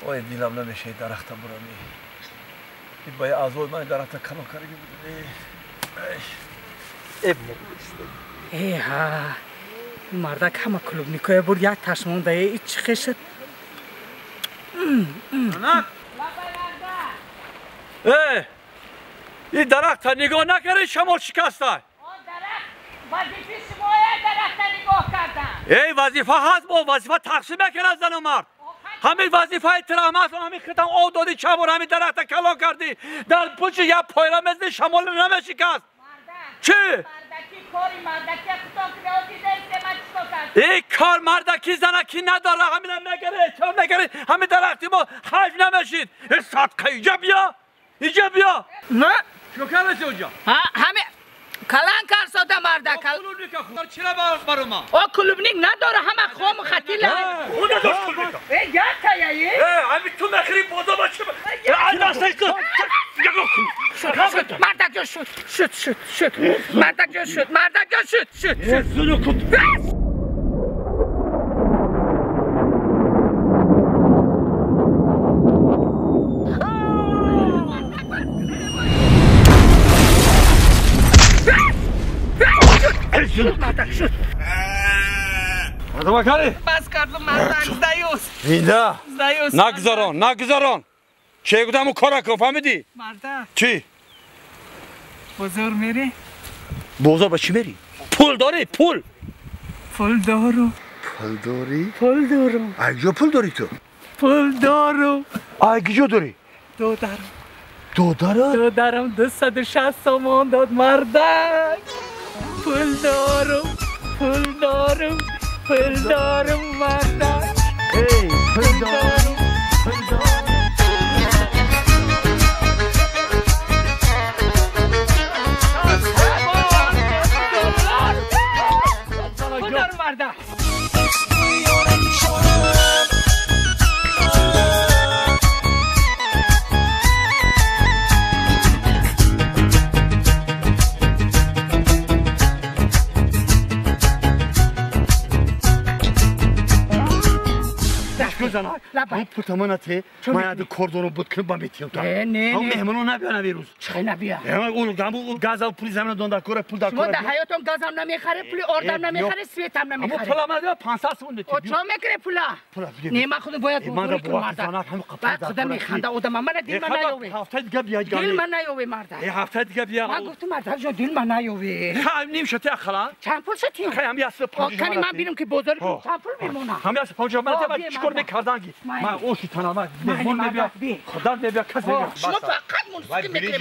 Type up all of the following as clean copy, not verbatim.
وای دیلم نمیشه درختم برمی این باید آزوی من درخت کلان کاری بودی اب نبودیسته ایها مردک همه کلوب نیکوی بود یک تشمونده ایچ خشت این درخت نگاه نکردی شمال شکسته درخت وظیفه شما درخت نگاه کردن ای وظیفه هست با وظیفه تقسیم نکرد زن و مرد همین وظیفه احترام هست و همین خطم آب دادی چبار همین درخت کلان کردی در پوچ یک پایره مثل شمال نمیشکست چی؟ مردکی کاری مردکی خودم که دیده است من چیکار کردم این کار مردکی زنکی نداره همین هم نگره چرا نگره همین درختی ما حج نمیشید این صدقه اینجا بیا اینجا بیا نه چو کردی اونجا همه کلان کار ساده مردک کلوبنیک خود چرا برو ما او کلوبنیک نداره همه خوام خطیله اون نداشت کلوبنیک ای گه تایایی همین تو مخری بودا با چه مردک جا شد مردک جا شد مردک شد مردم کاری بس کردم مردک زدایوس اینده نگذاران چه گفتم اون کارا کن فهمیدی؟ مردک چی؟ بزرگ میری؟ بازار با چی میری؟ پول داری پول دارو پول داری؟ پول دارو اگه پول داری تو؟ پول دارو اگه داری؟ دو درم دو داره؟ 260 تومان داد مردک پول دارم مردک ای پول دارم مردک این پوتمانته من از کردونو بود که با میتیم تا نه اون مهمونو نبیانه بیروز چه نبیا اون گاز و پول زمین دون دکوره پول شما دکوره در حیاتم گازم نمیخره پولی آردم نمیخره سویتم اما نمیخره پولا من 500 سون او چه میکره پولا نه من خودم باید بزرگ کنم مردک بعد خودم میخنده آدم من دل من نیاوی هفته دیگه بیا دل من نیاوی مردک هفته دیگه بیا من گفتم مردک جان دل من نیاوی خیلی نیم شده اخلا چند پول شدی خیلی همی است پنج کنی من بیرم که بزرگ چند پول میمونه همی است پنج من چیکار میکردنگی من اوشی تنها مهمون نبیا خدا نبیا کسی نبیا شما فقط موسیقی میکنی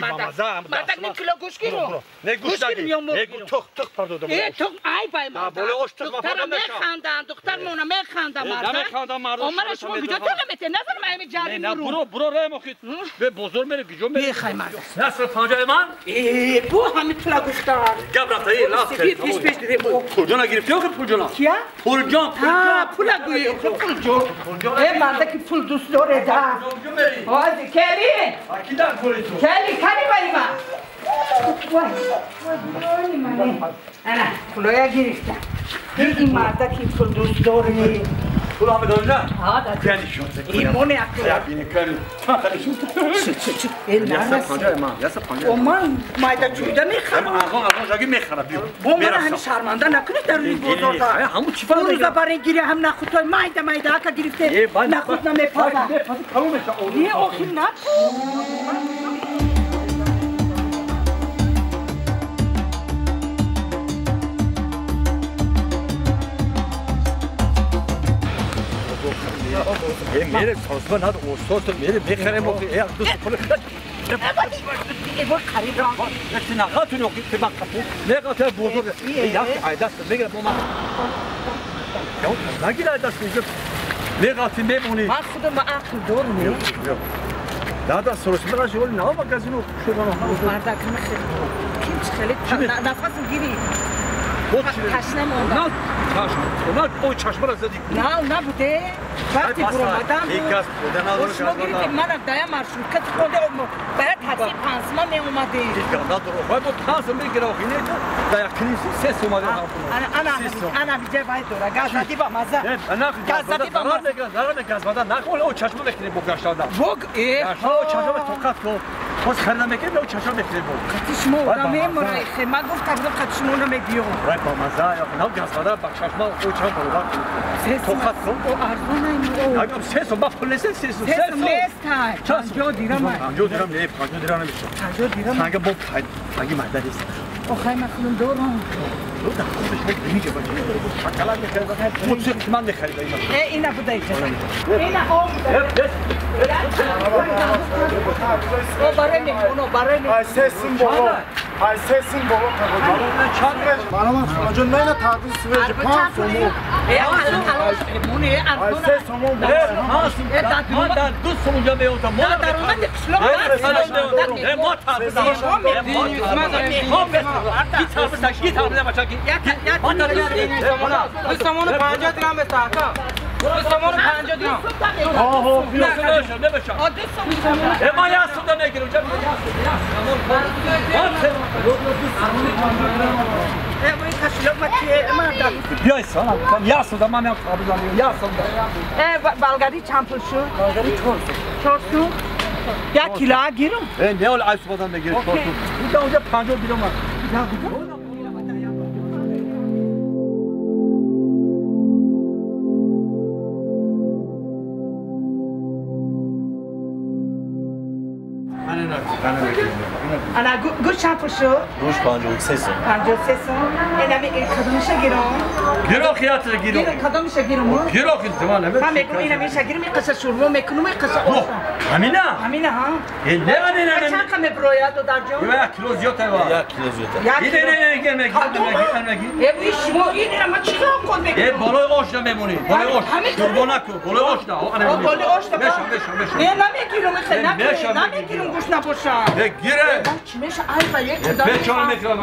مردک نیم کیلو گوشکی رو نه گوش نگیر نه تخ پردودم ای تخ ای بای مردک دختر میخندن دختر مونه میخندن مردک نمیخندم مردم عمر شما کجا نمیته نظر من همین جاری نه برو راه مخید به بزرگ میره گجو میره بخای مردک نصر پنجای من ای بو همین پولا گفتار گبرت ای لاف پیش دیدم پول جان گرفتی که پول جان کیا پول جان پولا گویی پول جان ای مردک پول دوست داره دا آزی کلی اکیدن پول تو کلی بایی من وای منه انا پولویا گرفتم این مردکی پول دوست داره پول همه داری نه؟ ها داری یعنی شد ایمونه اکلا بینی کنی چه این او من مایده چویده میخوام آقا جاگی میخوام بیو او من همین شرمنده نکنید در روی بزرگ همون چی فرق روزا برای گیری هم نخود توی مایده هکا گرفته نخود نمیپازه یه آخی نکن میره سازمان ند استاد میره میخره موقع ای دوست پول ای بود خرید را یکی نقاط نوکی که من کپو نقاط بزرگ یک عدست میگیره با من نگیره عدست میگیره نقاطی میمونی من خودم عقل دارم دادا سروش میره شغل نه با گازینو شغل مردک میخیر کیم خیلی نفس گیری تشنه موندم. نه چشم نه او چشم را زدی نه نبوده وقتی برو آمدم گاز بوده نه شما گیرید منم دایم مرشوکت خورده باید تاکسی پانسمان می اومده نه درو باید پانس میگیره آخینه دایا کلیسی سس اومده انا بیجه باید دوره گاز زدی با مزه نه گاز زدی با مزه ضرر گاز بده نه او چشم بکنی بو گشتاده بوگ او چشم توقف کو باز خرید میکنه او چشم بکنی بو قطیش مو آدم مرایخه من گفتم قطیش مو نمیگیو باید با مزه یا نه گاز بده با چشم او چشم بوده توقف کو او ارزونه این او اگه سس با پلیس سس سس نیست پنجا دیرم پنجا دیرم نه پنجا دیرم نمیشه پنجا دیرم اگه با اگه مدد است آخه مخلون دورم دو تا خودش میگه بچه شکلات میخره موسیقی من میخرید این نبوده این او او برای میمونو برای Ay sesin baba. Ay sesin baba tabii. Bana bak acın neyle tadı süveci pan somu. Ay ses somu baba. در دو سوجا بیوتا ما در اون دیگه ما بلغاری چند پول شد؟ بلغاری 400 یک کیلو گیرم نه اول عیش بودن بگیرید اونجا 50 گیرم انا گوش چند پول شد؟ گوش 53 سو 53 سو این کدومشه گیرم؟ گیرو خیاطر گیرو کدومشه گیرم؟ گیرو خیلی زمان من میگم اینا میشه گیرم میقصه شوربه میکنم میقصه آش همینه ها نه چند کم بروید دو در جون؟ یک کیلو زیاده وا 1 کیلو زیاده این شما این ما چیکار کنم میگم بالای آش نمیمونی بالای آش شوربه نکن بالای آش نه بالای آش نه بشم نه نمیگیرم نمیگیرم گوش نباشم گیره چی میشه ای با یک کدام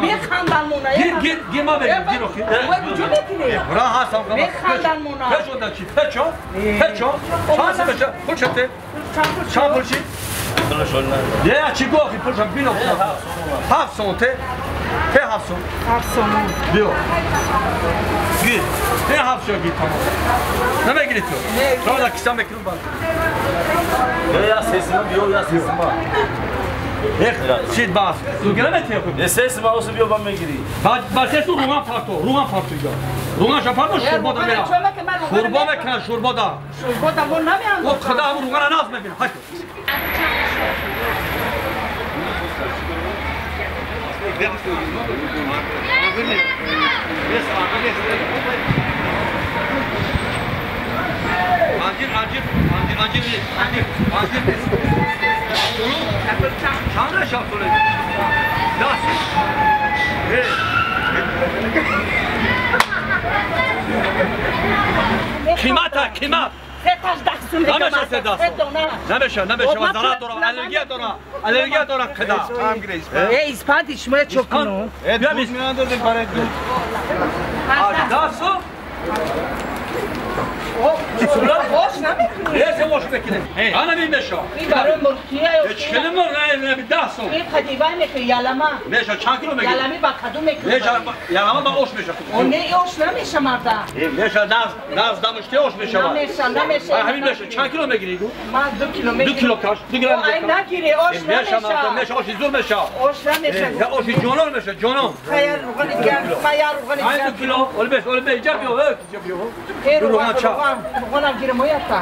میخندن مونه گیر ما بگیر گیرو خیلی کجا میگیری برا هستم میخندن مونه پچو داشتی پچو چند سه بشه پولشته چند پولشی یه چی گفتی پولشم بینو 7 سنته به 7 سنت 7 سنت بیو گیر به 7 سنت گیر تمام نمیگیری تو شما دا کیسا میکنم بعد یا سیسما بیو یا سیسما چید باز تو گرمتی خود یه سیسما اوسو بیو با میگیری بعد تو روغن پارتو یا روغن شپارتو شوربا دا میرا شوربا میکنه شوربا دا مون نمیام خود خدا همون روغن ناز میبینه هاش قیمت نمیشه ضرر دارم الرژی دارم خدا ای اسپانتی شما چوب کنو بیا میان دادن برای تو داسو واش نمیکنی یه واش بکنه انا میمشا این برای مرکیه چه نمر نه داسو این خدیبه میکنی یالما میشه چند کیلو میگیری یالمی با کدوم میکنی میشه یالما با اوش میشه اون اوش نمیشه مردا میشه ناز دمشتی اوش میشه نمیشه همین میشه چند کیلو میگیری من 2 کیلو میگیرم 2 کیلو کاش 2 گرم این نگیری اوش میشه اوش زور میشه اوش نمیشه اوش جونون میشه جونون خیر روغن گرم خیر روغن گرم 2 کیلو ول جا بیو روغن روغنم گیرم مویتا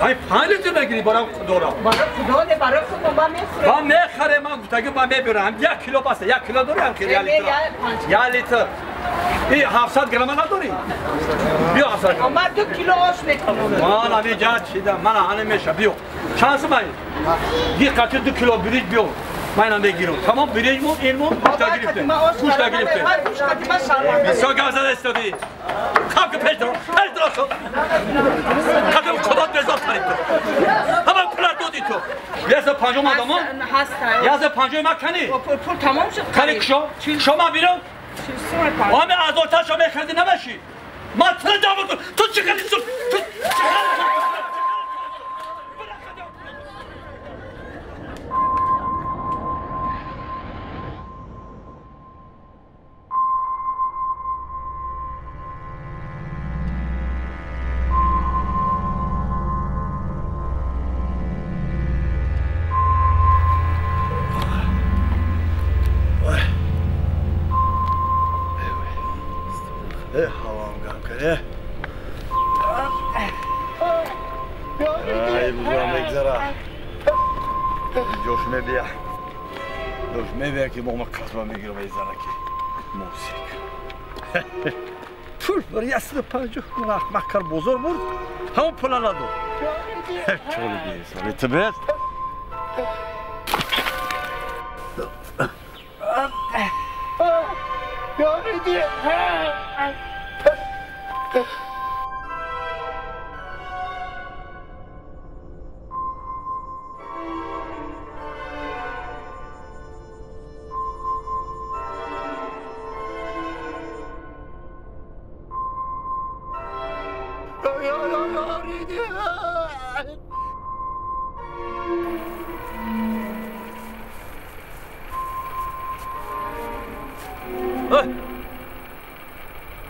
های 5 لیتر بگیری برام دورا برای خدا نه برای خود ما میخوره با میخره من گفتم با میبرم 1 کیلو بس 1 کیلو داری هم خیلی لیتر 1 لیتر این 700 گرم نداری بیا 700 گرم من 2 کیلو آش میکنم من امی جات چیدم من همه میشه بیو چانس من یه قطعه 2 کیلو بریج بیو من هم بگیرم تمام بریجمون اینمون گوشت گرفته گوشت گرفته بسیار گازه استادی خب که پیش درو خدم خدا بزار کنید تو همه پولر دودی تو یه پنجم آدم ها هست یه پنجم ما کنی پول تمام شد کنی شما بیرم Abi az ortaş o mekhadi nemaşi. Matını da vurdu. Tut çıkarıyorsun. Tut çıkarıyorsun. Havam kanka. Ay buzağım egzara. Josh me bia. Josh me bia ki momak kasma migro egzara ki. Musik. Pul var yaslı pancu. Makkar bozor bur. Ham pulana do. Çoğulu bir insan. Tibet.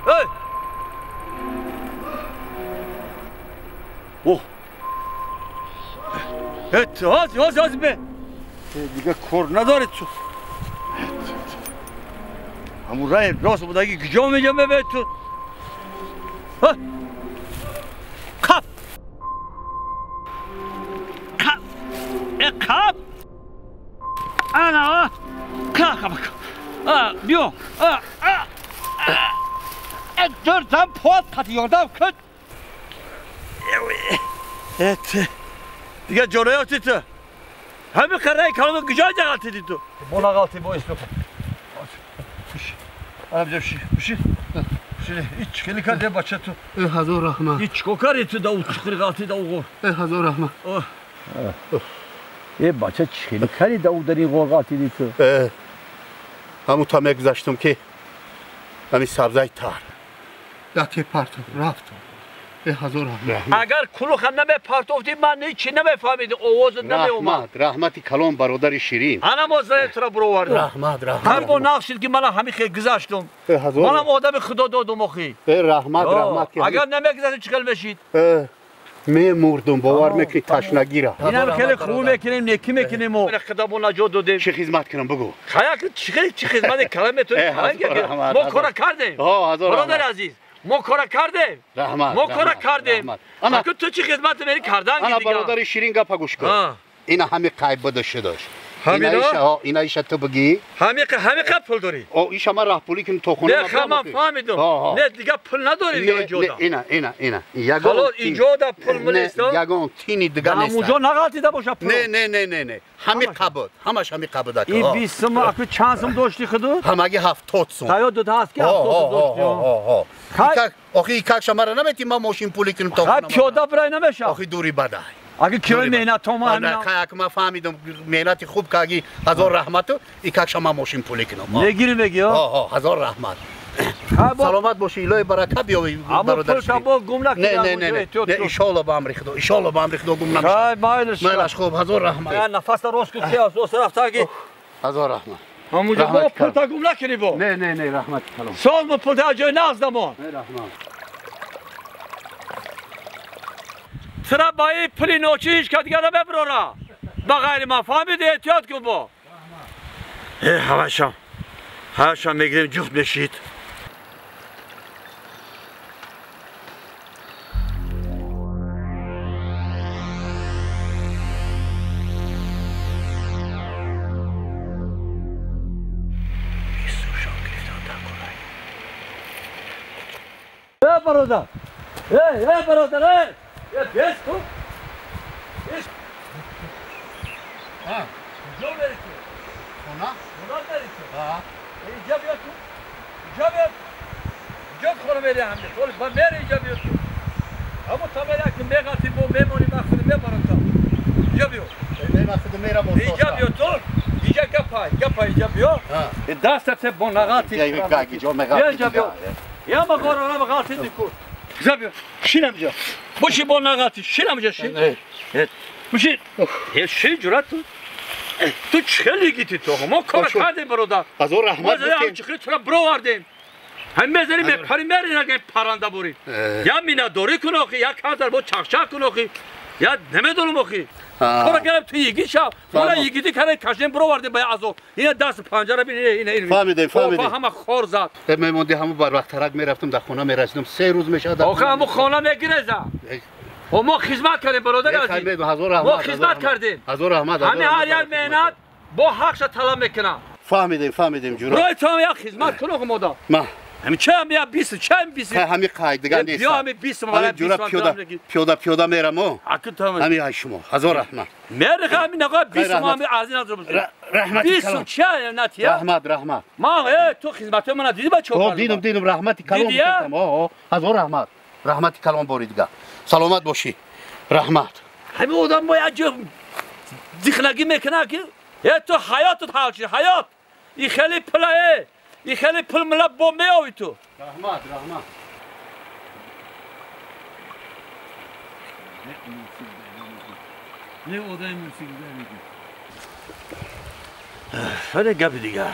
Hey! Oh! Evet, az be! Diga korna dare tu. Amurayı nasıl buradaki gücü olmayacağım be tu. Ha! Kap! Kap! Kap! Ana! Kap! Diyor. Dört tane poğat katıyor da köt. Evet. Diye coraya oturdu. Hem karayı kalma güzelce kalktı. Bona kalktı bu ismi. Amca bir şey. Şimdi iç keli kalde başlatı. Hazır rahma. İç kokar eti da uçukları kalktı da uğur. Hazır rahma. Başa keli kali da uğurları uğur kalktı. Hamu tam egzaştım ki. Hani sabzay tar. Dati parto, rafto. Hazır rahma. Eğer kulu xanneme partovdi man ne içine mi fahmidi ovozunda ne olma. Rahmati kalon barodari şirin. Anam o zayıfra bro vardı. Rahmat. Her bu nakşid ki bana hami xey güzaştım. Hazır. Bana o adamı xudo dodum oxi. Rahmat. Eğer neme güzaşı çıkalmeşid. Me murdum bavar mekni taşna gira. Yine bir kere xubu mekinim neki mekinim o. Xidabona jodo dev. Çi hizmet kırım bugu. Xayak çi xizmet kalamet mo kora kardım. Hazır. Brother aziz. Mo kora kardım. Rahmat. Mo kora kardım. Ama tu çi xizmet beni kardan Ana gidiga. barodari şirin gapa guşko. İna hami kaybıdışıdır. Hamida? İna işe tıbıgi. Hami pul dori. O iş ama rahpuli kim tokunu. Ne xamam fahmidim. Ne diga pul nadori ijoda. İna. Halo ijoda pul mülista. Yagon tini diganesta. Mujo nagalti da boşa pul. Ne. Hami kabut. Hamaş hami kabut akı. İyi bismi akı çansım doşti xıdı. Hamagi haftotsun. Tayo do daski haftotu doşti. Ohi kak şamara nameti ma moşin puli kim tokunu. Ha pyoda brayna meşa. Ohi duri baday. Akı kiloy mehna toma Ana kayak ma fahmidim mehnati खूब kagi hazır rahmatı ikak şama moşin puli kim. Ne girmek ya? Hazır rahmat. Selamat boşu iloy baraka biyo barodar. Ama bu gumlak ne inşallah bamrikdo gumlak. Hay mayliş. Maylaş خوب hazır rahmat. Ya nafasla roskut kıyas o tarafta ki. Hazır rahmat. Amuca bu pulta gumlak kiri bu. Ne rahmat kalın. Sol mu pulta acı nazdamon. Ne rahmat. Sıra bayi plinoçu hiç kadigara bebrora. Bagayri ma fahmidi ehtiyat ki bu. Havaşam megrim cüft beşit. Hey baroda. Hey baroda hey. Ya pes tu. Pes. Ha. Jo veriki. Ona veriki. Ha. İcab yok. İcab konu veri hamle. Kolu ben veri icab yok. Ama tabela ki megati bu memori maksudi me baroda. İcab yok. Ne maksudi mera boş. İcab yok. İcab yapay yapıyor. Dastete bonagati. Ya kagi jo megati. Ya ma korona megati diku. Zabio. Şinemce. Bu şey bonagati. Şinemce şey. Evet. Bu şey. Şey curat. Tu çeli gitti to. Ma korkade burada. Azor rahmat. Mesela çıkıyor sonra bro vardı. Hem mezeli me primer ne paranda buri. Ya mina dori kuno ki ya kadar bu çakçak kuno ki. Ya demet olum ki. Sonra gelip tu yigi şa. Sonra yigi kare kaşen bro vardı baya azo. Yine das pancara bir yine. Fahmidim. Ama khorzat. من موندی همون بر وقت ترک میرفتم در خونه میرسیدم 3 روز میشه در آخه همون خانه میگیرزا و ما خدمت کردیم برادر عزیز ما خدمت کردیم حضور احمد همه هر یک مهنت با حقش طلب میکنم فهمیدیم جورا برای تو یا خدمت کنه خدا ما همین چه هم یا 20 چه هم 20 همین قاعدگان نیست بیا همین 20 ما جورا پیاده میرم اكيد تمام همین های شما حضور احمد میره همین آقا 20 ما همین ارزی نداره رحمتی 20 چه نتیا رحمت ما تو خدمت من دیدی بچه‌ها دیدم رحمتی کلام گفتم حضور احمد رحمتی کلام بریدگاه سلامت باشی رحمت همین آدم باید زخنگی میکنه که تو حیاتت حال شد حیات این خیلی پلایه این خیلی پل ملاب با میاوی تو رحمت نه odaya موسیقی میگه هر گپ دیگه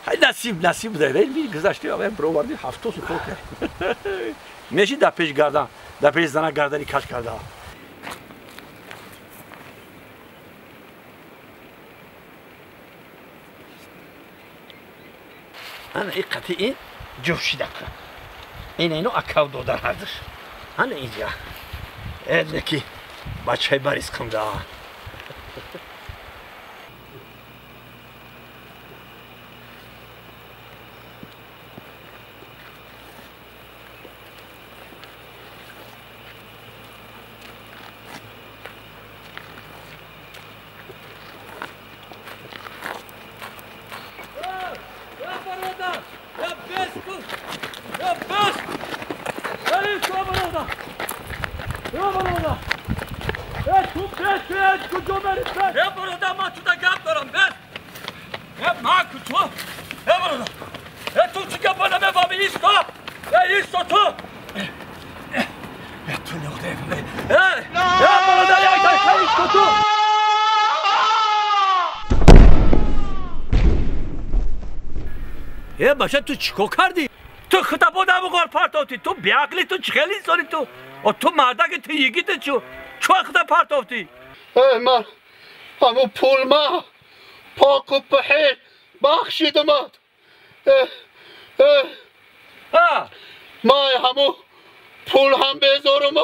های نصیب داره می گذشته آقا برو وردی هفته سو تو کرد میشی در پیش گردن در پیش زنه گردنی کش کرده انا این قطعی این جوشی دکه اینو اکاو دادر هردش انا اینجا نکی بچه بریز کم ده باشه تو چیکار کردی؟ تو خطاب بودم وقار پارتافتی تو بیاقلی تو چخیلی ساری تو و تو مردک تو یگیت چو خطاب پارتافتی؟ من همون پول ما پاک و پهید بخشیدمت ما همون پول هم بذارم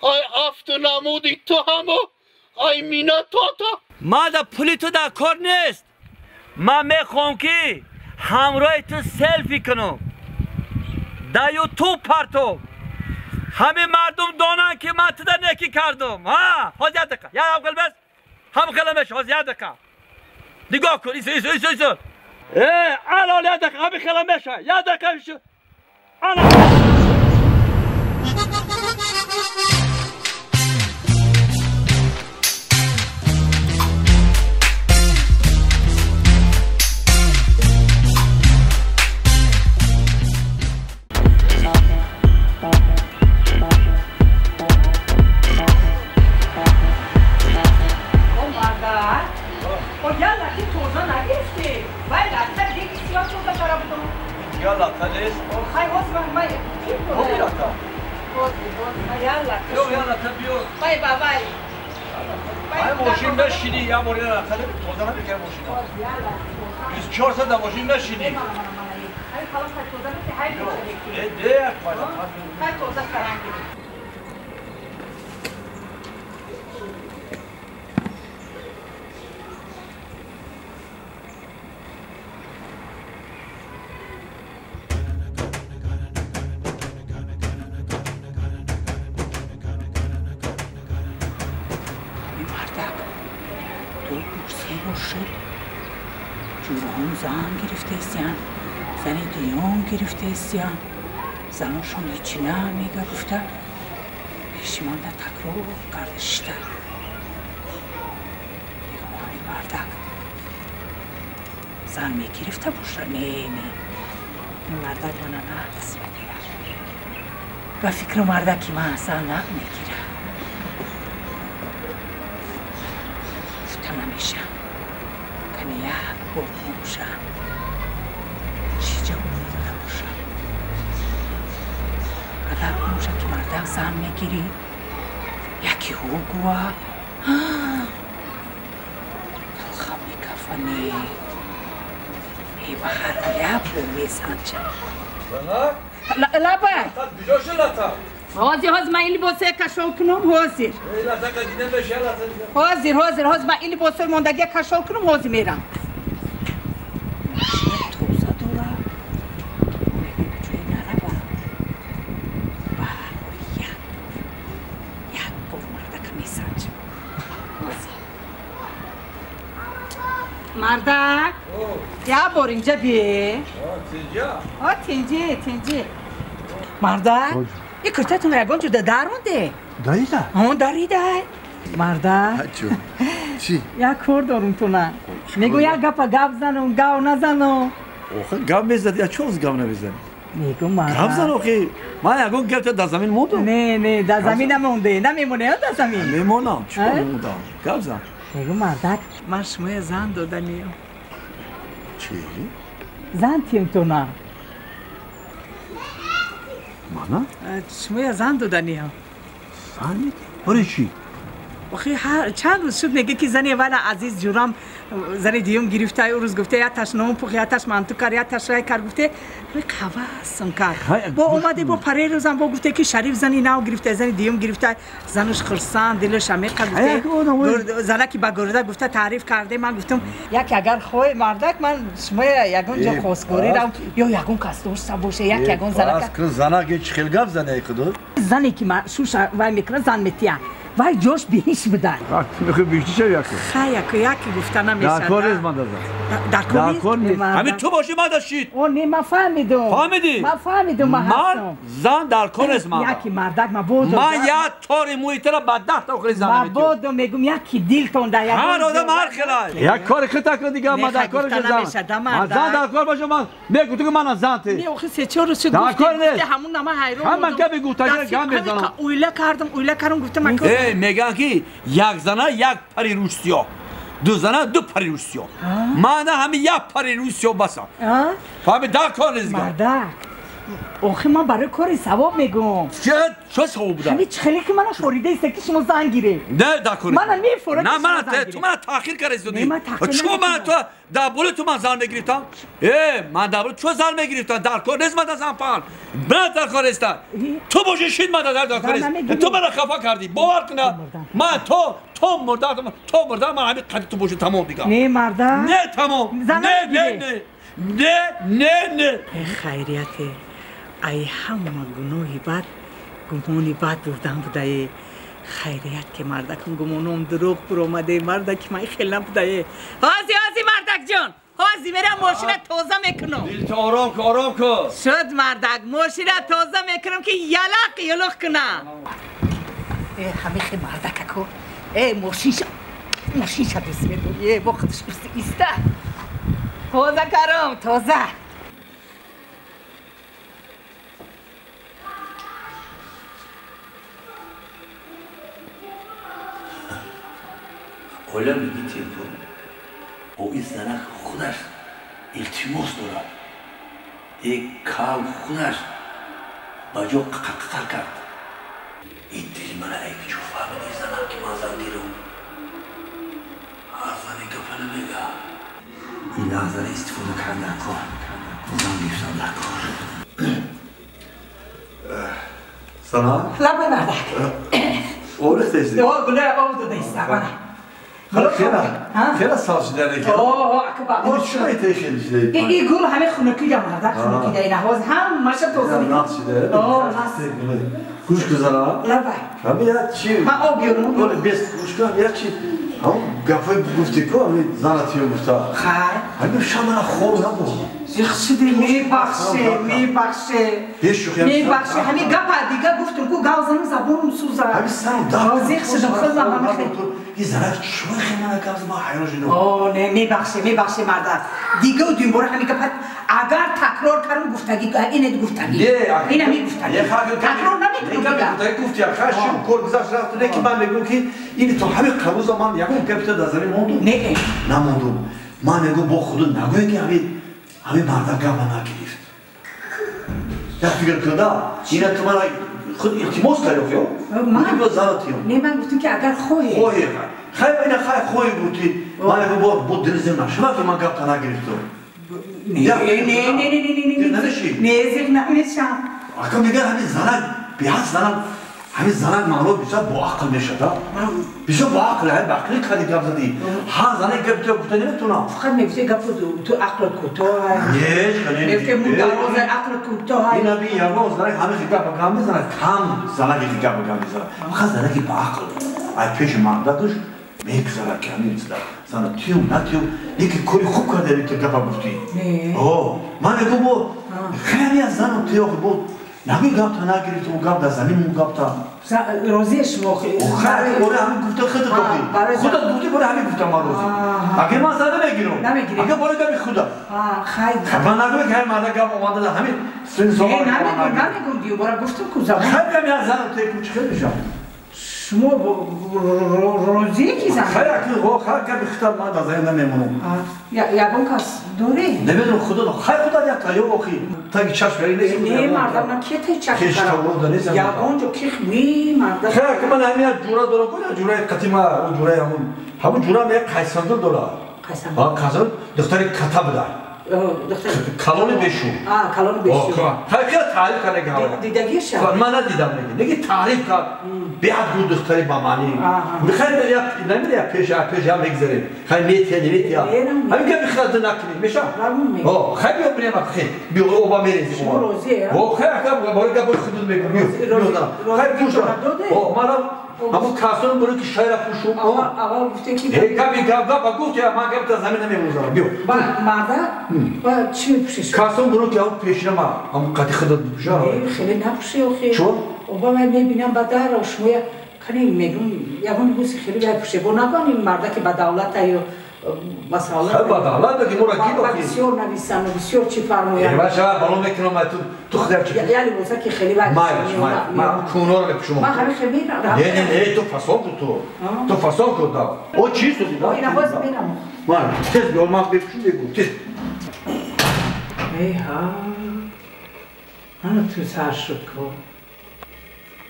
ای افت نمودی تو همون ای مینا تا ما دا پولی تو دا کار نیست من میخوام که همراه تو سلفی کنم دا یوتیوب پرتو همه مردم دانن که من تو دا نکی کردم حاضر دکا یا اول بس هم کلمش حاضر دکا نگاه کن ایسو الان یا دکا همه کلمش یا دکا ایشو یا مورد را خاله توزیع نمی‌کنم ماشین 24 ساعت ماشین نشینی خیلی خلاص توزیع نمی‌کنی هی توزیع ده اکبر خیلی توزیع کردی جوران زن گرفته ایستیان زن دیون گرفته ایستیان زناشون هیچی نمیگه گفته پیشمان در تکرار کردشته مردک زن میگرفته باشه نه این مردک من نقص بگیره و فکر مردکی من اصلا نق میگیره گفتم نمیشه کنه یک برمون باشم چی جوابی داده باشم اگر باشم که مردک زن میگیری یکی هوگوه دلخم میکفنی ای به هر لب رو میسنچه لبه حاضر من این لباسه کشول کنم حاضر من این لباسه ماندگی کشول کنم حاضر میرم توزه دارم میگم جوی نربم به هر حال یک بار مردک میسنچه مردک یا بار اینجا بیه تینجه مردک یه کرتتون یکان جدا در مونده دایده؟ دریده مردک چی؟ یک کار دارم تو نه میگو یک گپ زنم گاو نزنم آخه گپ میزد یا چوز گپ نمیزنی؟ میگو مردک گپ زن آخه من یکان گپ در زمین موندم نه در زمین نمونده نمیمونه در زمین میمونم چون موندم گپ زن میگو مردک من شما زن دادنیم چی؟ زن تیم تو نه من؟ شما زن دادنیم زن؟ برای چی؟ آخه چند روز شد میگه که زنی اول عزیز جورم زن دیوم گرفته او روز گفته یتش نام پخ یتش منتو کار یتش رای کار گفته قواسم کرد با اومده با پره روزم با گفته که شریف زنی ناو گرفته زن دیوم گرفته زنش خرسان دلش عمیق گفته زنه که با گرده گفته تعریف کرده من گفتم یک اگر خوی مردک من شما یگون جا خواستگاری رو یا یگون کس داشته باشه یک یگون زنه که چخیل گپ زنه کدو؟ زنی که من شوش وای میکنه زن میتیه وای جوش بهش بدن میخوای بیشتی چه یکی گفته نمیشه در کار نیست من دازم در کار نیست همین تو باشی من داشتید نه من فهمیدم فهمیدی؟ من فهمیدم من زن در کار نیست من یکی مردک من بودم من یک طور محیطه را به 10 تا خیلی زن من بودم میگم یکی دیل تونده هر آدم هر خیلی یک کار خیلی تکر دیگه من در کار زن من زن در کار باشم من میگو تو که من زن تی نه آخه سه چهار روز شد در کار نیست همون نما حیران من که بگو تاجر گم میزنم اویله کردم گفتم من میگن که یک زنه یک پری روسیا دو زنه دو پری روسیا من همین یک پری روسیا بسم فهمی در کار نیست مردک آخه من برای کاری ثواب میگم چه ثواب بودم؟ همین خیلی که من فوریده است که شما زن گیره نه در کار من میفوره نه من تو من تاخیر کردی چون من تو در بوله تو من زن میگرفتم من در بوله تو زن میگرفتم در کار نیست من زن پان من در کار نیستم تو باشی شید من در کار نیست تو من خفا کردی باور کنه من تو مرده من همین قدر تو باشی تمام دیگه نه مرده نه تمام نه خیریته ای همه گناهی بد گمانی بد بودن بوده خیریت که مردکم گمانم دروغ پر اومده مردک من خیلی نبوده حاضی مردک جان حاضی میرم ماشین تازه میکنم دل تو آرام کن شد مردک ماشین تازه میکنم که یلق کنم همه خیلی مردک کو ماشین شد بسم الله با خودش کرسی ایسته تازه کرم تازه حالا میگی تیمتون او این زنک خودش التماس دارد یک کار خودش با جو قطع کرد این دلی من ای جو فهمیدی زنک که من زن گیرم هر زنی گفت نمیگه این لحظه استفاده کردن در کار زن گیفتم در کار سلام لبه مردک اول تیزی گله آوردو دیسته خیلی سالشی داره که اکبر این چرا ایتیشن شده؟ این گل همه خونکی دا مردک خونکی دا این حواظ هم مشت توزه میکنم ناس شده؟ گوش کزانا؟ لبه همه یا چی؟ من آب بیارم گل بیست گوش کن یا چی؟ هم گفه گفتی که همه زنتیو گفتا خیر همه شما خوب نبود میبخشه هیچ شوخی همین گپا دیگه گفتم که گاو زنم زبونم سوزه Abi sen رازق شدم خود هم یه ذره شما خیلی کاز ما حیران شدیم. آه نه میبخشه مرد دیگه و دیمباره همین که اگر تکرار کردم گفتگی اینت گفتگی اینم میگفتگی تکرار نمیکنم دیگه گفتی خشم کور گذاشت رفت نه که من میگم که این تو همین قبوز من یکم کپیتال دازاری موندم نه نموندم من میگم با خود نگوی که همین مرد گام نگرفت یا فکر کندا اینا تو من خود التماس کردی من میگم زاراتیام نه من گفتم که اگر خوی خیلی اینا خیلی خوی بودی من میگم با دلزم نشما که من گام نگرفتم نه زیر نمیشم آخه میگه همین زنگ بیاد زنگ همین زنگ معلوم بیشتر با عقل میشه تا بیشتر با عقل هست با عقل کاری گپ زدی ها زنگ گپ تو گفته نمیتونم فقط میگه گپ تو عقل کوتاه نه میگه مدارز عقل کوتاه اینا بی یارو زنگ همه گپ گام میزنه کم زنگ گپ گام میزنه فقط زنگ با عقل ای پیش من دادش میگذره که همین زنگ تیوم نتیوم یکی کاری خوب کرده بیت گپ گفتی اوه من میگم با خیلی از زن تیوم بود نمی گفت نگیرید و گفت در زمین مون گفت روزیش موخی خیلی برای همین گفته خودت گفتی خودت گفتی برای همین گفتم من روزی اگه من زده نمیگیرم اگه برای گفتی خدا خیلی من نگویم که همین مرد گفت اومده در همین سن سوال نمیگم دیو برای گفتم که زمان خیلی از زن تیوم چه خیلی میشم شما روزی کی زن خیلی اکیل خیلی که بختار من در زمین نمیمونم یکم کس دوره نمیدونم خدا خیلی خدا یا تایو بخی تا که چشم بری نیست نه مردم من کی تی چشم کرد یکم جو کی می مردم خیلی که من همین جورا دارم کنم جورای قدیما و جورای همون جورا میگه قیسندل داره قیسندل دختری کتاب داره کالونی بشو کالونی بشو خیلی تعریف کنه که دیدگیش من ندیدم نگی تعریف کرد بیاد بود دختری با معنی خیلی نمیده پیش هم بگذاریم خیلی میتیه همین که بخیرد نکنیم میشه خیلی بیو بریم خیلی بیو اوبا میریزیم شما روزیه خیلی باید گفت خودت میگم بیو خیلی پوشم منم همون کاسون برو که شایر پوشم اول گفته کی کمی گفت که من گفت زمین نمیموزم بیو مرده چی میپوشش کاسون برو که اون پیشنه ما همون قدی خودت بپوشه خیلی نپوشه و خیلی چون؟ اوبا من میبینم با در و شما کنیم میگم یکون بوسی خیلی بپوشه با نکنیم مرده که با دولت یا مسئله خیلی با دولت که مورا کی بخی بسیار نویسن و بسیار چی فرمویم باشه بالون میکنم تو خدا چی یعنی بوسه که خیلی بپوشه من کونو رو بپوشم من همه خیلی نه تو فاسون کن تو فاسون کن دا او چیز تو دیدم اینا باز بینم من تز بیار من بپوشم بگو تز ای ها من تو سر شد کن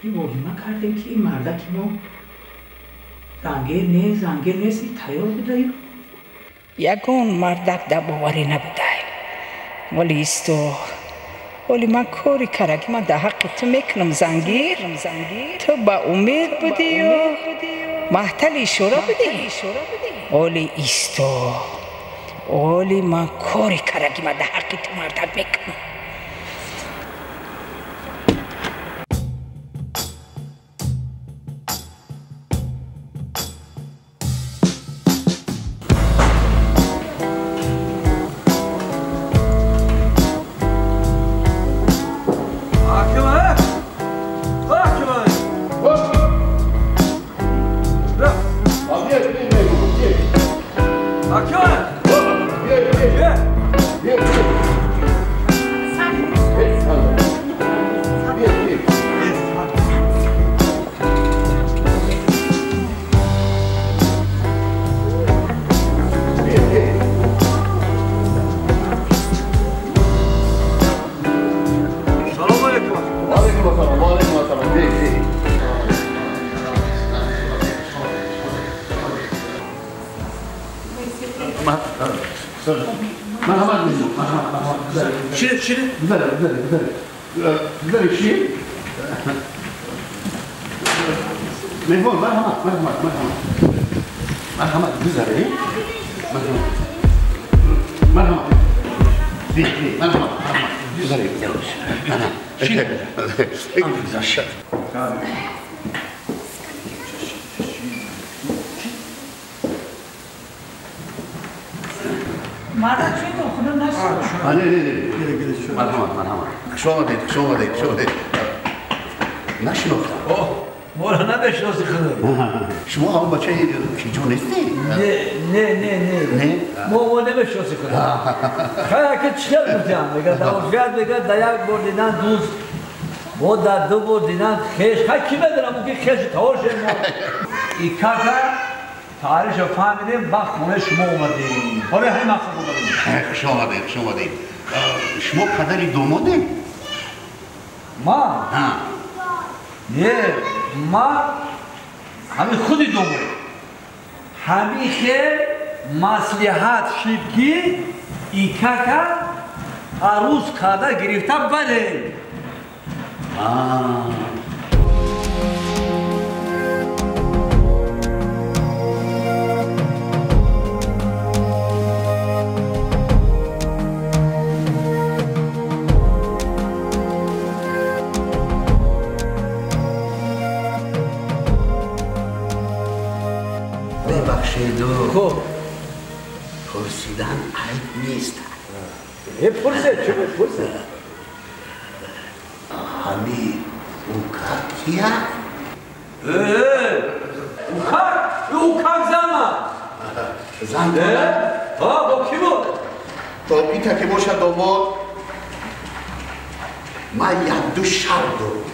این وحیمه کردیم که این مرده که ما زنگیر نیست تیار بدهیم یکون مردک در باوری نبوده ولی ایستو ولی من کاری کرده که من در حق تو میکنم زنگیر تو با امید بودی و محتل اشاره بدی ولی ایستو ولی من کاری کرده که من در حق تو مردک میکنم شيل بذل شيل من هون مرحبا بذل ايه مرحبا دي مرحبا بذل ايه شيل مرد چی تو خدا نشد نه مرحبا شو بديت نشناختم مولانا بشناسی خودم شما هم بچه کیجو نیستی؟ نه ما نمیشناسی خودم خیلی که چیکار میکنم بگه داوشیاد بگه در یک بار دیدن دوست ما در دو بار دیدن خیش کی بدونم اون که خیش تاوشه ما این کاکا تاریخ فهمیدیم با خونه شما اومدیم برای همین مقصد اومدیم خوش آمدید شما پدری دوماده؟ ما؟ ما همین خودی دوماده همین خیلی مصلحت شدگی این کاکا عروس کرده گرفته بده خب پرسیدن عیب نیست پرسه چه پرسه همی او کار کیه؟ او کار زن با کی بود؟ با بیتا که باشه داماد من یک دو شرط دارم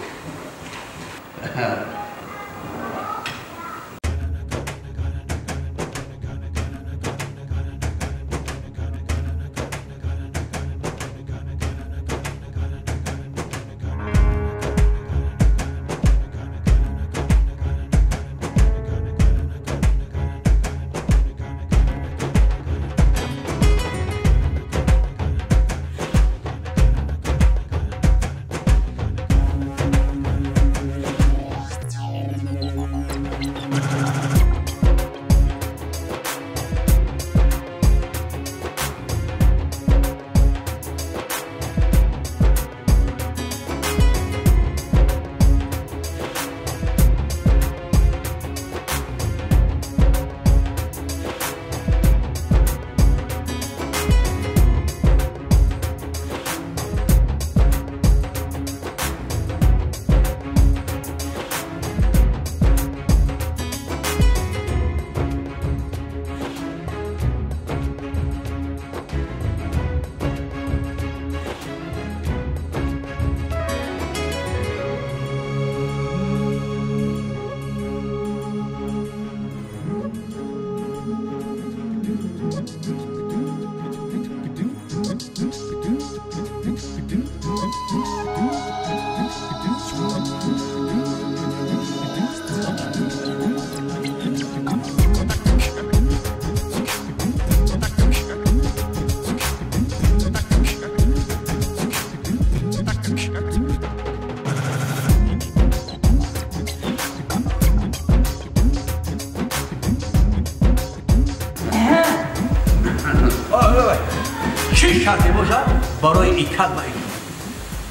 چی شرطی باشه؟ برای ایکک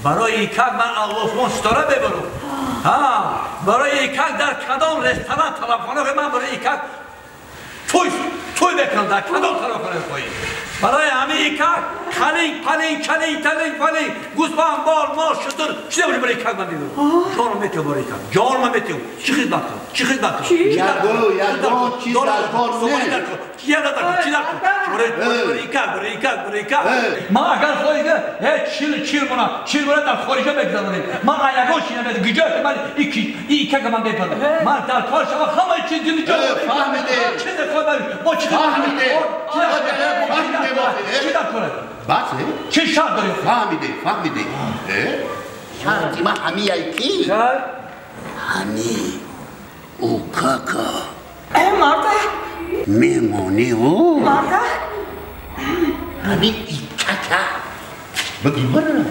برای ایکک من آسمان ستاره ببرم برای ایکک در کدام رستوران تلفن‌ها من برای ایکک توی بکنم در کدام تلفن خواهی برای همه ایکک کلینگ گوسفند بال مار شتر چی نمیشه برای ایکک من ببرم جانم میتونم برای ایکک جانم میتونم چی خدمت کنم چی چی در کار برای ایکک من اگر خواهی چیل مونه در خارجه بگذارم من ایگوشی نمید گیجه که من ایکک من بپرم من در کار شما همه چیز دیلی جانم فهمیده چی در کار بریم ما چی در کاره بسه؟ چه شرط داریم؟ فهمیده شرطی من همی ایکی؟ شرط؟ همی او کاکا مرده میمونی او مرده همی ایکاکا بگی برم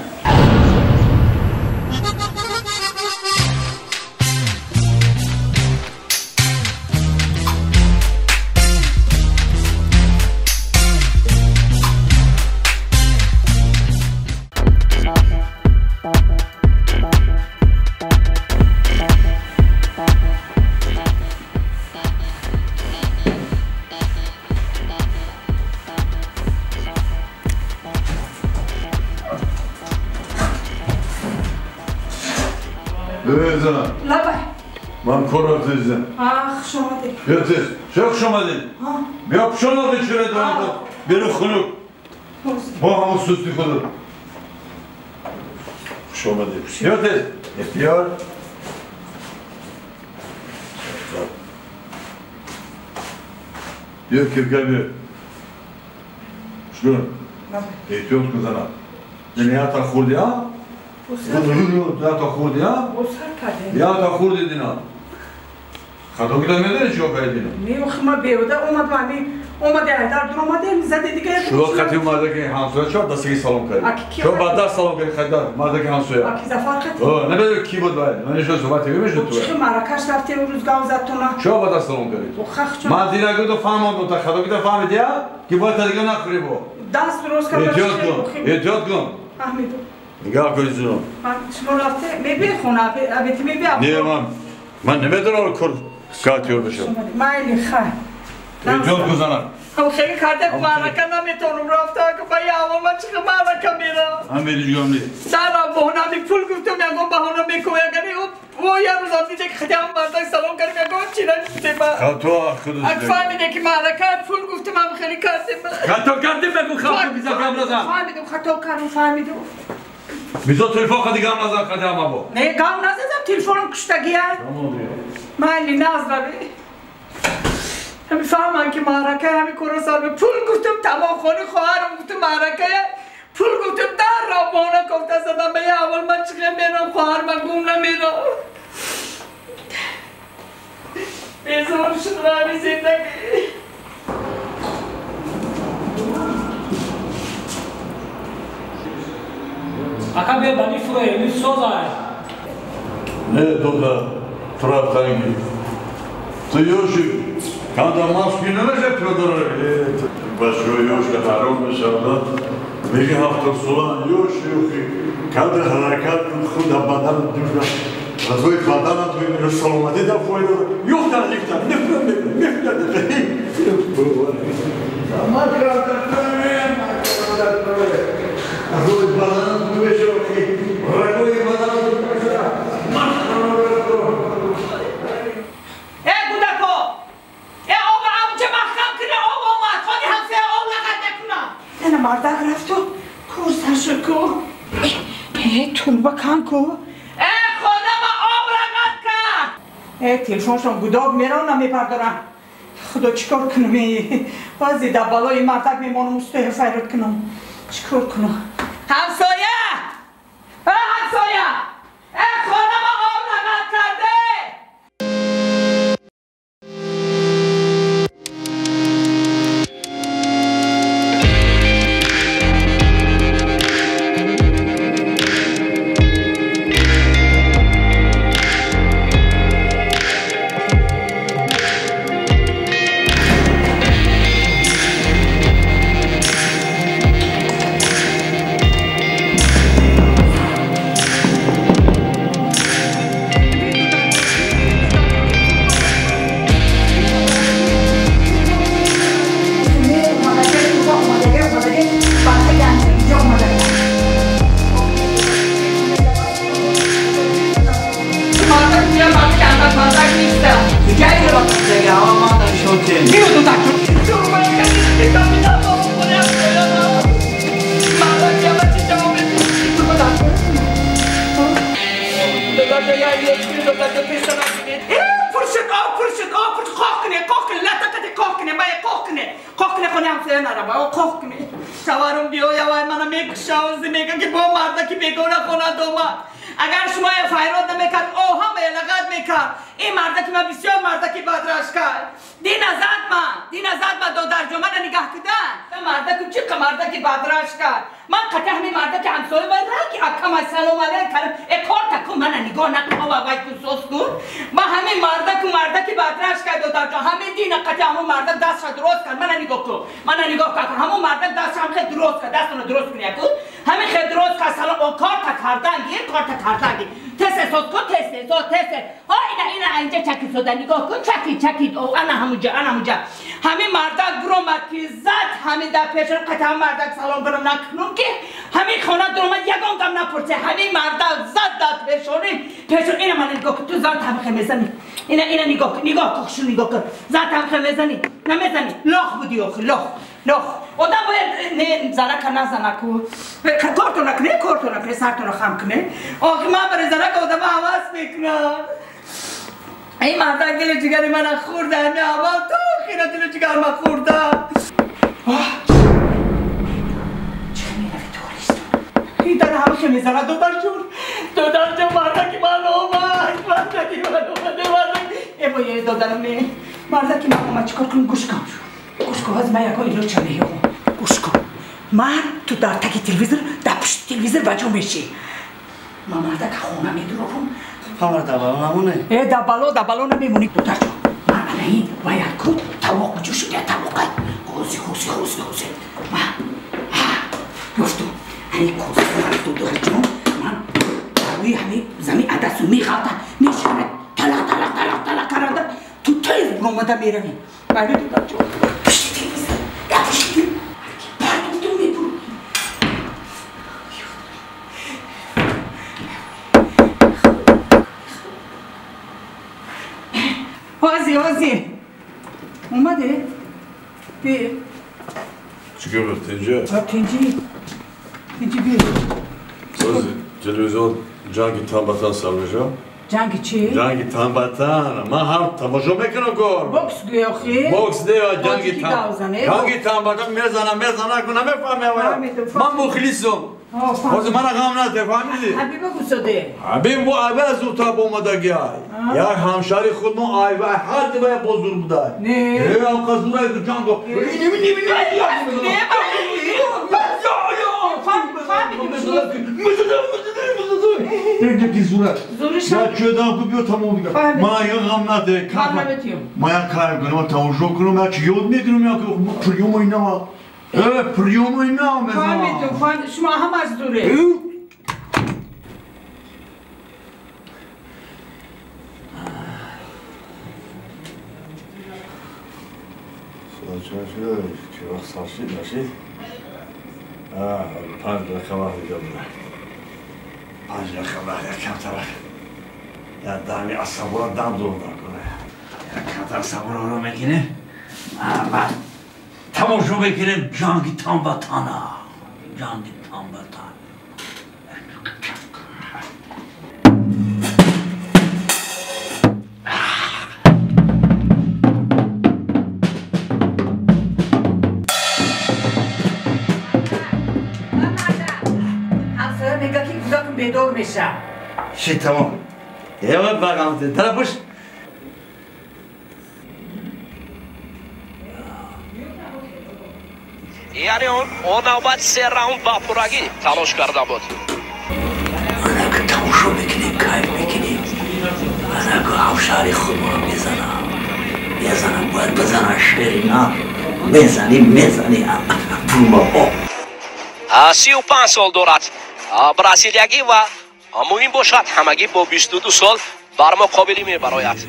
من کار عزیزم. آخ شما دی. بیا تیز. چرا شما دی؟ بیا پشون آدی چرا دارم دار. بیرو خلو. با همون سوستی خودم. شما دی. بیا تیز. اختیار. بیا کرکر بیا. شلون؟ احتیاط کن زنم. یعنی تا خوردی ها؟ یا تا خوردی ها؟ یا تا خوردی دینا. خدا که میدونی چیکار کردی دینا؟ میخوام ما بیوده اومد اومده در دور اومده زده دیگه. شو خاطی اومده که همسایه چهار دستی سلام کردی. شو بعد دست سلام کردی خدار اومده که همسایه. کی زفر خاطی؟ اوه نمیدونی کی بود باید. من نشون صحبتی میشه تو. چه مراکش رفتی روز گاو زد تو نه؟ شو بعد دست سلام کردی. من دیگه گفتم فهمیدم تا خدا که فهمیدی که باید دیگه نخوری با. دست درست کردم. احتیاط کن. فهمیدم. نگاه کنید زنم. شما رفته میبی خونه ابیتی میبی اب. نه من نمیدونم کار کاتیور بشم. مایلی خیر. احتیاط کن زنم. هم خیلی کرده که معرکه نمیتونم رفته که بایی اول من چه معرکه میرم. هم میری جگم نی. سارا بهونه می پول گفتم میگم بهونه میکنه یعنی او یه روز آتی که خدام مردای سلام کردم میگم چی نمیشه با. خطا خودت. اگه فهمیده که معرکه پول گفتم هم خیلی کردم. خطا کردی بگو خطا بیزا گام نزن. فهمیدم خطا کردم فهمیدم. بیزا تلفن خدی گام نزن خدا ما با. نه گام نزدم تلفنم کشتگیه. مایلی ناز ببی. همی فهمم که معرکه همی کرسان به پول گفتم تمام خونه خواهرم گفتم معرکه پول گفتم در را بانه گفته زدم به اول من چگه میرم خواهر من گم نمیرم بیزار شد رانی زندگی اکا بیا بانی فروه می سوزا نه دودا فراب خانگی تو یوشی کاندا ماسکی نمیشه پرداره باشو یوش که حرام بشه میگه هفته سوان یوشی کاندا حرکت خود بدن دیگر غذای بدن تو این سلامتی دفعه یوفتا لیفتا نفرم ما کردیم غذای بدن تو بشه غذای بدن نه مردک رفت و کورسش کو طول بکن کو خودم آب رگت کن تلفنشون گداب میرم نمیپردارم خدا چیکار کنم بازی در بالای مردک میمانم مستوی فیرد کنم چیکار کنم همسایه همسایه خودم آب رگت کرده اگر شما فیراد نمیکرد او هم لغت میکرد این مردکی ما بسیار مردکی بدرش کرد دین ازاد ما دو درجمه نگاه کردن مردکی چی که مردکی بدرش کرد من قطع همین مردکی همسایه باید را که اکم سلام علیه کردم کار تکن من نگاه نکن و باید کنسوس کن ما همین مردکی بدرش کرد دو درجمه همین دین قطع همون مردک دست درست کرد من نگاه کن من نگاه کن همون مردک دست هم خیلی درست کرد دستونو درست کنی کن همین خیلی درست کرد سلام کار تا کردنگی تست سوت کن تست اینا اینجا چکی سودا نگاه کن چکی او انا همونجا همین مردک برامد که زد همین در پیشن قطعا مردک سلام برام نکنم که همین خانه درامد یکم کم نپرسه همین مردک زد در پیشن اینا من نگاه کن تو زن طبخه میزنی اینا نگاه کن زن طبخه میزنی نمیزنی لاخ بودی آخه لاخ آدم باید نه زنک نزنکو کارتو نکنه سرتو خم کنه آخه من برای زنک آدم حواس میکنم این مردک دل جگری من خورده همه اول تو خیره دل جگر من خورده چه میروی توریست این داره همشه میزنه دودر جون مردکی من اومد ای بایه دودرم نه مردکی من اومد چکار کنم گوش کن از من یکا ایلو چه میگم گوش کن من تو در تکی تلویزر در پشت تلویزر بجا میشی من مردک خونه میدورم همه دبالو نمونه دبالو نمیمونی دودر جون من این باید کود طواق جو شده طواقه خوزی من گفتم این کوزی دودر جون من روی همین زمین عدسو میخواهد میشونه تلق کرده تو تایز برامده میروی بله دودر جون پشتی تلویزر در پشتی پردون تو میبرو وازی اومده؟ بیا چی که بود تنجه؟ تنجی بیا وازی تلویزیون جنگی تنبتان سالمشا؟ جنگی چی؟ جنگی تنبتان من هم تماشا میکنم کار بوکس گویا خیلی؟ بوکس دیا جنگی تنبتان میزنم کنم نمیفهمم من مخلیصم واسه من غم نده فهمیدی؟ حبیب گوساده حبیب بو اول زودتر با اومدگی یک همشاری خود ما آیوه هر دیوه بزرگ بوده نه هم قصدورای تو جنگو اینجا کی زورش یا چودم بیا تمام دیگه ما یا غم نده ما یا کار کنم تماشا کنم یا چی یاد میگیرم یا که پریوم اینا پریوم اینا فهمیدم شما هم از دوره چند شده؟ که وقت سرشید نشید؟ 5 دقیقه وقت دیگه بوده 5 دقیقه وقت کمتر یا دمی اصابه را دم دور نکنه یا کمتر اصابه رو میگینه بعد تماشا بگیریم جنگی تنبتانه بیدور میشه چی تمام یه وقت بگم ده طرفش یعنی اون نوبت 3 راوند با پورگی تلاش کرده بود من اگه تماشا بکنیم کایف بکنیم من اگه هفشاری خود رو میزنم باید بزنم شیرینا میزنی بوما 35 سال دارد برازیلیایی و مهم باشد همگی با 22 سال بر مقابلی میبراید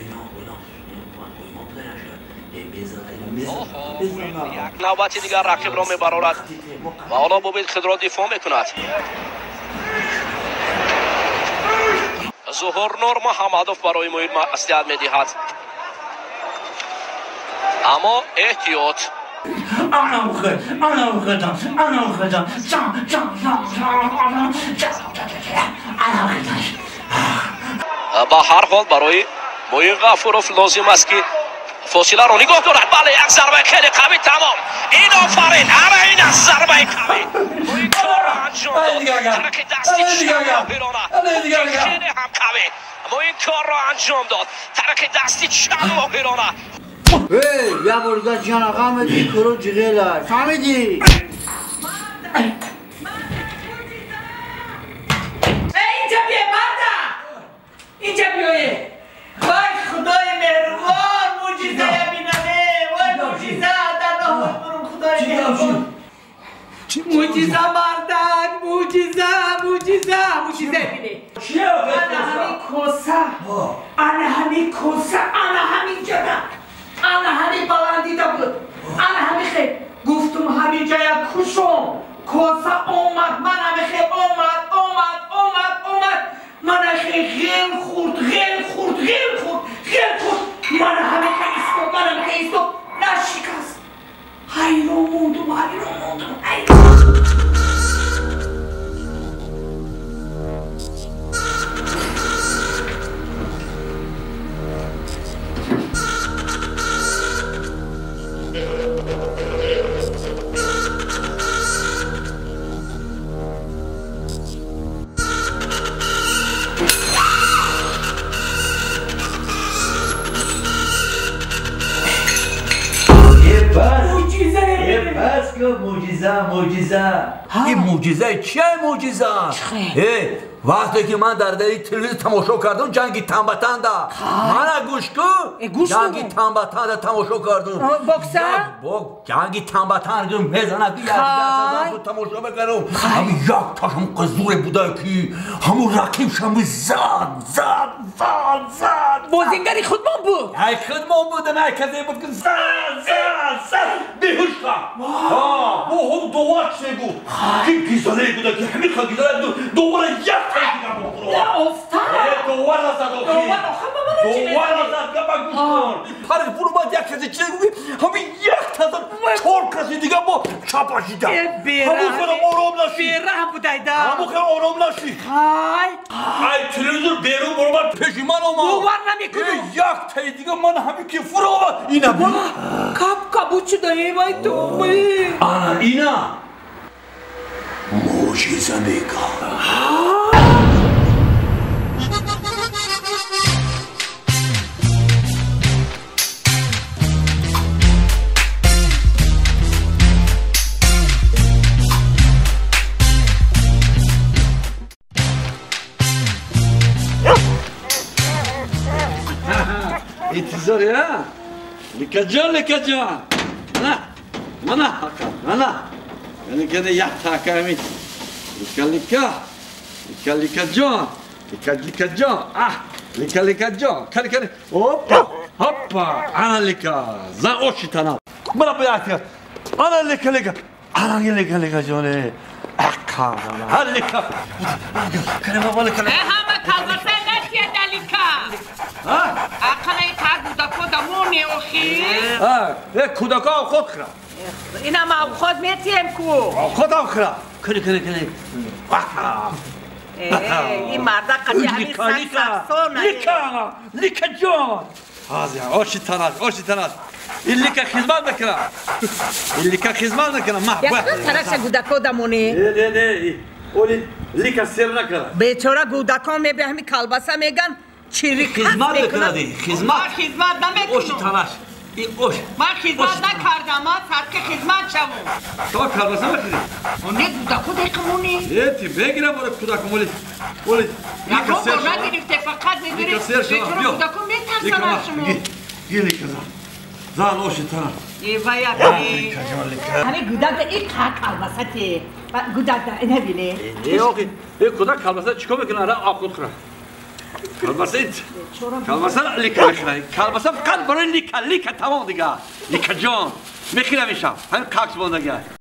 یک نوبت دیگر رقیب را میبرارد و حالا ببین خود را دفاع میکند ظهور نور محمدوف برای مهم استعداد میدهد اما احتیاط انا خدام با هر حال برای موین غفوروف لازم است که فاصله را نگاه دارد بله یک ضربه خیلی قوی تمام این آفرین این است ضربه قوی موین کار را انجام داد ترک دستی خیلی هم قوی موین کار را انجام داد ترک دستی چند ماهرانه یا برگا جان آقا مدی کرو جغیلای فهمیدی؟ اینجا بیه مردا اینجا بیایه وای خدای مهربان موجزه بینمه وای موجزه در نامت برم خدای مهربان موجزه مردک موجزه بینه چیه؟ کوسه انا همین کوسه انا همین جدا انا همین بلندیده بود انا همین خیلی گفتم همین جای کشم کوسه اومد من همین خیلی اومد من خیلی غیر خورد من همین خیلی استو نشکست حیران موندم معجزه این معجزه چیه معجزه؟ وقتی که من در تلویزیون تماشا کردم جنگی تنبتن دا من گوش کن جنگی تنبتن دا تماشا کردم بوکسه؟ جنگی تنبتن رو میزنه دیگه تماشا بکردم همین یک تاش هم قزوره بوده که همون رقیبش هم زد بازیگری خودمان بود؟ خودمان بود نه کسی بود که زد بیهوش با هم دوار چه بود که گیزانه بوده که همین خواه گیزانه بود دوباره یک تایی دیگه بخورو دوار نزد دوار نزد گفت گوش کن پاره برو باید یک کسی چه گوی همین یک تازد چهار کسی دیگه با چپاشیدن همون خیلی آرام نشی بیرحم بود ایده همون خیلی آرام نشی ای تلویزیون بیرون برو باید پیشی من آمد دوار نمیکنم یک تایی دیگه من همین که فرو آمد اینه بود کبوت شده ایوای تو اینا معجزه میگه انتظاری ها لیکا جان نه یعنی که یک تاکه همین لیکا جان کلی هپا انا لیکا زن اوشی تنم مرا بیاید انا لیکا جانه اکا لیکا کلمه بالا کلمه همه کلمه نشیه دلیکا اقلی کودکو دمونی اوخی کودکا خود خرم این هم خود میتیم کو خود هم خرم کلی این مرده قدی همین سکسونه لیکا جان آشی تناش این لیکا خدمت بکنم یک ترش گودکو دمونی نه اولی لیکا سر نکنه بیچاره گودکان به همین کلبسه میگن چیریکت خدمت بکنه خدمت نمیکنم آشی تناش من خدمت نکردم سرک خدمت شوم تو کلبسه بخیری اونه گودکو دیکمونی تی بگیرم برای کودکو اولی لیکا سر شما نگرفته فقط نگرفت بیچاره گودکو میترسن از شما یه لیکا زن آشی تناش ایوای همین گودک این کلبسه تی گودک اینه بیله این کودک کلبسه چیکار میکنه را آخود خورم کلبسه لیکا بخیره کلبسه فقط برای لیکا تمام دیگه لیکا جان میخیره میشم همین کاکس بندگه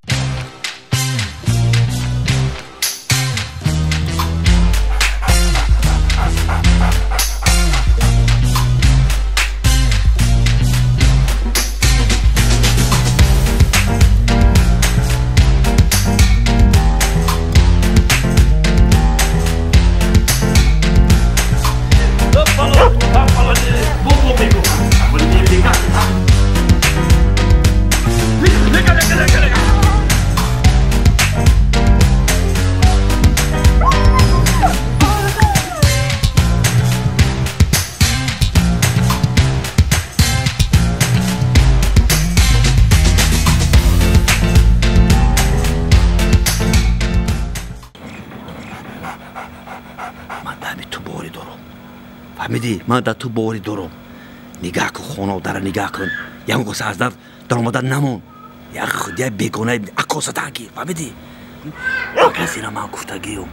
فهمیدی؟ من در تو باری دارم نگاه کن خونه و در نگاه کن یه گوسه از در آمدن نمون یه خودی بیگونه اکاسه تنگی فهمیدی؟ کسی را من گفتگیم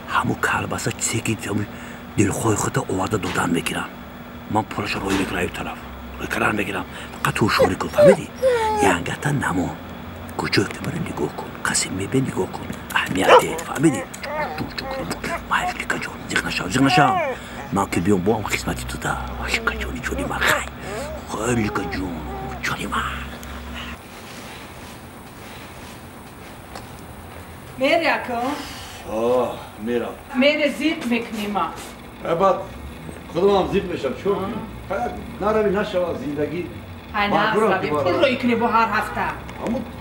همون کلبسه چیزی که دلخواه خودت آورده دادن میگیرم من پولش روی میکنم این طرف روی قرار میگیرم فقط تو شوری کن فهمیدی ینگتا نمو کوچو اکتباره نگاه کن قسم میبه نگاه کن اهمیته فهمیدی تو کنم مایف لیکا جون زیغ نشم من که بیام با هم قسمتی تو دا لیکا جونی جونی من خیلی لیکا جون جونی من میری اکو؟ میرم میری زیب میکنی ما بعد خودم هم زیب میشم چون نروی نشوه زندگی نه روی پول روی کنی با هر هفته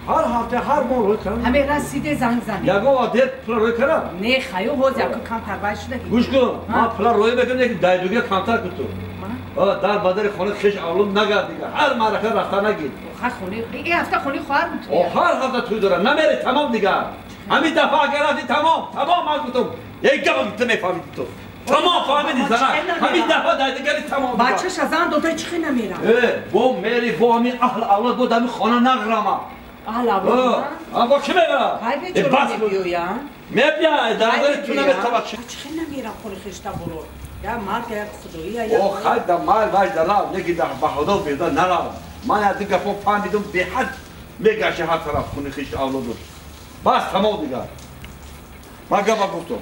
هر هفته هر ماه روی کنم همه رسیده زنگ زنی یکو عادت پول روی کنم نه خیلی حوز یکو کم تربیت شده گوش کن من پول روی بکنم یکی دایدوگی کمتر کن تو در بدر خونه خیش اولم نگرد دیگه هر معرکه رفته نگیر این هفته خونی خواهر بود هر هفته توی داره نمیری تمام دیگه همین دفعه اگر رفتی تمام من گفتم یک گفت تو میفهمیدی تو تمام فهمیدی زنه همین دفعه دایدگری تمام بچهش از آن دوتای چخی نمیرم با میری با همین اهل اولاد بود همین خانه نگرم اهل اولاد با کی میگرم؟ خیلی چرا میبیویم؟ میبیای درگاری تو نمیتواد چی؟ چخی نمیرم خونه خیشتا برو یا مرد یک خدایی یا خیلی در مال وجد لاب نگی در بهادا بیدا نرام من از این گفت فهمیدم به حد میگشه هر طرف خونه خیشت اولادو بس تمام دیگه من گفتم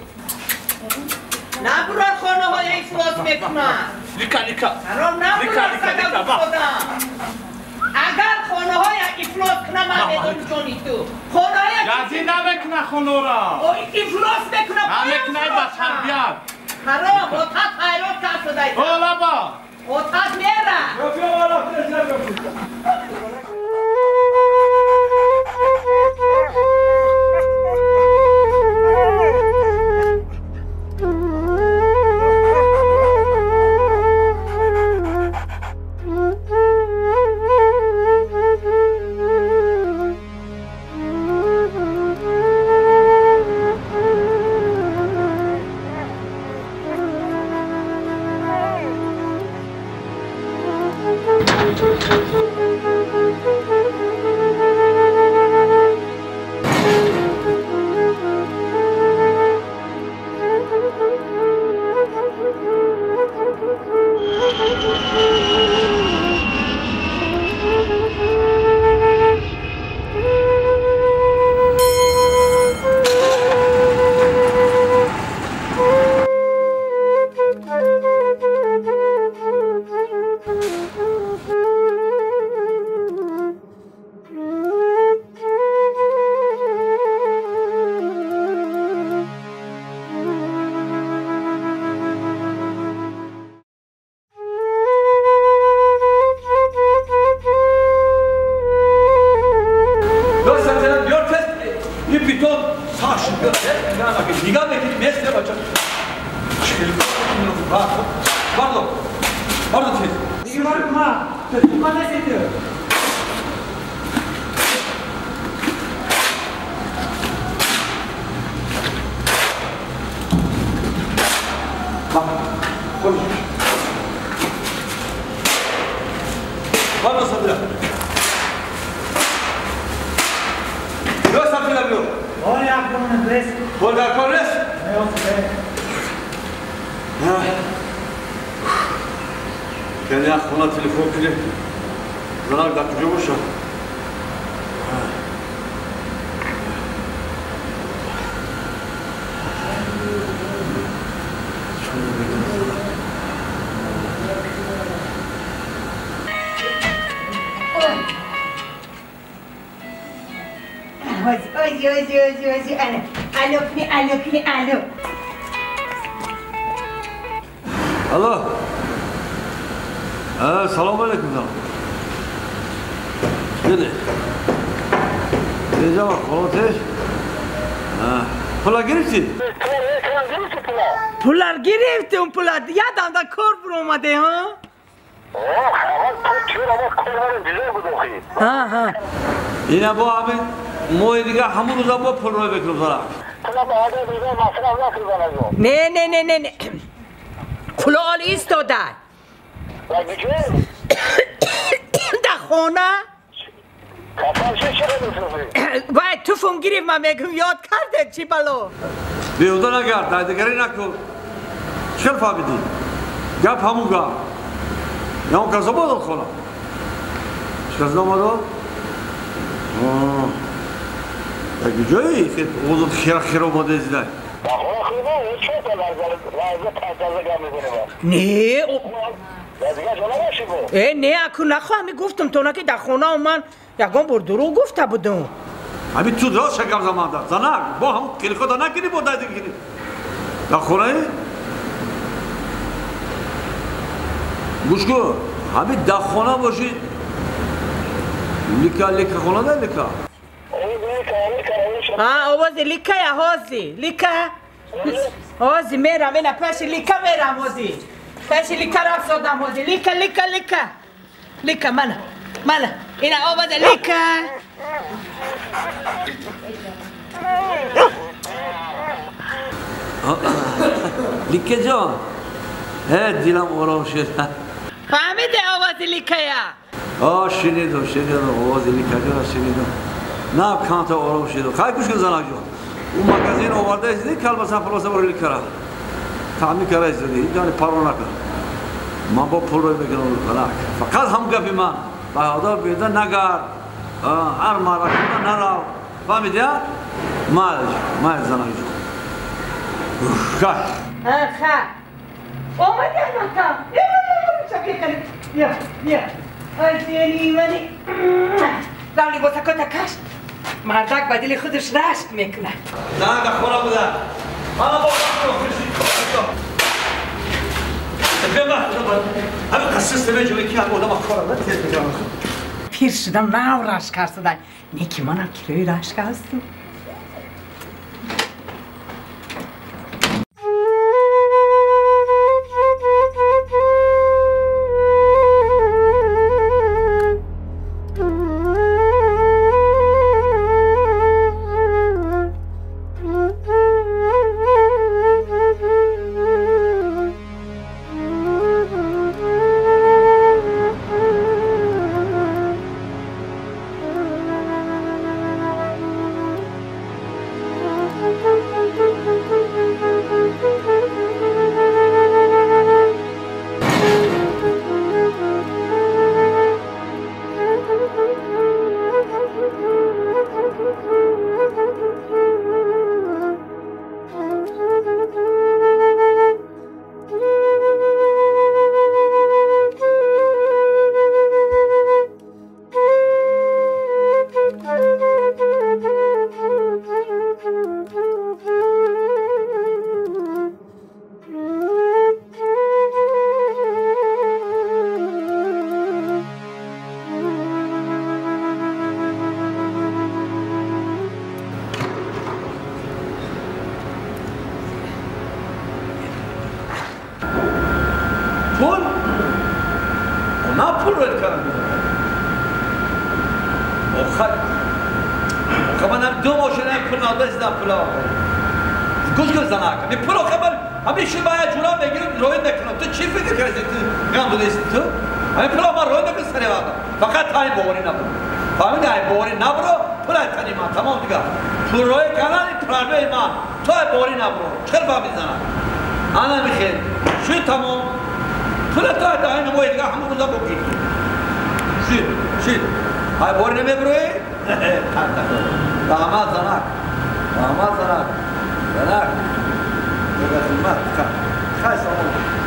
نه برای خانه های افلاس میکنن لیکا حرام نبرای صدق خدا اگر خانه های افلاس کنه من میدون جونی تو خانه های یزی نمیکنه خانه را افلاس میکنه نمیکنه با تربیت حرام اوتت حیرات کسو دایده اولا با اوتت میره الو سلام علیکم بله اینجا خلاصش پولا گرفتی؟ پولا گرفتم پولا یادم دا کار برو اومده ها؟ ها اینا با همین موی دیگه همون روزا با پول روی بکنم دارم نه پولا آل ایستاده در خونه باید تو فون گیریم من میگم یاد کرده چی بلو بیوده نگرد دایدگری نکن چکل فهمیدی؟ گپ همون گپ یا اون کسا با داد خونه چکل نامده؟ اگه جایی خیلی اوضاع خیر آماده ازده نه اکو نخواه همی گفتم تو که در خونه من یکم بر درو گفته بودم همی تو راست شکم زمان داد زنک با هم کلی خدا نکنی با دایده کنی در خونه گوش کن همی در خونه باشید لیکا خونه ده لیکا آوازی لیکا یا هازی لیکا هازی میرم اینا پش لیکا میرم هازی پش لیکا رفت سادم هازی لیکا منه اینا آوازی لیکا لیکا جان دیلم آرام شد فهمیده آوازی لیکا یا شنیدم آوازی لیکا جان شنیدم نه کانتا آرام شد خواهی کش کن زنک جان اون مگزین آورده ازدی کلبسن پلاسه برای لیکا را تعمی کرده ازدی یعنی پارو نکن من با پول روی بگیرم فلک فقط هم گفی من بهادا بیده نگر هر مارا کنه نراو فهمیدی؟ مال زنک جان اومدی مکم شکل کنی بیا زیانی منی زمانی با سکوتا کشت مردک بدیل خودش رشت میکنه نه در خونه بوده حالا با همه قصص به جوی که هم آدم کارم تیز بگم پیر شدم نه رشت کرده نیکی منم کلوی رشت هستم پول؟ اونا پول روید کردن آخه من هم دو ماشینه پول نادرست دم پول آقای گوش کن زنک این پول آخه من همیشه باید جورا بگیرم روید نکنم تو چی فکر کردی تو؟ گم بوده ایستی تو؟ همین پول من روید نکن سری وقتا فقط تا این باوری نبرو فهمیده این باوری نبرو پول تنی من تمام دیگه پول روید کردن این پرده من تو این باوری نبرو چکر فهمید زنک؟ انا میخیر شوی تمام پول تا این نموی دیگه همه بوده بگیر شوی های باوری نمیبروی؟ داماد زنک زنک دیگه خدمت خیلی سلام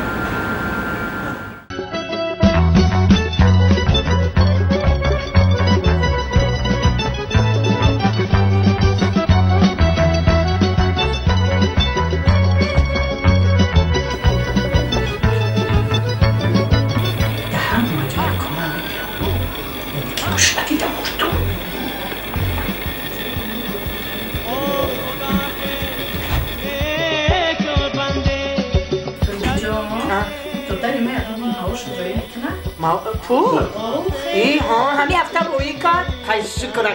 پول؟ همین هفته روی کرد خیلی شکر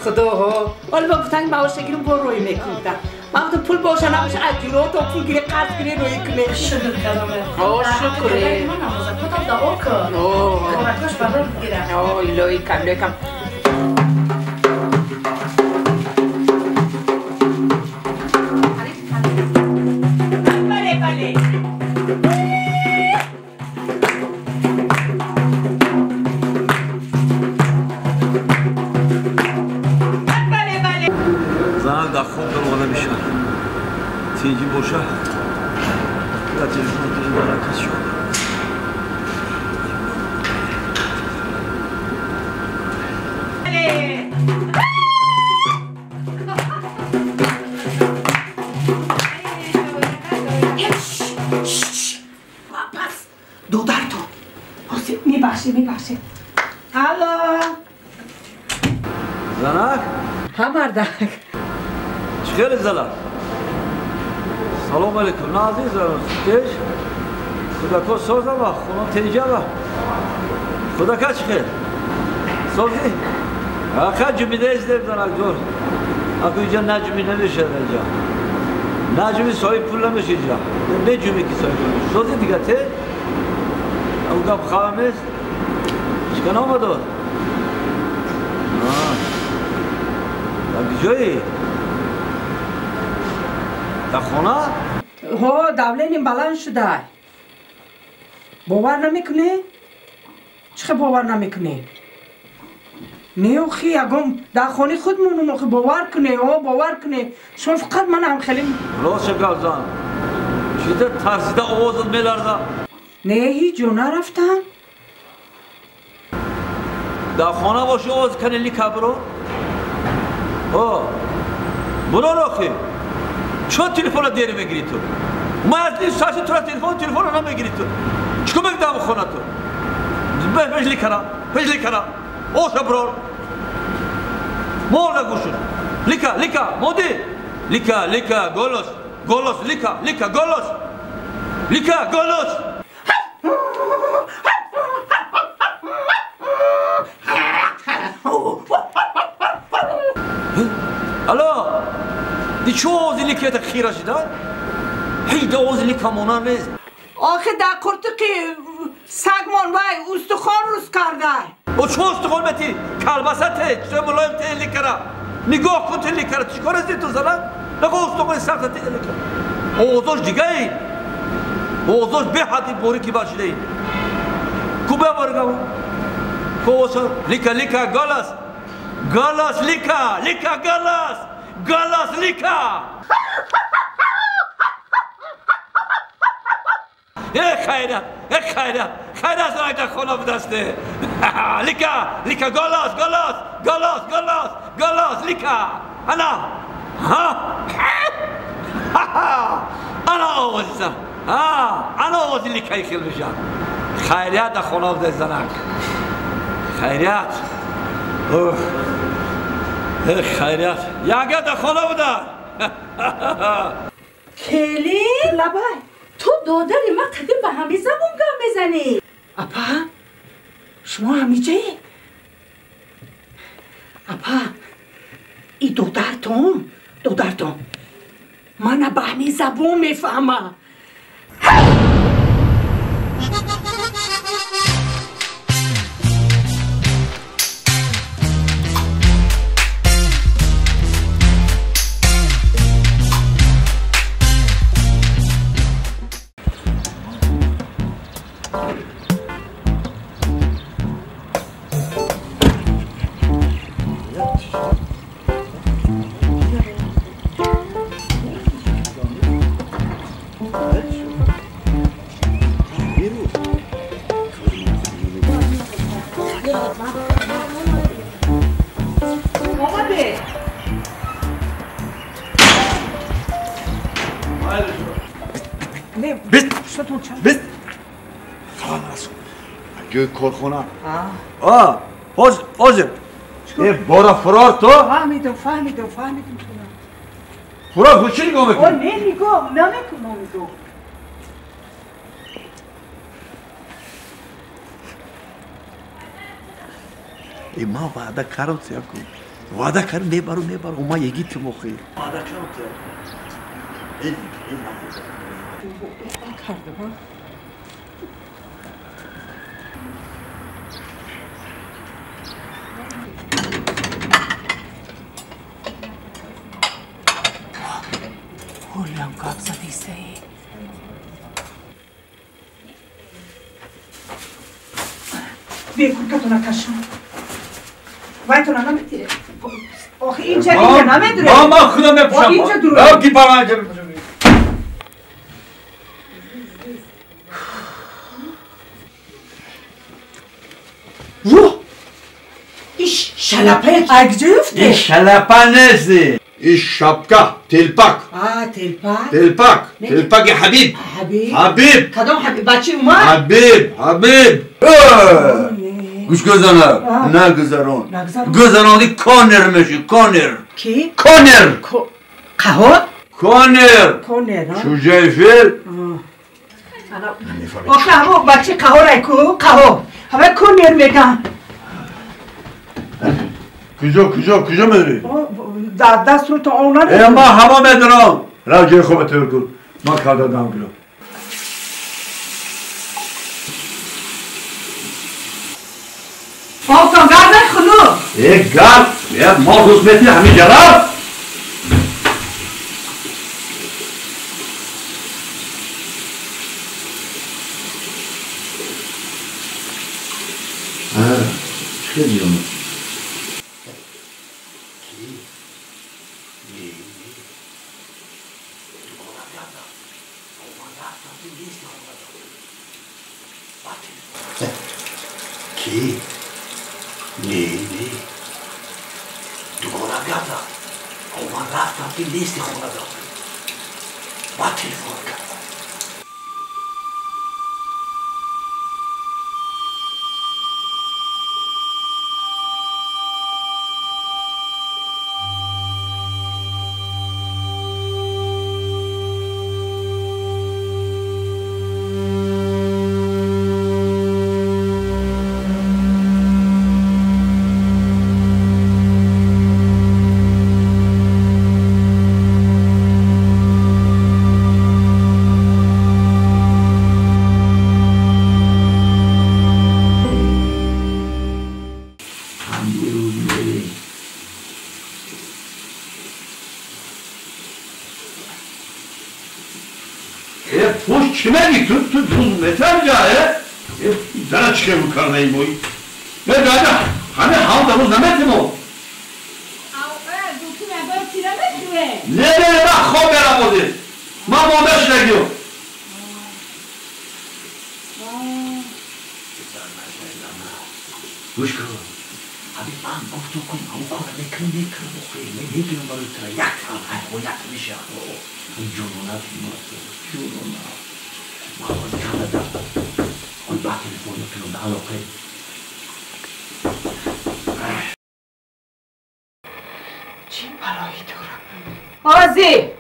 خدا ها حالا با گفتن باوش گیرم با روی میکنم من گفتم پول باشه نباشه اجورا تو پول گیره قرض گیره روی کنه شکر کردم شکره من نمازم کتاب دعا کن کمکش برای بگیرم لوی کم بله تیجی باشه یا تلفن دیگه برکت شد میبخشی الو زنک ها مردک چخیر زلال سلام علیکم نه عزیزم تیج خدا کو سوزا با خونه تیجا با خدا کا چخیر سوزی آخه جمیده ازدیم زنک دور اکو اینجا نجمی نمیشه اینجا نجمی سایی پول نمیشه اینجا نه جمی کی سایی پول سوزی دیگه تیج او گپ خواهم است چکن آمد دار؟ در کجایی؟ در خونه؟ ها دولینیم بلند شده باور نمیکنی؟ چخه باور نمیکنی؟ نه خی اگم در خانه خودمون باور کنی ها باور کنی شما فقط من هم خیلی راست شکل زن چیزه ترسیده آوازت میلرزه نه هیچ جو نرفتم در خانه باشی آواز کنی لیکه برو برو راخی چون تلفن دیر میگیری تو ما از این ساعتی تو را تلفن را نمیگیری تو چکو بگدم خانه تو پیش لیکه اوشا برو مول نگوشون لیکه مودی لیکه گولوس لیکه گولوس الو دی چه آوازی لیکه تا خیره شده؟ هیچ آوازی لیکه مانه نیست آخه در کرتقی سگمان وای استخوان روز کرده او چه استخوان بیتی؟ کلبسه تی چه ملایم تی لیکه را نگاه کن تی لیکه را چی کار ازدی تو زنن؟ نگاه استخوان سخت تی لیکه آوازاش دیگه ای آوازاش به حدی بوری کی باشده ای کوبه برگم کوشا لیکه گالاس لیکه گالاس لیکه خیرت زنگ در خانه بدسته لیکه گالاس لیکه انا آوازیزم انا آوازی لیکه خیل بشم خیریت در خانه بده زنک خیریت خیریت یکه در خانه بده کلی لبای تو دادری ما قدیم به همی زبون گم بزنی اپا شما همیجه اپا ای دودرتون من به همی زبون میفهمم گوی کارخونه حاضر بارا فرار تو فهمیدم فرار چی نگاه میکنی؟ نه نگاه نمیکنم ما وعده کردم سیاکو وعده کردم میبرم اوما یکی تو مخی وعده کردم این کردم هولیم کاب زدیسته ای بیا کتو نکشم وای تو نمیتیره آخه اینجا نمیدونه ما خودم نپوشم اینجا درو کی پرمانه رو ایش شلپه اگجا یفته این شلپه نیستی این شبکه تلپک تلپک حبیب حبیب کدام حبیب بچه اومد حبیب گوش گذارن نه گذاراندی کانر میشی کانر کی؟ کانر قهوه؟ کانر شجاع فیل آخه همه بچه قهوه رای کو قهوه همه کانر میگن کجا میدونی؟ دست رو تا اونا ای ما همه میدونم را جای خوب تور کن ما کار دادم گلو آقا گرد خلو ای گرد ما روزمتی همین جراب چه دیونم کی؟ نه دوباره بیادم اومد رفتم که لیستی خونه دادم با تلفن کردم چی میگی تو روزمتر جایه؟ زنه چیه بکار نیموی؟ نه دادا همه هم در روز نمیتیمو نه خواب برم بوده ما مادرش نگیو گوش کن حبیب من گفتو کن او کار نکنه بخوری نگیرم برای تو یک هم یک میشه این جنونت جنونت ما باید کانادا آن با تلفون کنم به علاقه چی برای دارم آزی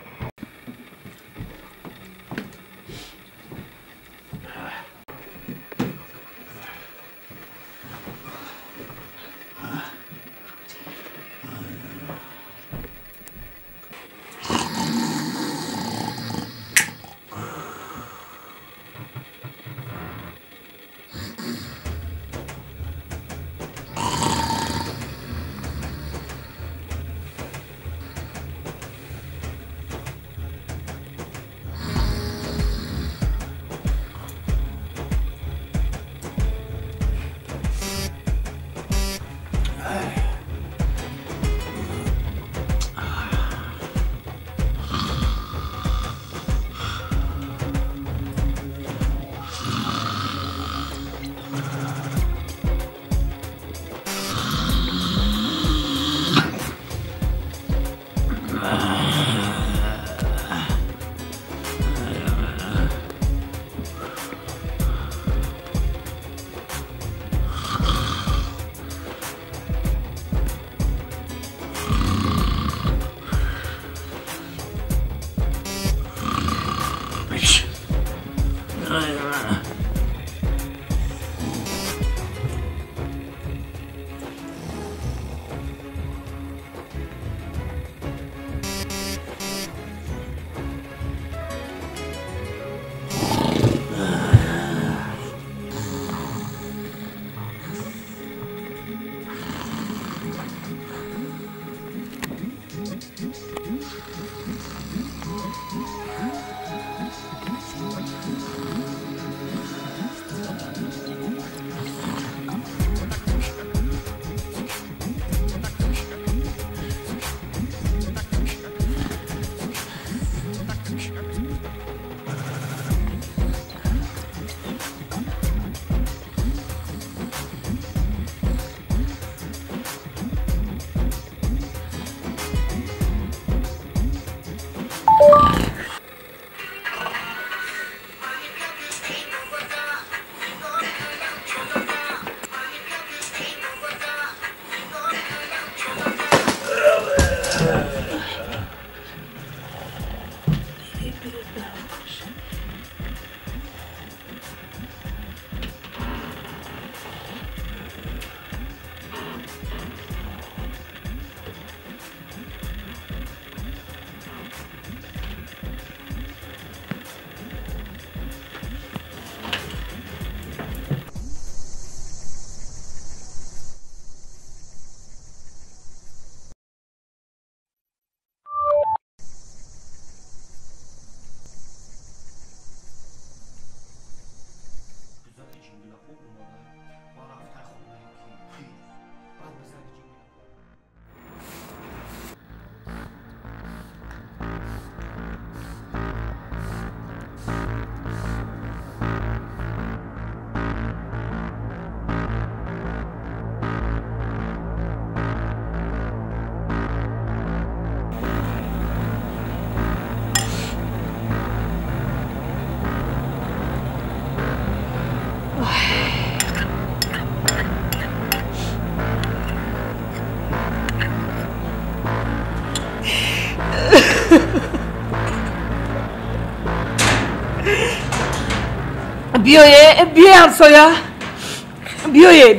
بیای همسایه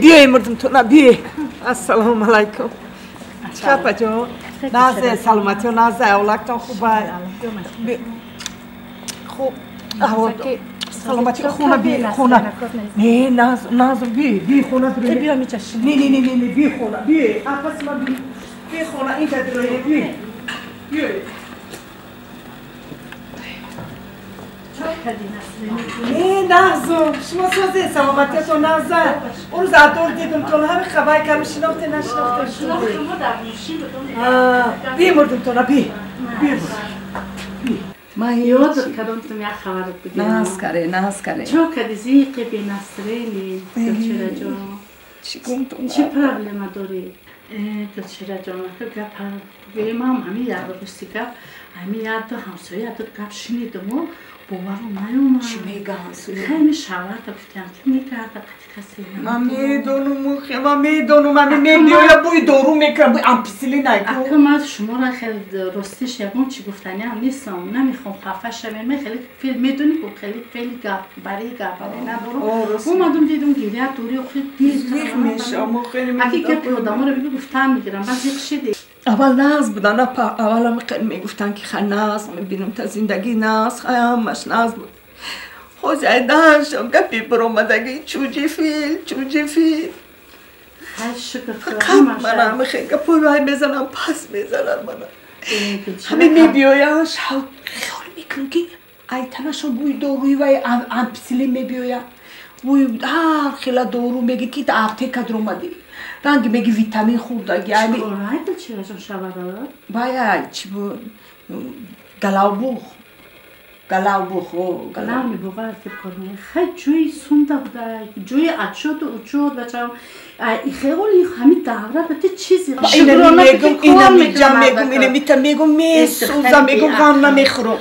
بیای مردم تو نه بیای السلام علیکم چپا جون نازه سلامتی و نازه اولکتان خوبه خوب سلامتی خونه بی خونه نه ناز بی خونه دروی بیا میچشم نه بی خونه بی اپس من بی خونه این دروی بی نازو شما سوزه سلامتی تو نازه اون روز ادور دیدم تو همه خبری کمی شناخته نشناخته شده بی مردم تو بی من یاد کردم تو یک خبر بگم ناز کاره چو کدیزی که به نسترینی کلچره جان چی پرابلم داری کلچره جان که گپ به ما همین یاد بستی که همین یاد همسایه یاد گپ شنیدم و باورم نیومد چی میگه همسایه خیلی شوار گفتم که میکرد کسی من میدونم من میبیایم بوی دارو میکنم بوی امپیسیلین نگو اگه من شما را خیلی راستش یکون چی گفتنی هم نیستم نمیخوام خفه شویم من خیلی فیلم میدونی که خیلی گپ برای ندارم اومدم دیدم گیره دوری خیلی زیخ میشم اگه که پیادم رو بگو گفتن میگیرم بعد زیخ شدی اول ناز بودن اول هم میگفتن که خیلی ناز میبینم تا زندگی ناز همش ناز بود خوزه داشتم گپی برامدگی چوجی فیل خیلی شکر من همه خیلی گپوی بای بزنم پس میزنم من همه میبیایم خیال میکنم که ای تنشون بوی دوروی وی امپسیلی میبیایم بوی خیلی دورو میگه که تا آبته کدر اومدی رنگ میگه ویتامین خوردگی چی بود؟ چی رجون شبه داد؟ باید چی بود؟ گلاو بوخ گلاو میبوغه ارتب کنه خیلی جوی سونده بوده جوی اچود و اچود بچم خیلی همین دوره بده چیزی اینه میگم میسوزم میگم غم نمیخورم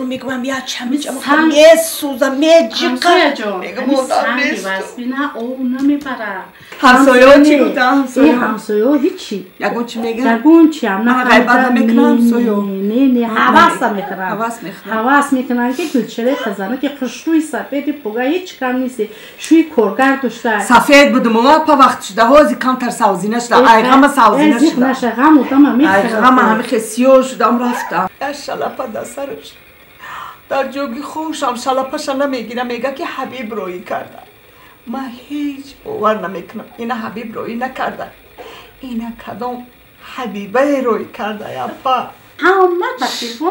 میگم هم یه چمی میسوزم میجیقم میگم سنگی بس بینه او نمیبره همسایه ها چی بوده همسایه ها هیچی یگون چی میگن؟ یگون چی هم نه غیبت میکنم همسایه نه حواس میکنن که کلچره خزانه که خشروی سفیدی پوگه هیچ کم نیستی شوی کورگر داشته سفید بودم و پا وقت شده هازی کمتر سوزی نشده ایغم سوزی نشده ایغم همه خیلی سیاه شدم رفتم شلپا در سرش در جوگی خوشم شلپاش نمیگیرم میگه که حبیب روی کرده من هیچ باور نمیکنم اینا حبیب روی نکرده اینا کدام حبیبه روی کرده یپا همه با تلفن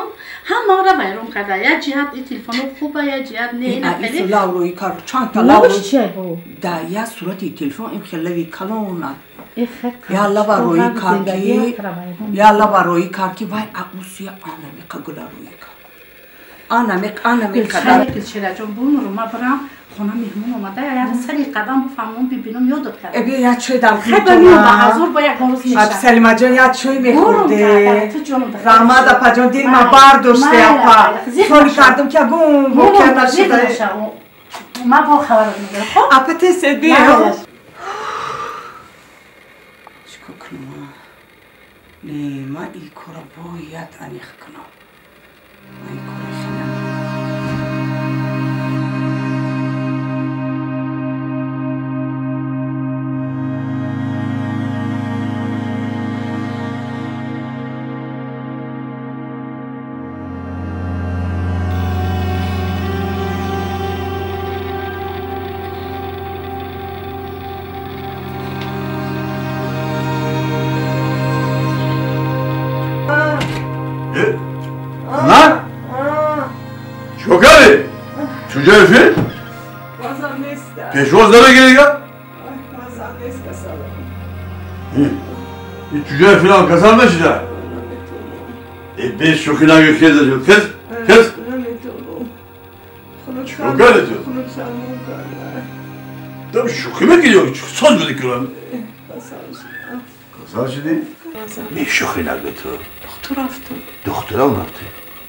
همه را بیرون کرده یا جهت این تلفن خوبه یا جهت نه این لاو روی کرد چند تا لاو روی در یه صورت این تلفن این خیلی کلونه یا لبا روی کارکی یا لبا روی کارکی وای اقوسی آنمی قگل روی کار آنمی قدر کلچره جون بون رو ما برم خونه مهمون اومده یا سری قدم بفهمون ببینم یادت کردم بیا یاد چوی دم خیلی به حضور با یک روز میشه سلیمه جان یاد چوی میخورده رحمت اپا جان دیل ما برداشته اپا خونی کردم که گون بکر نشده ما با خبرت میگم خب اپا تسه بیا چکو کنم نه ما ای کارا باید انیخ کنم ای کارا خیلی چجوری فیل؟ بازم نیسته پیشواز داره گیری گا؟ بازم نیست کساله این چجوری فیل هم کسال نشیده؟ این بیش شوخی نگه کیزه جو کس؟ نمیتونم شوکره تو؟ خونو سلمون کرده دم شوخی میکنی یا سال بودی کنم؟ کسال شدی؟ می شوخی نگه تو؟ دختر رفتم دختر هم رفته؟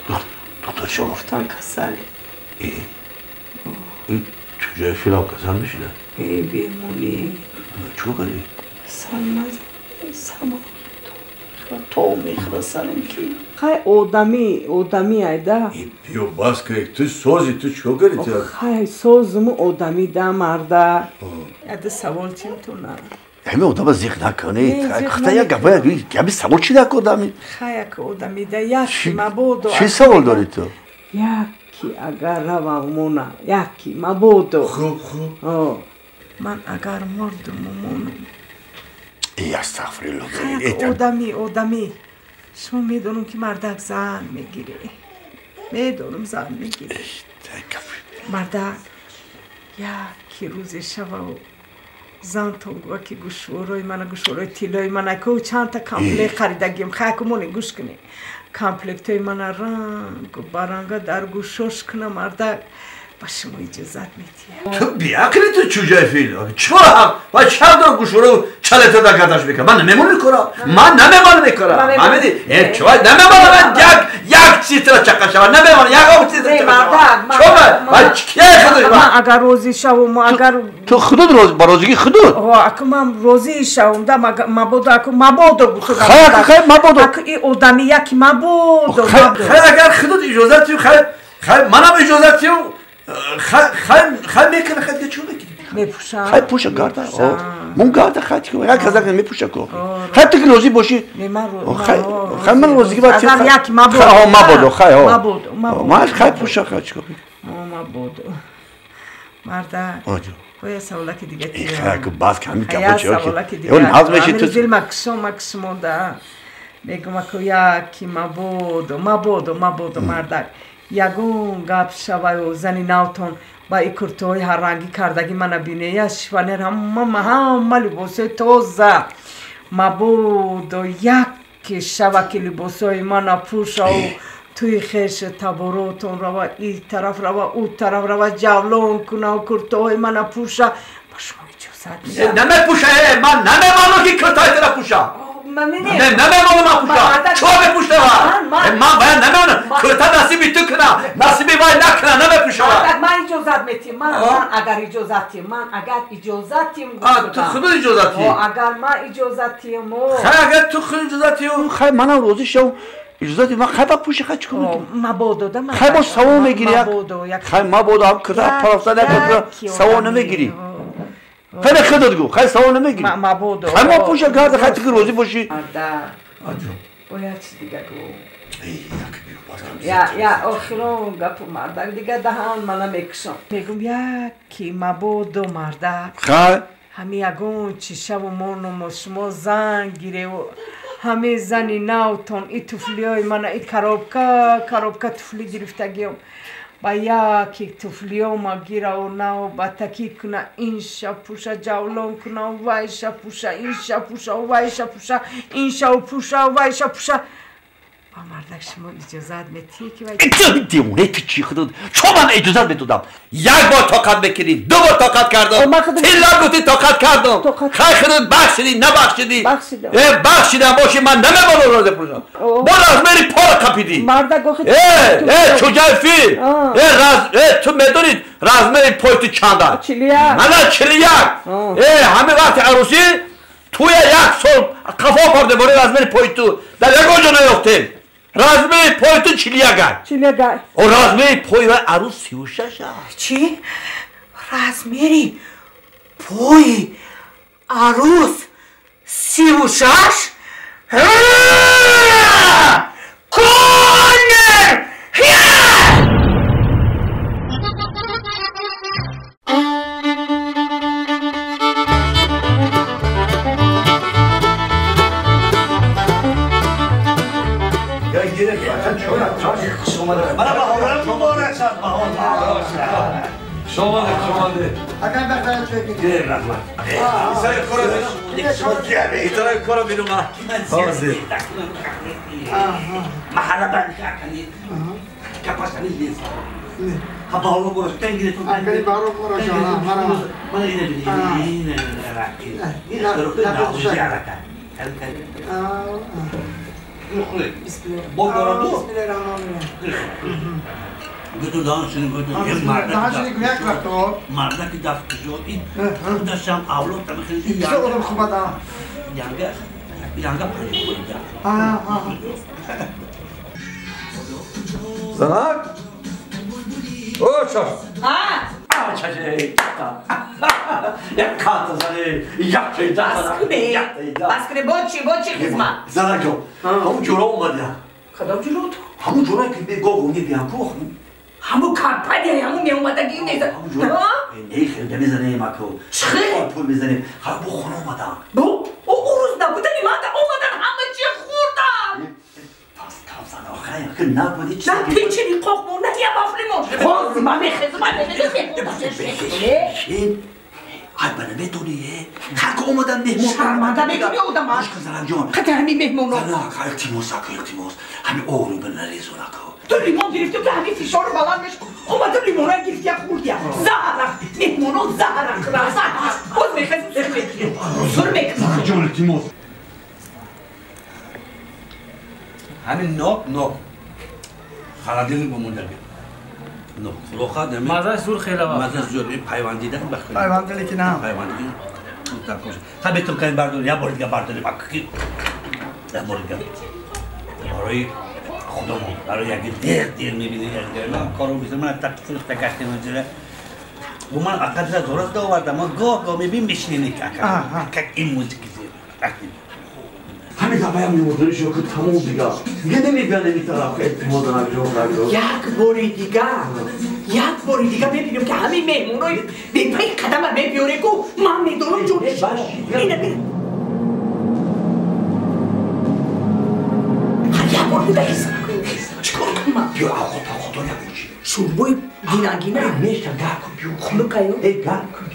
دختر چه گفتن کساله این چجوری فیل هم کسال میشیده؟ بیمونی چو کردی؟ سلمان تو میخرسانم کی خای آدمی ایدا بیو باز که تو سوزی تو چو کردی تو خای سوزم آدمی دا مردا یاد سوال چیم تو نه همه آدم زیخ نکنی خدا یا گفت سوال چی نکن آدمی خای که آدمی دا یکی مبودو چی سوال داری تو یکی اگر روامونا یکی مبودو خوب من اگر مردم مونم ای استغفرالله آدمی شما میدونم که مردک زن میگیره میدونم زن میگیره مردک یکی روز شبه و زن تو گوه که گوشوروی من گوشوروی تیلوی من که چند تا کامپلیک خریدگیم خاکمونی گوش کنی کامپلیک توی من رنگ و برنگا در گوشوش کنه مردک با شما اجازت میدیم تو بیاکلی تو چوجای فیل چرا هم باید چند دار گوشورو چله تا دکتاش بکن من نمیمونی کرا من نمیمونی میکرا محمدی چوای نمیمونی من یک چیتر چکا شما نمیمونی یک آب چیتر چکا شما چوبه باید کیه خودش من اگر روزی شوم اگر تو خودت روز با روزگی خودت اکو من روزی شوم دا مبودو اکو مبودو گوشو خیلی مبودو اکو ای آدمی یکی مبودو خیلی اگر خودت اجازت تیو خیلی منم اجازت تیو خیلی میکنه خیلی چون بگیری میپوشم خیلی پوشه گرده من گرده خیلی که یک کزاک میپوشه که خیلی تو که روزی باشی خیلی من روزی که باید اگر یکی مبودو مبودو خیلی مبودو خیلی پوشه خیلی چکا مبودو مرده باید سوالکی دیگه ای خیلی که باز کمی خیلی سوالکی دیگه امیر زیل مکسم ده میگم اکو یکی مبودو مرده یگون گپ شوی و زنی ناوتون با ای کرتوی هر رنگی کردگی من بینه یا شوانر همه لباسه توزه مبود و یک شوکی لباسای من پوشا و توی خیش تبروتون روا ای طرف روا او طرف روا جولون کنه و کرتوی من پوشا با شما اجازت میدم نمی پوشه من نمیمانو که کرتوی طرف پوشا نمیمانو من پوشا چو بپوشته من باید نمیمانو کرتا نصیبی تو کنه نصیبی باید نکنه نمیپوشه من اجازت میتیم من اگر اجازتیم تو خود اجازتیم اگر من اجازتیم خیلی اگر تو خود اجازتیم خیلی منم روزی شو اجازتی من خیلی پوشه خیلی چکو میگیم مبودو خیلی با سوا میگیری خیلی مبودو هم کرتا پرافتا نکنه سوا نمیگیری خیلی خودت گو خیلی سوا نمیگیری مبودو خیلی ما پوشه کرده خیلی تو که روزی باشی باید چی دیگه گو یا آخرون گپ مردک دیگه دهان منم میکشم میگم یکی مبودو مردک خیلی همی یگون چیشه و مونم و شما زن گیره و همه زنی ناوتون ای توفلی های من ای کروبکا توفلی گرفتگیم با یکی توفلی ها ما گیره و ناو با تکی کنه این شا پوشا جولون کنه و وای شا پوشا این شا پوشا و وای شا پوشا این شا پوشا و وای شا پوشا با مردک شما اجازت میتی که وای دیونه تو چی خودت چون من اجازت میتودم یک بار طاقت بکنی دو بار طاقت کردم تیلا گوتی طاقت کردم خیلی خودت بخشیدی نبخشیدی بخشیدم باشی من نمیمانم روز پوشم بالا از میری پا کپیدی مردک گوخی چوجای فیل تو میدونید رزمه پایتی چنده چلیک من چلیک همه وقت عروسی توی یک سال قفا کرده باری رزمه پایتو در یک آجا نیافتیم رزمه پایتو چلیک و رزمه پای و عروس 36 چی؟ رزمه پای عروس 36 کونر شماده اگر بخواهد چه کنید گیر رحمت ایترای کارا بیرون ما حاضر محله بند کنید کپاس کنید لیز هباو برو تنگید تو اگری بارو برو جانا من اینه بینید اینه این رو کنید ناوزی عرکت بسم الله گفتم دانشون گفتم یه مرد که دست شد این خودشم اولاد تمخیلی چه اون خوبه دا یانگه یانگا پنی بوده. زنک او چاش چه یک کات زنی یک پیدا بس کنه با چی خیزما زنک جو همون جورا اومده کدام جلو تو؟ همون جورایی که به گوگونی بیان کو همون کارپدی همون می اومدگی نیست نه خیلی میزنه ماکو خیلی پول میزنه حالا بو خونه اومدن بو او روز نبودنی اومدن همه چی خوردن پس کافزن آخه که نبودی چی نه پیچینی قاقمون نه یه بافلیمون خوز من میخیزم های بنا میدونیه هر که اومدن مهمون شرمنده میدونی اومدن من زنک جان خطر همین مهمون زنک التماس همین آرو بنریزون اکو تو لیمون گرفتی که همین فشار رو بلند بشکن اومده لیمون رو گرفتی خوردی زهرک مهمونو زهرک رزن باز میخواد سر میکنم جان التماس همین نوک خلادیل بمونده بید نوک خلوخا نمی مزه زور خیلی وقت مزه زور پیوندیده بخیر پیوندی که نه پیوندی تا بیتون کنیم برداری یا بار دیگه برداری بکی یا بار دیگه برای خودمون برای یکی دیر میبینی من کارو بیزم من تکفیق تکشتی منجره و من اقدر زورت آوردم و گاه میبین میشینی که این موزیکی زیر همین دفعه هم میموندنی شو که تموم دیگه نمیبینه این طرف اعتماد نگذارم یک باری دیگه ببینیم که همین مهمون رو به پای قدم بیاره که من میدونم جونش اینه ببین یک بار دیگه چیکار کنم؟ بیا خدا نمیشه شوربای دینگینه میشه گرد کن بیو خلو کایو گرد کن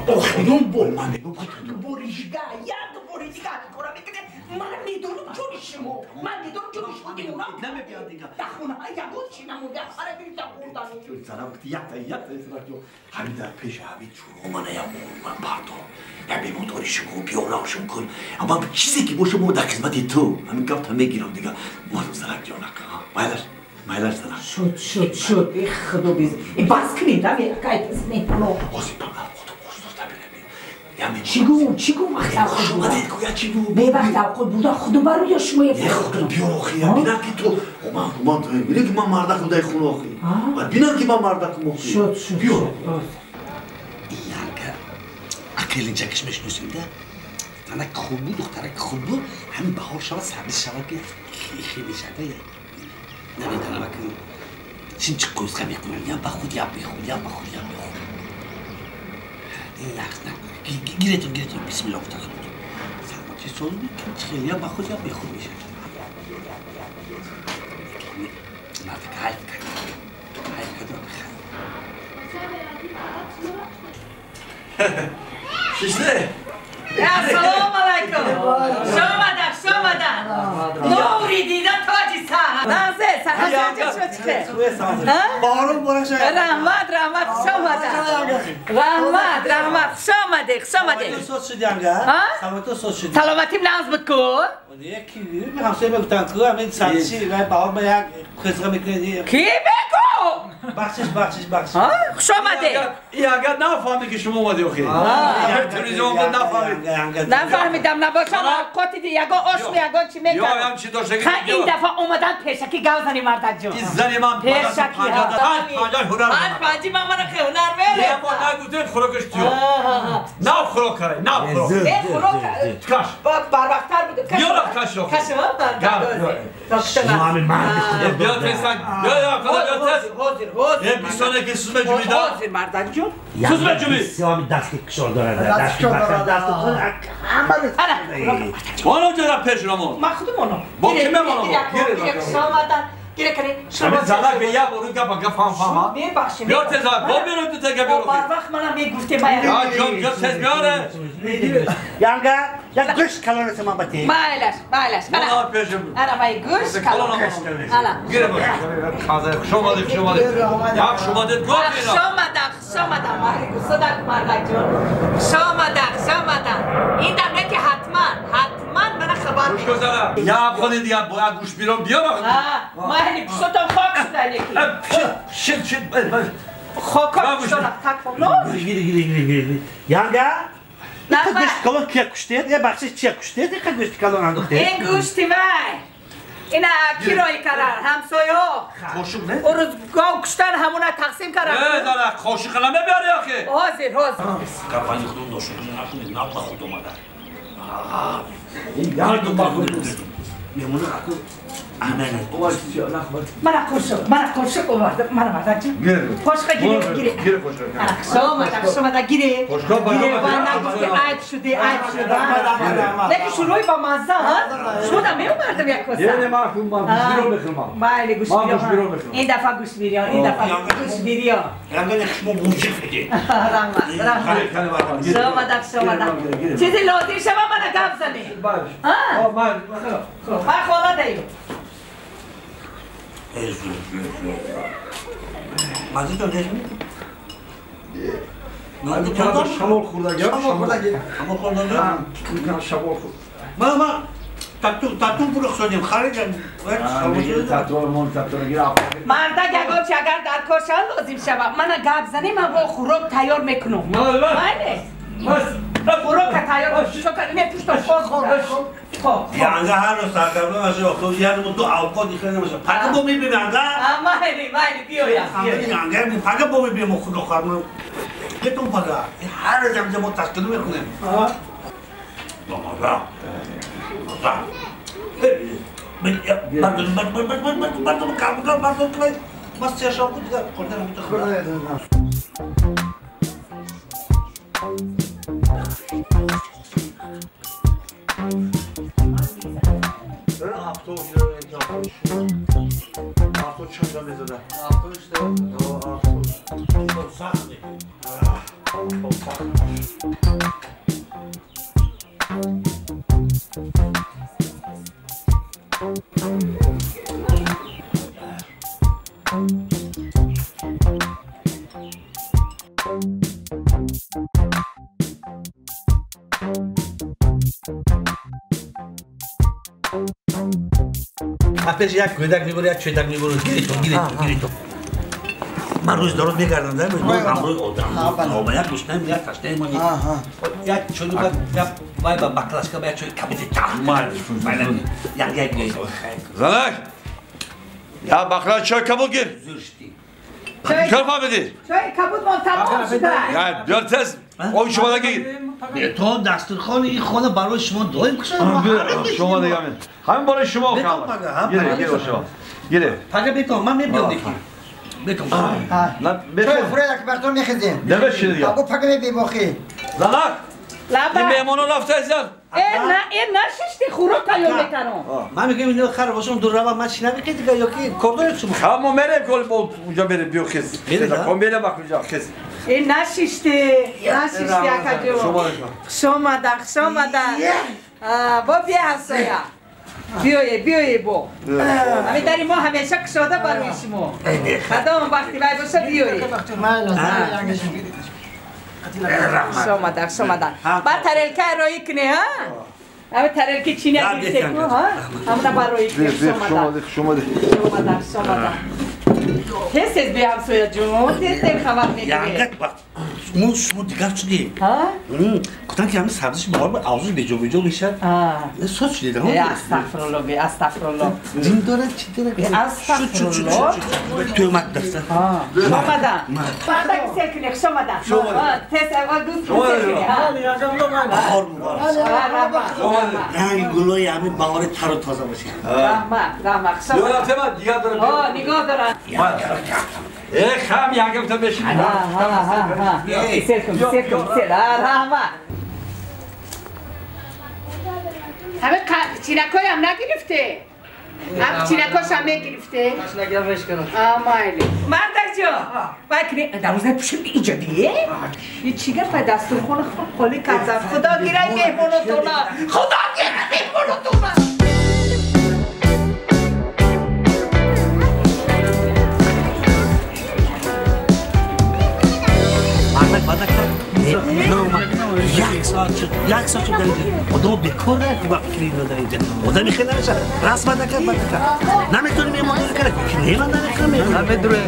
بیو خیلون بول من بگو باری دیگه یک باری دیگه کارا میکنه من میدونم جونشمو من میدونم جونشمو دیمونم نمیبین دیگه دخونه یگون چی نمونده آره بیرد خوردنی سلام یک تا همین در پیش همین شروع منه یا من پردو یا به موتوریشو کن بیاراشون کن اما چیزی که باشه ما در خدمت تو همین گفت هم میگیرم دیگه مالو زرک جان نکن مایلش زرک شد ای خدا بیز ای بس کنید دمی اکای پس نیپنو بازی پناه خودو باشتر تبینه چیگو وقت خود شما دید که یا چی بود نه وقت خود بودا خودو برو یا شما یه خودو بیار آخی بینا که تو من بینه که من مرده خودای خونه آخی بینا که من مرده خونه آخی شد بیار اکل اینجا کش میشنوسیده زنک خوب بود دخترک خوب بود همین بهار شود سبز شود که خیلی شده نمیدونم اکنون چین چه قوزقه میکنن یا بخود یا بخود این نقص نکنه گیرتون بسم الله افتاد سلامتی سال بود که خیلی یا بخود یا بخود میشه نفک حیف ششته سلام علیکم شامدن نوری دیدن تاجی سر نازه سر بارون برش رحمت شامده سوت شدی انگار سلامتی سوت شدی سلامتیم ناز بکن یکی میخوام بگم تو همین سالشی و بهار با یک خزقه میکنی کی بگو بخشش شامده ای اگر نفهمی که شما اومدی آخی تلویزیون بود نفهمیدم نباشم قطی دی یگا آشمی یگا چی میکنم یا هم چی داشته که این دفعه اومدن پیشکی گوزنی مردک جون این زنی من پیشکی هنر پنجی من که هنر بره یه بار نگوته خوراکش دیو نه خوراک کرده نه خوراک کش بر وقتر بوده بیارم کش رو کش شما همین مرد خود بیا تیستن بیا حاضر یه بیستانه که سوزمه جومی دار حاضر مردک جون سوزمه جومی سیامی دست که کشار داره دست که مانو جدا پیش رامون من خودمونو با کی میمانم گیره کنی همین زنک به یه بارو گفت فهم میبخشیم بیا تیزا با بیارو تو تگه بیارو بر وقت منم میگفته باید یا جون تیز بیاره یانگا یک گوش کلانت من بده بایلش مانا پیشم انا بای گوش کلان حالا گیره باید خازه شما دید یک شما دید گفت شامدن ماری صدق مردک جون شامدن این دفعه که حتما من خبر گوش گذاره یا خودی دیگه باید گوش بیرون بیار ما هلی پشتم خاک شده یکی شد خاکا پشتم تک فاملو گیری یانگا نه گوشت کلان کیه کشته؟ یه بخشش چیه کشته؟ دیگه گوشت کلان انداخته. این گوشتی وای اینا کی رای کردن همسایه ها خوشوق نه؟ اون روز گاو کشتن همونا تقسیم کردن نه داره خوشی خلمه بیاری آخه حاضر کارفانی خودم داشتم نکنید نه با خود اومدن این یار تو با خود میمونه اکو امنه من خوشک اومد من مردم چی؟ خوشک گیره خوشک گیره و نگفتی عیب شده لیکن شروعی با مزه شدم میومردم یک کسا یه ما گوش بیرون بخورم بله گوش بیرون این دفعه گوش بیرون رنگه شما موجه فیدی شما چیزی لازم شما من گفت زنی من خواهد دهیم مازی تو نشمی؟ شمال خوردگی ما تاتون برو خودیم خارجم مرده گگو چگر در کشان لازم شود من گفت زنی من با خوراک تیار میکنم بله خوراک تیار شکر پشت یعنی هر روز سرگرم باشه وقتی یعنی تو اوقاتی خیلی نمیشه پاک بومی ببینم مایلی بیایم یعنی پاک بومی بیام خود خورم یتون پاک هر جمع تشکیل میکنیم بابا مردم کار مردم که بس چشم بود دیگر خورده نمیتونم هفتو چند تا میزده؟ سخته پیش یک کودک میبره یک چودک میبره گیری تو من روز درست میگردم در امروز آدم یک گوشنه یک تشنه مانی یک چودو باید با بکلاسکا باید چود کبیتی تحمل یک زنک یا بخلا چای کبود گیر کلفا بدی چای کبود من تمام شده یا بیار تست او شما دا گیر تو دسترخوان این خانه برای شما داریم کشم شما دیگه همین برای شما گیره شما گیره پگه بیتون من میبیام دیگه بیتون چای فوره یک برتون میخیزیم نبشید دیگه اگه پگه میباخی زنک این میمانو رفته ازن این نششتی خوراک تیار میکنم من میگم اینو خراب باشم دور رو من چی نمیکنی دیگه یا کی کردن شما خب ما میریم کل با اونجا بریم بیو خیز کم بیریم بخور اونجا خیز این نششتی اکا شما با بیا همسایا بیایه با همین داری ما همیشه کشاده برای شما خدام وقتی باید باشه بیایه شما با ترلکه رایی کنه ها همه ترلکه چینی گیرسته کنه ها همونه با رایی کنه شما تست بیا همسایا جون تست خبر میگیره شما دیگر چی؟ گفتن که همه سبزیش باید آوزش بیجو میشه سوچ شده استغفرالله دین داره چی داره؟ استغفرالله توی اومد دسته شما دن بعد که شما دن تست اول دوست رنگ گلوی همین بهار تر و تازه باشه رحمت نگاه دارن خم یکم تا بشین رحمت همه چینکای هم نگرفته هم چینکاش هم نگرفته مردک جا باید در روزه پشم اینجا دیگه یه چیگر پای دستورخون خالی کردم خدا گیره مهمونتونا یک ساعت دارید آدم بیکاره که وقت کلید نداره اینجا آدمی خیلی نمیشه راست بده کرد نمیتونی میمونی کرد که نیمان نمیکنم میدروه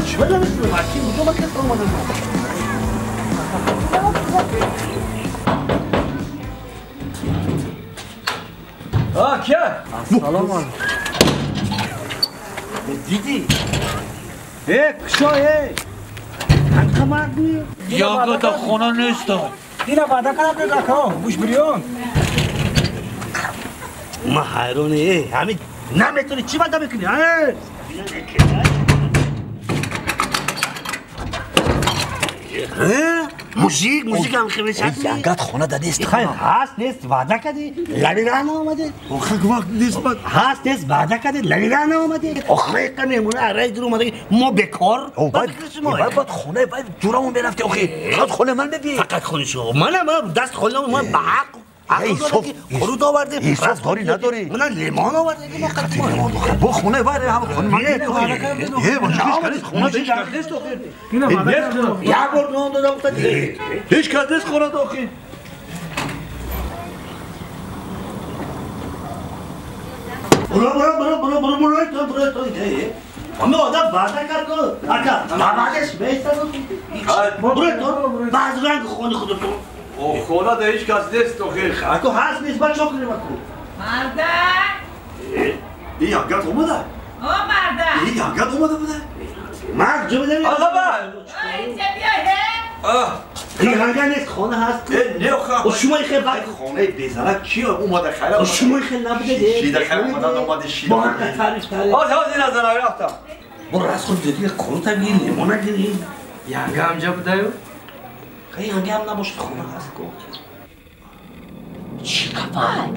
چی بده میدروه وقتی بودو بکرد کیه؟ سلام علیکم. دیدی؟ کشا انقدر مردی؟ یانگا تا خونه نیست. دینا بعدا کنم دیگه که بوش بریون. ما حیرانه همین نمیتونی چی بعدا بکنی؟ موزیک هم خیلی شد. یانگات خونه دا نیست. خیلی هست نیست وعده کردی لبی راه آمده. آخه وقت نیست بعد. هست نیست وعده کردی لبی راه آمده. آخه کمیمونه ارای درو اومده ما بکار. باید خونه باید جورامون برفتی آخه. فقط خونه من ببین. فقط خونه شو. منم دست خونه من به حق. خرود آورده. حساب داری نداری. من لیمان آورده که ما با خونه باید هم خونه من ببین. خونه هیچ کس نیست آخه. یک بار نام دادم تا هیچ کس نیست خونه آخه. برو همه آدم وعده کرد که اکا بعدش بیستن برو تو بعض رنگ خونه خودتون خونه ده هیچ کس نیست آخه. اکو هست نیست باید چا کنیم اکو مردک این یانگات اومده؟ مردک این یانگات اومده بوده؟ مرد جو بدیم آقا با اینجا بیای این هنگه نیست خونه هست نه آخه و شما خیلی بد خونه بیزنه کی اومده خیلی و شما خیلی نبوده شیده خیلی اومده اومده شیده با هم تعریف تعریف این از نایی رفتم برو از خود دیگه کرو تا بگیر لیمونه گیریم یانگه همجا بوده یو؟ خیلی هنگه هم نباشد خونه هست گفت چی کفای؟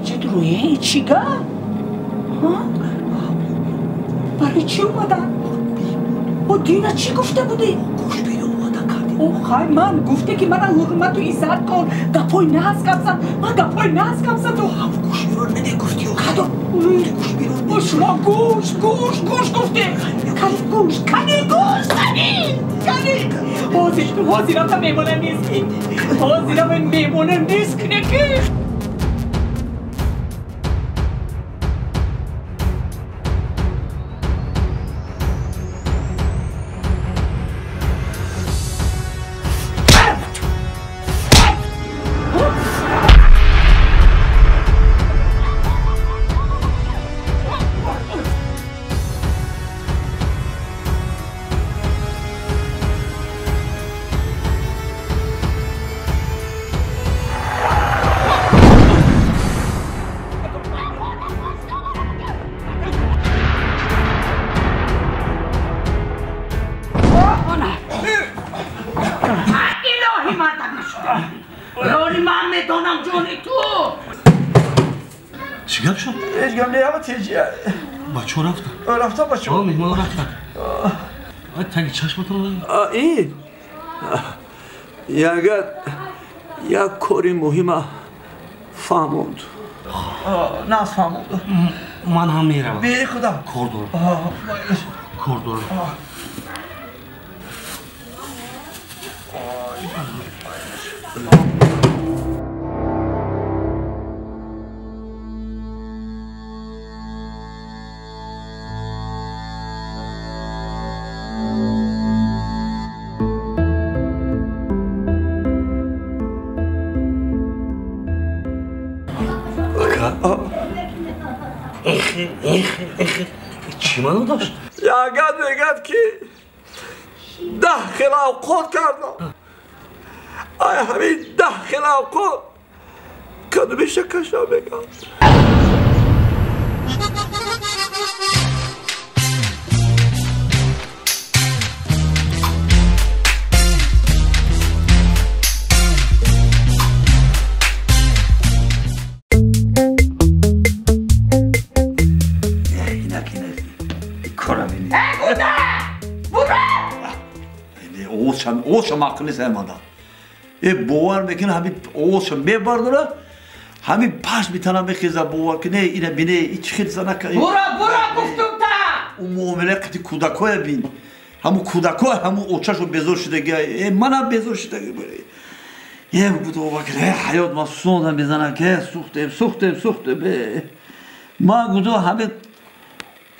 چه درویه؟ چی گه؟ برای چی اومدن؟ او دینا چی گفته بودی؟ گوش بیرون اومدن کردی او خواهی من گفته که من حرمت و ایزد کن گپای نهز کمسن من گپای نهز کمسن تو هم گوش بیرون نده گفتی او خدا گوش بیرون نده شما گوش گفته کنی گوش حاضرم تا میمونم نیستی حاضرم میمونم نیست کنه چی گپ شد؟ هیچ گم نیامد تیجیه بچه رفتن؟ رفتن بچه میهمان رفتن تنگی چشمتون این یانگه یک کاری مهمه فهموند نه فهموند من هم میرم بی خدا کار دارم چی منو داشت؟ یانگه میگد که 10 خلاقات کردم آیا همین 10 خلاقات کدومش کشم بگم Oğuz'um hakkını sevmeden. Boğar bekin abi Oğuz'um bir vardır ha. Hami baş bir tane mekiza boğar ki ne yine bine içkil sana kayı. Bura guftum ta. O muamele kati kudakoya bin. Hamu kudakoya hamu oçaşo bezor şide gel. Mana bezor şide böyle. Ye bu da o vakit hayat ma sondan bizana ke suhte be. Ma gudo hami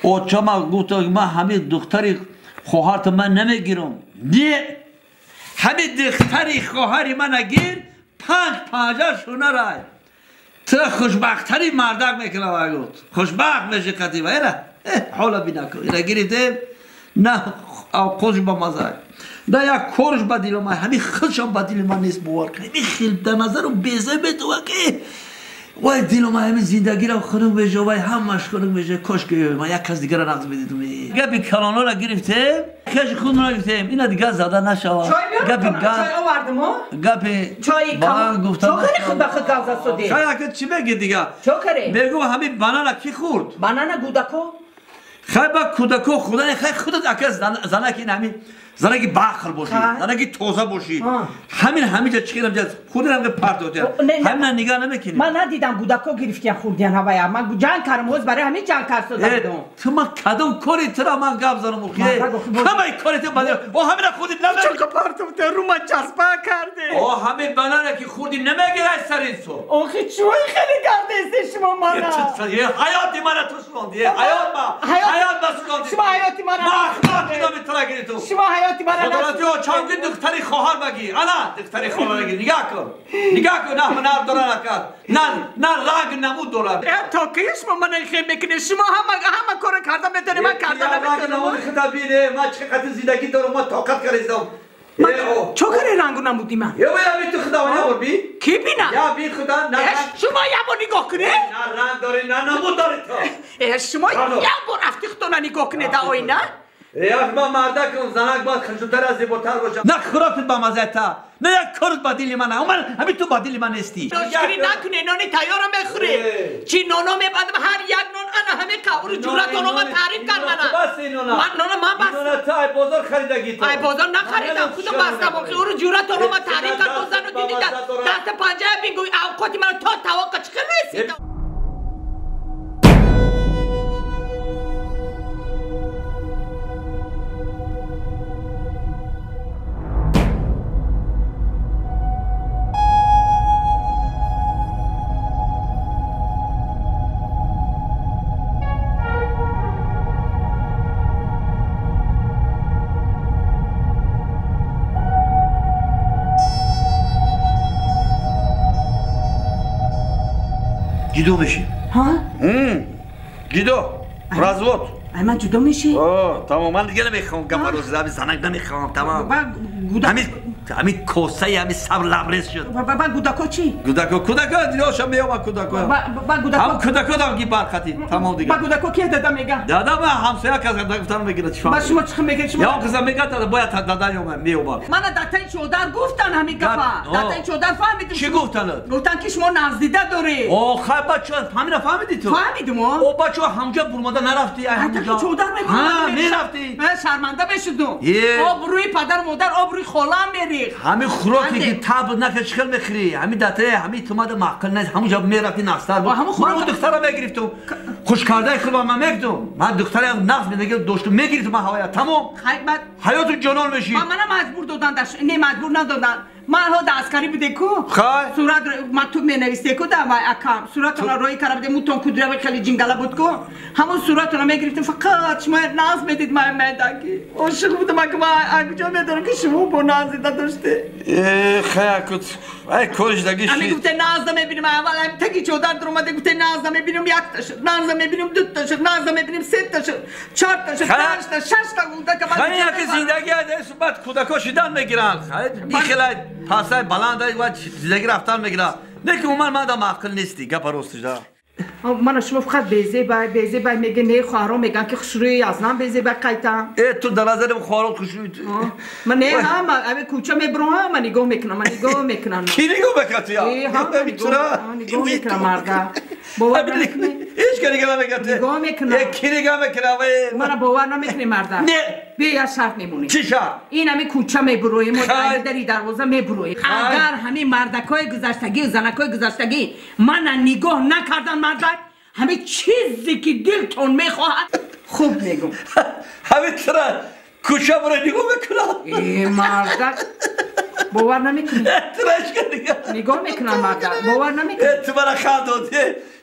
oçama gudo ma hami doktori خواهرت من نمیگیرم نه همه دختری خواهری من اگیر 5 پنجه شونه رای ترا خوشبختری مردک میکنه وگوت خوشبخت میشه قطعی و ایره حالا بی نکن ایره گریدیم نه خوش با مزاک نه یک کورش با دیل ما همین خودشم با دیل ما نیست بوار کنه همین خیل در نظر رو بیزه بدوه که وای دیل ما همین زندگی رو خونم بشه وای همش خونم بشه کاش که ما یک کس دیگر رو نقض بدیدم گپی کلانو رو گرفتیم کش خون رو گرفتیم اینا دیگه زده نشوه گپی چای آوردم ها؟ گپی چای گفتم چوکره خود به خود گوزه سوده شاید چی بگی دیگه چوکره بگو همین بانانا کی خورد بانانا گودکو خیلی با کودکو خدا خیلی خودت اگه زنه که همین زنه که باخر باشی زنه که توزه باشی همین جا چیکارم جز خودت هم که پرت ہوتی همین نگاه نمیکنی من ندیدم گودکو گرفتیم خوردین هوایا من جنگ کردم روز برای همین جنگ کرد دادم تو ما کدوم کاری ترا من گپ زنم مخیه همه کاری تو بده و همین خودت نمیگی چون که پرت ہوتی رو من جذبه کرده او همین بنانه که خوردی نمیگی از سر تو آخه چوی خیلی کرده است شما مانا حیاتی من تو سوندی حیات ما سوندی شما حیاتی من ما خدا میترگی تو شما حیاتی من خداتی ها چند دختری خواهر بگی انا دختری خواهر بگی نگاه کن نه من دوران کرد نه رنگ نمود دوران تا که شما من خیلی میکنه شما همه کار کردم میتونی من کردم رنگ نمود خدا بینه من چقدر زندگی دارم ما طاقت کردم چوکره رنگو نمودی من یا بیا تو خدا و بی کی بینا یا بی خدا نه شما یه بار نگاه کنه نه رنگ داری نه نمود داری تو شما یه بار افتیختون نگاه کنه دا آینه یا ما مرده که اون زنک باید خشوتر از زیباتر باشم نه خوراکت با مزه تا نه یک کارت با دیل من همین تو با دیل من نیستی مشکلی نکنه نانی تیارم بخوره چی نانا میبندم هر یک نان انا همه کابر جورت نانا من تعریف کرد بس این نانا من بس نانا تا ای بازار خریدگی تو ای بازار نخریدم خودم بستم اون جورت نانا من تعریف کرد تو زن دیدی دست پنجه بینگوی اوقاتی من تا توقع چکر رسید جدو میشی ها؟ جدو رازوت من جدا میشی؟ تمام من دیگه نمیخوام گفت روز همین زنک نمیخوام تمام همین کوسه همین صبر لبریز شد با گودکو چی؟ گودکو دیروشم میام گودکو هم گودکو دام کی برخطی تمام دیگه با گودکو کی دادا میگه؟ دادا من همسایه کسی گفتن میگیره چی با شما چی میگه شما؟ یا قزم میگه تا باید دادا میومد من داتای چودر گفتن همین گفا داتای چودر فهمیدم چی گفتن؟ گفتن که شما نزدیده داری خب بچه همین فهمیدی تو؟ فهمیدم او بچه همجا برماده نرفتی همجا چودر میرفتی شرمنده بشدم آبروی پدر مادر آبروی خالم میریخ همین خوراکی که تاب نکش خل میخری همین داته همین توماد معقل نیست همونجا میرفتی نستر بود من دخترم میگرفتم خوش کرده خود من میگفتم من دخترم نقص میدگی داشتم میگرفتم حیاتا تمام حیاتو جنون میشی من مجبور دادن نه مجبور ندادن من ها دستکاری بوده کو صورت مکتوب می نویسته کو در وای اکام صورت را روی کرده بوده موتون کودره خیلی جنگلا بود کو همون صورت را میگرفتم فقط شما ناز میدید من میدگی عاشق بودم که من اگجا میدارم که شما با نازیده داشته خیلی کت ای کورش دگیشی امی گفته ناز میبینیم اول هم تکی چودر در اومده گفته ناز میبینیم یک تا شد ناز میبینیم دو تا شد ناز میبینیم سه تا شد چهار تا شد پنج تا شش تا گفته که من خیلی که زندگی از بعد کودکا شدن میگیرن خیلی پاسای بلند و زندگی رفتن میگیره نه که من دا معقل نیستی گپ راستش دا من شما فقط بیزه بای میگه نه خواهرام میگن که خشروی از نام بیزه بای قیتم تو در نظر خواهرام خشروی من نه هم اوه کوچه میبرم هم من نگاه میکنم کی نگاه بکتی یا؟ نگاه میکنم مرده باور نمیکنه هیچ که نگاه نمیکنه نگاه میکنه کی نگاه میکنه من باور نمیکنه مرده نه بیا شرط میمونه چی شرط؟ این همه کوچه میبرویم و دری دروازه میبرویم اگر همه مردکای گذشتگی و زنکای گذشتگی من نگاه نکردن مردک همه چیزی که دلتون میخواهد خوب میگم همه ترا کوچه برای نگاه میکنم ای مردک باور نمیکنی ترش که نگاه میکنم مردک باور نمیکنی تو برای خواهد دادی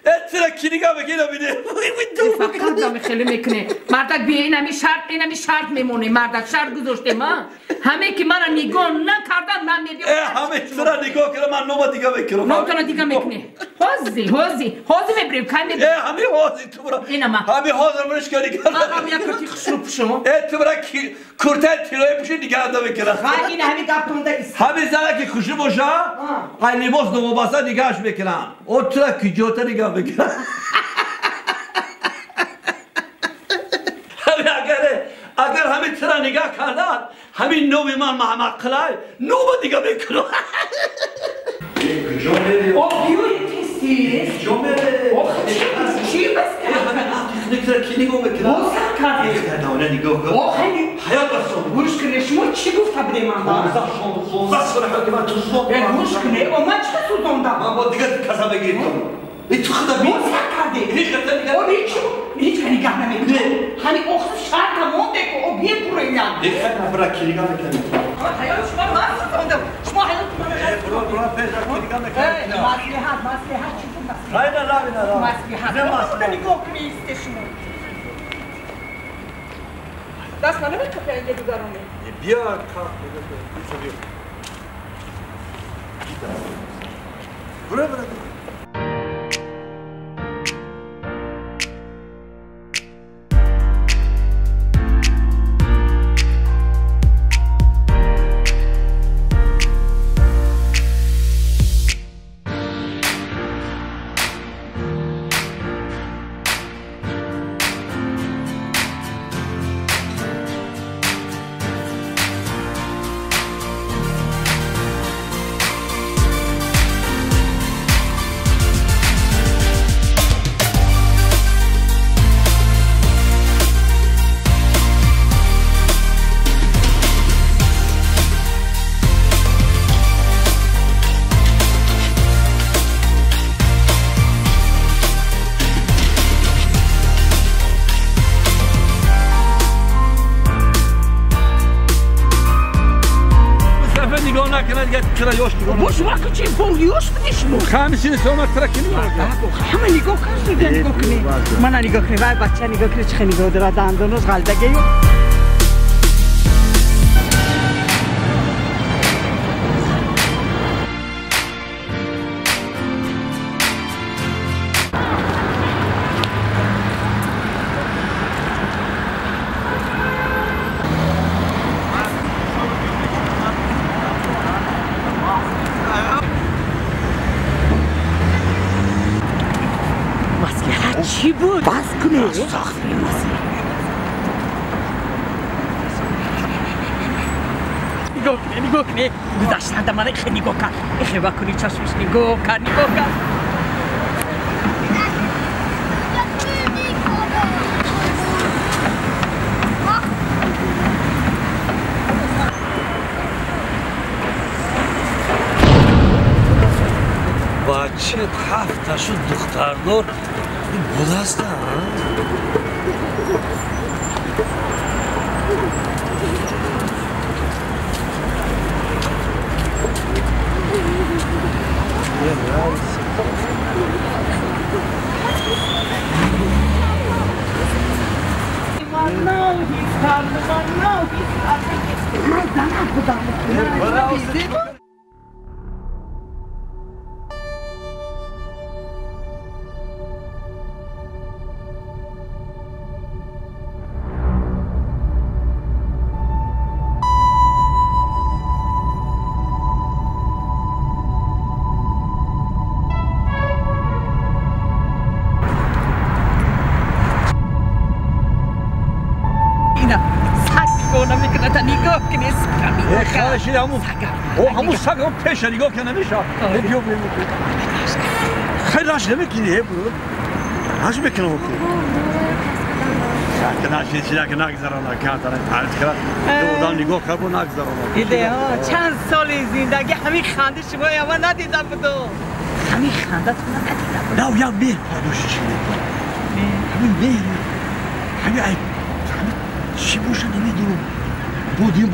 اترا کی نگاه بگیره بیده فقط دام خیلی میکنه مردک بیا اینمی شرط میمونه مردک شرط گذاشته ما همه که من نگاه نکردن من میبیم همه ترا نگاه کنه من نوبا دیگه بکنم نه تو دیگه میکنه حوزی میبریم کن میبریم همه حوزی تو برا همه حاضر منش کنی کنم آقا یا کرتی خشلو پشو تو برا کرته تیلوی پشی دیگه دا بکنم این همه گفتونده ایست همه زنه که خوشی باشه این لباس نو باسا نگاهش بکنم او ترا کی جوتا نگاه بکنم اگر همین ترا نگاه کردن همین نوی من محمد قلعه نو با دیگه بکنم او بیوی تیستی جمعه چی بس نکتر کی نگاه بکنم او سر کرده دونه نگاه کنم او خیلی حیات بستم گوش کنه شما چی گفت بده من 15 سال حالی من تو زمان گوش کنه او من چه سوزوندم من با دیگه کسا بگیرم ای تو خدا بید او سر کرده هیچ کتا نگاه او هیچ نگاه نمیکنه همین اخت شرط تمام بکن او بیه پروینم دیگه نبرا کی نگاه میکنم حیات شما من سوزوندم شما حیات برو پیدا کی نگاه میکنم مصلحت چی بود مصلحت نگاه کنی ایسته شما دست منو بکن پیده دیگرانه بیا کار بیا برو ترا یوش کنم باش وقت چی با یوش بدیش مو خامسین سومت ترا کی نگاه همه نگاه کنی نگاه کنی من نگاه کنی وای بچه نگاه کنی چه نگاه داره دندونش غلطگی چی بود؟ بس کنی؟ ساخت نگاه کنی گذاشتن در من خیلی نگاه کن خیلی بکنی چشمش نگاه کن بچه هفته شد دختردار این بود هسته خواهشی همون سگ هم پیش نگاه کنه نمیشه خیلی راش نمیکنی برو راش میکنه کنه چیزی که نگذارم کاتر تعریف کرد دودان نگاه کرد و نگذارم دیده ها چند سال زندگی همین خنده شما یا من ندیدم بودو همین خنده تو ندیدم نه یا میر پادوش چی همین میر همین چی باشه نمیدونم بودیم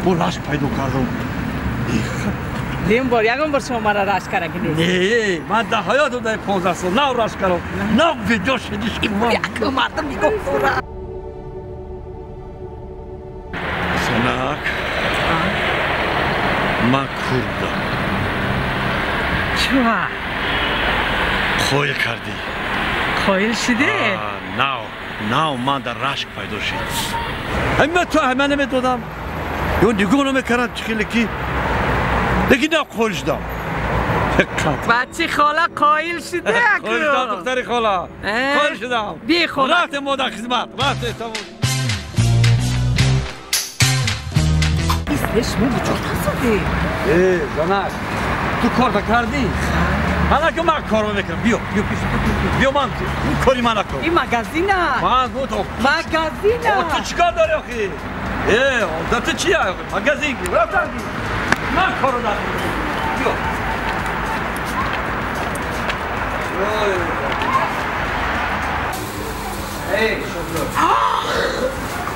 با راش پیدا کردم دیم بار یکم بار شما مرا راش کرده نه من در حیات در 15 سال نه راش کردم نه ویدیو شدیش کنم یکم مردم میگم سورا سناک من کردم چوا خویل کردی خویل شده نه من در رشک پیدا شد همه تو همه نمیدادم یا نگاه نمیکرد خیلی کی دیگه نه خویل شدم بچه خاله قایل شده اکو خویل شدم دختری خاله قایل شدم بی خاله رفت ما در خدمت رفت تمام اسمش مو بچه تصده زنک تو کار کردی؟ حالا که من کارو میکنم بیا من اون کاری من نکن این مگزینه من گفتم مگزینه تو چیکار داری آخی؟ تو چیه آخی؟ مگزین گی رفتن گی من کارو نکنم بیا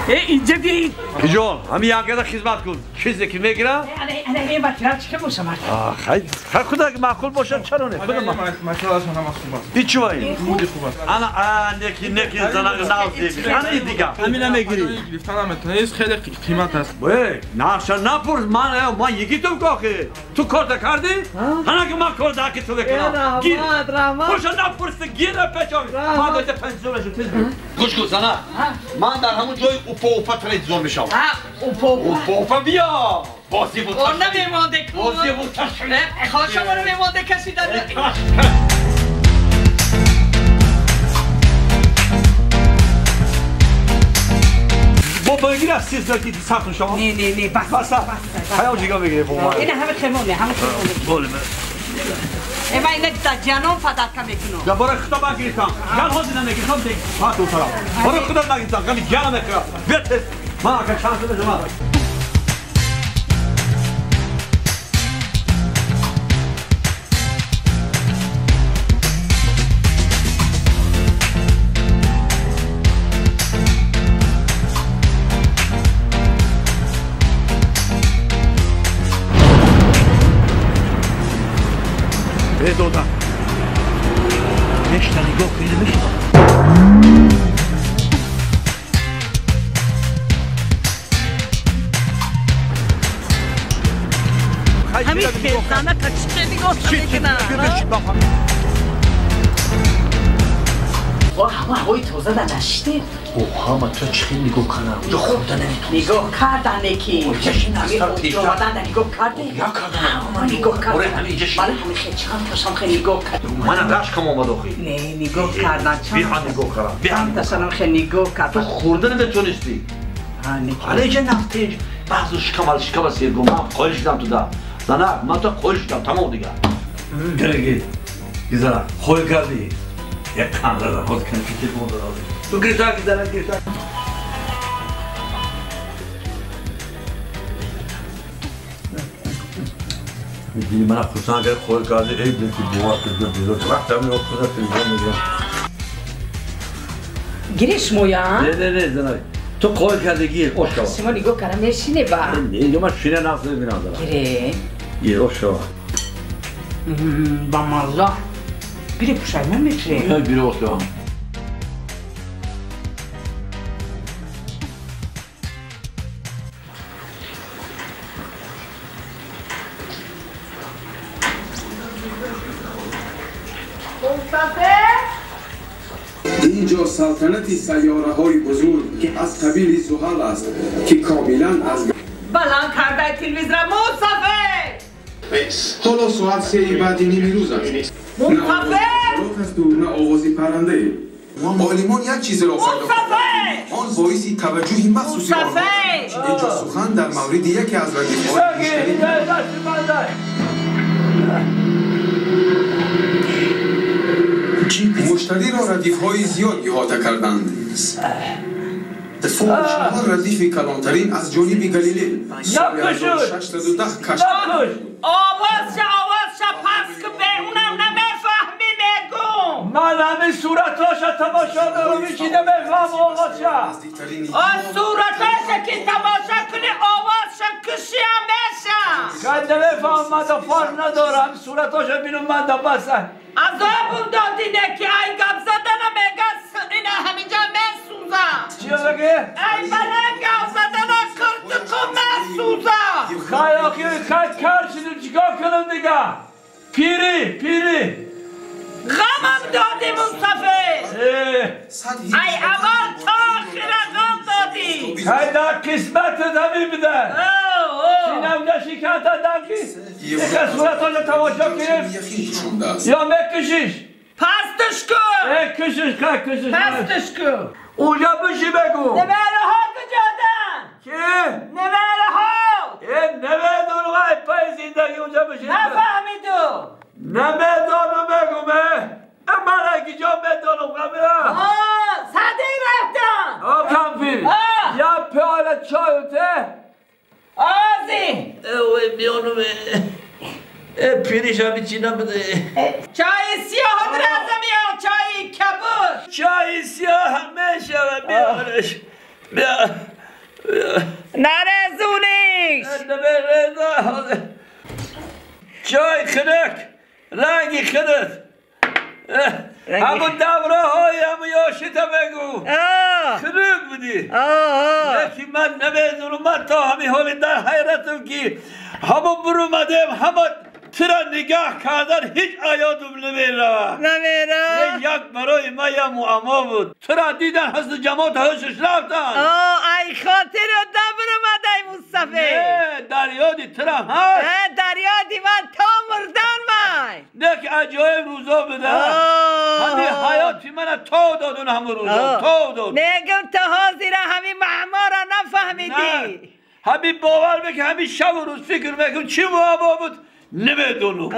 اینجا بیایید کی جان همین یکیده خدمت کن چیزی که میگیرم انا این بچه چه باشه مرد خیلی خدا که معقول باشه چرا نه خدا این چی وای انا نکی زنگ ناز انا این دیگه همین میگیری گرفتنم تو خیلی قیمت است نپرس من یکی تو کاخه تو کار کردی انا که من کار داکی تو بکنم گیر خوش نپرس گیر پچا من داده پنسولش تیز گوش کن سنا من در همون جای اوپا ترید زور میشم اوپا بیا بازی بود اون نمیمانده کن بازی بود تشکیل خواه شما رو میمانده کسی داده با بگیر از 13 کی ساعت شما نه بس هاو جیگا بگیره با ما این همه خمونه بوله ایما اینه تا جانم فدات کم میکنم یا برای خطا بگیرم جان خودی نمیگیرم دیگه فاتو طرف برای خدا نگیرم کمی جان نکرد بیت ما اگه شانس بده ما دادم نشتن نگاه کنید همین خیزانه کچه نگاه کنه همه هوای تازه در نشته همه تو چی نگاه کنم اونجا خورده نمیتونست نگاه کردن نکی جوادن در نگاه کرده یا کردن نگاه کردن من همین خیلی چند تاشم خیلی نگاه کردن من رشکم آمد آخی نه نگاه کردن بیها نگاه کردن چند تاشم خیلی نگاه کردن تو خورده نمیتونستی حالا اینجا نفتیج بعضو شکمل سیرگو من قایل شدم تو ده زنک من تو قایل شدم تمام دیگه گرگی گیزنک قایل کردی یک کم دادم خود کنی که تیپون دادم تو گریتاکی زنک گریتاکی دیدی من خودسان اگر قایل کردی ای بلی که بوار که بیزار که وقت همین وقت خدا تلویزیون میگم گیرش مویا؟ نه زنک تو قایل کردی گیر اوشکا شما نگاه کردم نشینه با نه من شینه نفسه ببینم دارم گیر اوشکا با مالله گیره پوشایمون میتره گیر اوشکا اینجا سلطنت سیاره های بزرگ که از قبیل زحل است که کاملا از بلند کرده تلویزیون مصطفی حالا ساعت 3 بعد نیم روز است نه آواز است و نه آوازی پرنده معلمان یک چیز را آن باعث توجه مخصوصی اینجا سخن در مورد یکی از ردیف‌های مشتری را ردیف‌های زیاد احاطه کردند. شما ردیف کلانترین از جانب گلیله سال 1610 کشف آواز شا پس که به اونم نمیفهمی میگم من همه صورتاشا تماشا دارم میشی نمیفهم آواز شا آن صورتاشا که تماشا کنی آواز شا کشی همیشه خیلی نمیفهم من دا فرق ندارم صورتاشو بینم من دا بسن عذابم دادی نکی ای گب زدنم میگه اینه همینجا میسوزم چی بگه؟ ای بله گب زدنم کرتکو میسوزم خیلی آخی خیلی کار شدیم چیکار کنم دیگه پیری غمم دادی مصطفی ای اول تا آخر غم دادی خیلی در قسمت همین بده سینم جا شکست دادم که یکی صورتاشو تماشا کنیم یا میکشیش پستش کن کشش پستش کن اونجا بشی بگو نوره ها کجا دن چه؟ نوره ها نمیدونم ای پای زندگی اونجا بشی نفهمیدو نمیدونم بگو من اگه جا میدونم قبلا صدی رفتم کمپیر یا پیاله چای و ته آزی اوه بیانم پیریش همی چی نبده چای سیاه درازم یا چای کبوش چای سیاه همه شوه بیارش بیا نرزونیش چای خنک رنگی خدت همون دوره های همون یاشیتا بگو خنک بودی یکی من نمیدونم من تا همین حالی در حیرتم که همون برو مدیم همون ترا نگاه کردن هیچ آیاتم نمیره یک برای ما یه معما بود ترا دیدن حسن جماعت هشش رفتن ای خاطر دبر مدی مصطفی نه دریادی ترا هست دریادی من تا مردن مای نه که عجایب روزا بده همین حیاتی من تا دادون همون روزا تا دادون نگم تا حاضر همین معمارا نفهمیدی همین باور بکن همین شب و روز فکر بکن چی معما بود نمیدونم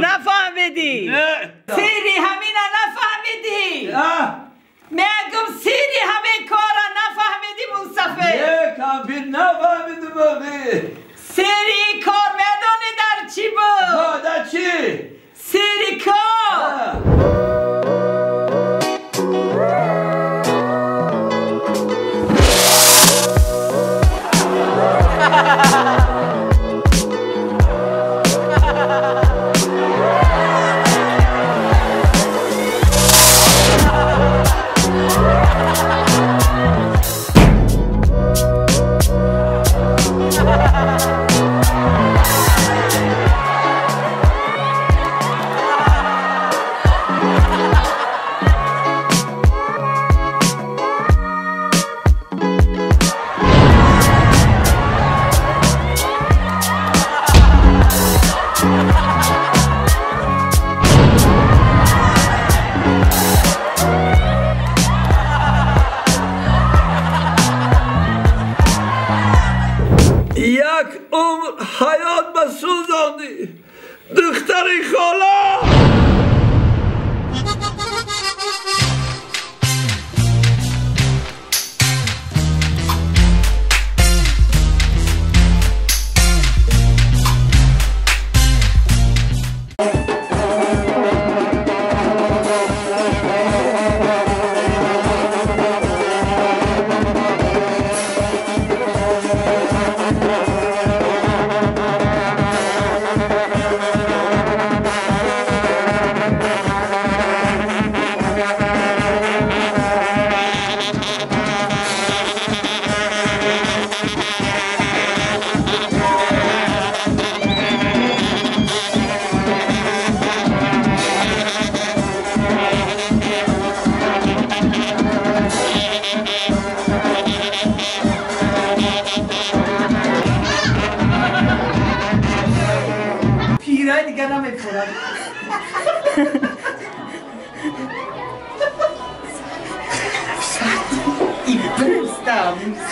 نفهمیدی سیری همین نفهمیدی میگم سیری همین کارا نفهمیدی مصطفی کمپیر نفهمیدی بودی سیری کار میدونی در چی بود در چی؟ سیری کار حیات با سوزاندی دختری خالا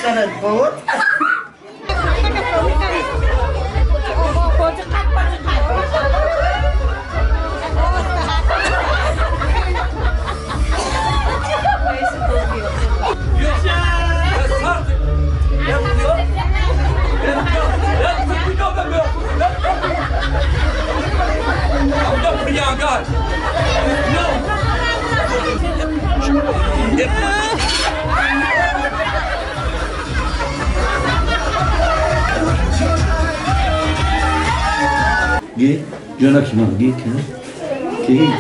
سرت بود گی جانا کی من گی کی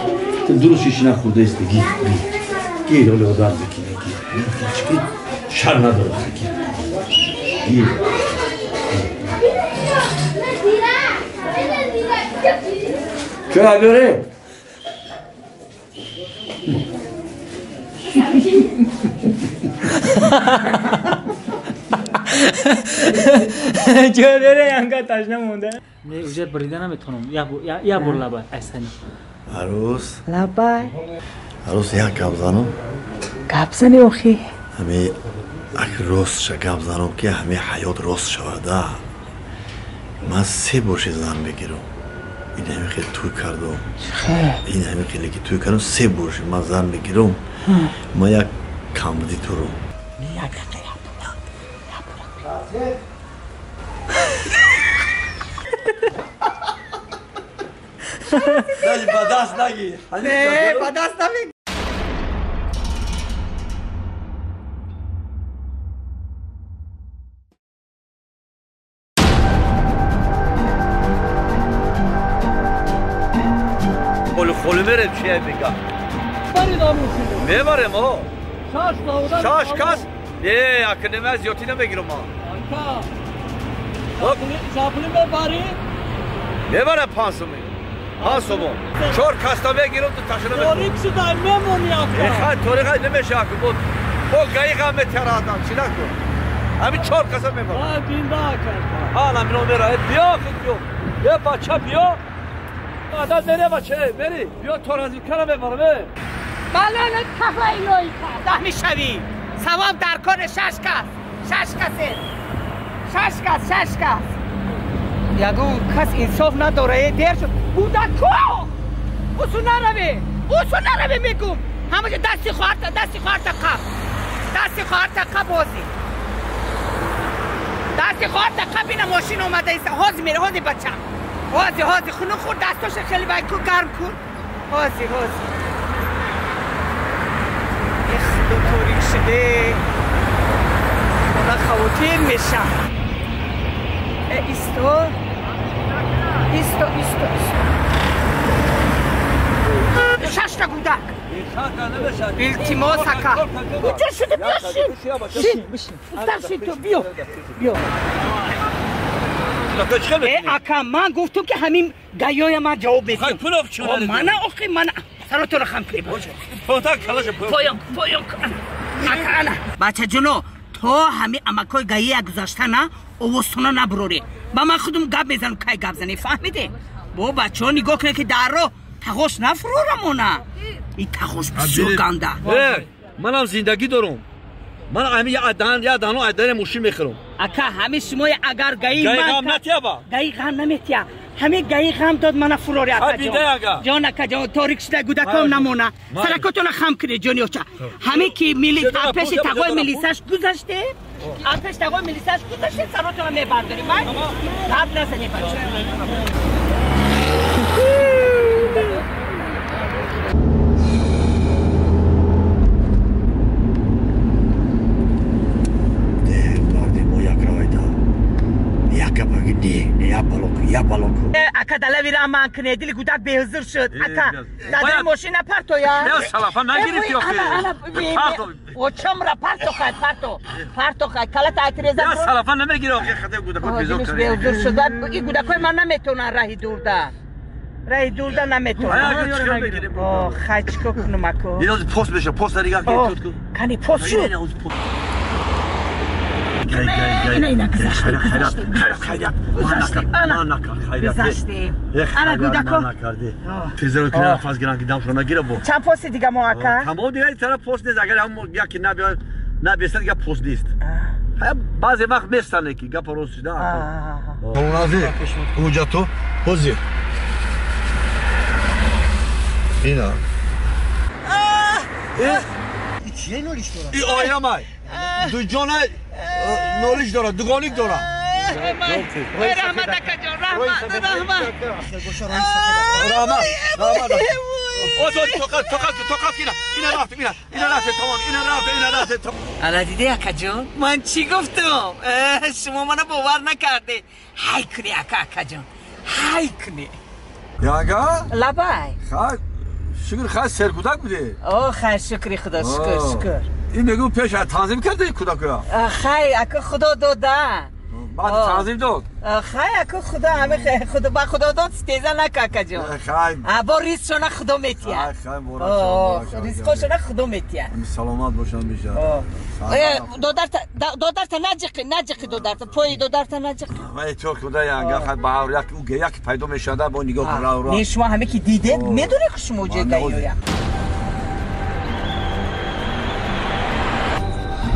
تو درست شیش نخورده است گی لوله آدم بکنه گی شر نداره گی چه داره؟ چه یانگا تاشنا مونده نه اوجه بریده نمیتونم یا بر لبای احسانی عروس لبای عروس یا گابزانو گابزانی اوخی همی اگر روست شا گابزانو که همی حیات روست شوده من 3 برش زن بگیرم این همی خیلی توی کردم این همی خیلی که توی کردم 3 برش من زن بگیرم ما یک کامدی تو رو نه با دست نگی نه با دست نگی خلو میرم چیه میگم باری داموشیدم میبرم ها شاش داودن شاش کس اکنه من زیادی نمیگیرم ها شاپلی ببری میبرم 500 4 کستا میگیرم تو تشنه میکنم توریک شده میمونی اخوان توریق نمیشه اکن بود گایی غم ترادم چی نکن همین 4 کستا میبرم بینده کرد حالا منو میره بیا بیا بچه بیا عدد نره بچه بری بیا تو رازی کنم ببرمه بله تفایی لوی کرد ده میشوی ثواب در کار 6 کس یگون کس انصاف نداره دیر شد بودکو اوسو نروی میگم همه دستی خواهر تا بازی دستی خواهر تا قب این ماشین اومده ایسا حاضی میره حاضی بچم حاضی خونو خور دستاش خیلی باید کو گرم کن حاضی اخدو توریک شده اونا خواتیر میشم ایستو ششتا گودک التماس اکا اونجا شده بشین تو بیا اکا من گفتم که همین گیای من جواب بدیم من سراتو رو خم کنی پایان اکا بچه جنو تو همین امکای گیای گذاشته نه اوستونا نبروری با من خودم گب میزنم که گب زنی فهمیده با بچه ها نگاه کنه که در رو تغوش نفرورمونه این تغوش بسیار گنده منم زندگی دارم من همین یه دانو عدن موشی میخورم اکا همین شما اگر گایی غم نتیا با گایی غم نمیتیا همین گایی غم داد من فروری اکا جان اکا جان تاریک شده گودکام نمونه سرکتون خم کنه جانی اوچا همین که آتش تقوی ملیساش گذاشته سراتون میبرداری من قبل نزنی بچه اکا دلوی را من کنه دل گودک بهزر شد اکا دادر ماشین پرتو یا بیا سلافا نگیرید و چم را پرتو خواهد کلت اعتراض بیا سلافا نمیگیره آخه خطه گودک بهزر کنه بهزر شد این گودک های من نمیتونن راهی دورده نمیتونن خچکو کنم اکو این از پوست بشه پوست دیگه کنی پوست شد خیلیت ما نکرد انا گودکو تیزرو که نفس گران که دمشو نگیره با چند پوست دیگه ما اکا؟ تمام دیگه این طرف پوست نیست اگر هم یکی نبیستن دیگه پوست نیست بعضی وقت میستنه که گپ روز شده اونازی اونجا تو پوزی اینا چیه نولیش داره؟ ای آیا مای دو جانه نولیش داره دوگانیک داره رحمت اکا جان رحمت توقف اینا رفت تمام انا دیده اکا جان من چی گفتم شما منو باور نکرده های کنی اکا جان های کنی یانگا لبای خواهد شکر خواهد سرکودک بوده اوه خواهد شکری خدا شکر این میگو پیش تنظیم کرده این کودک را خواهد اکو خدا دادن بعد تنظیم داد خواهد اکو خدا همه خدا با خدا داد ستیزه نکاکا جان خواهد با ریز شونه خدا میتیه خواهد ریز شونه خدا میتیه سلامت باشن بیشتر دادرت نجقی دادرت پای دادرت نجقی ولی تو خدا یانگا خواهد با آور یک پیدا میشده با نگاه کن را نه شما همه که دیده میدونی که شما جه گیویا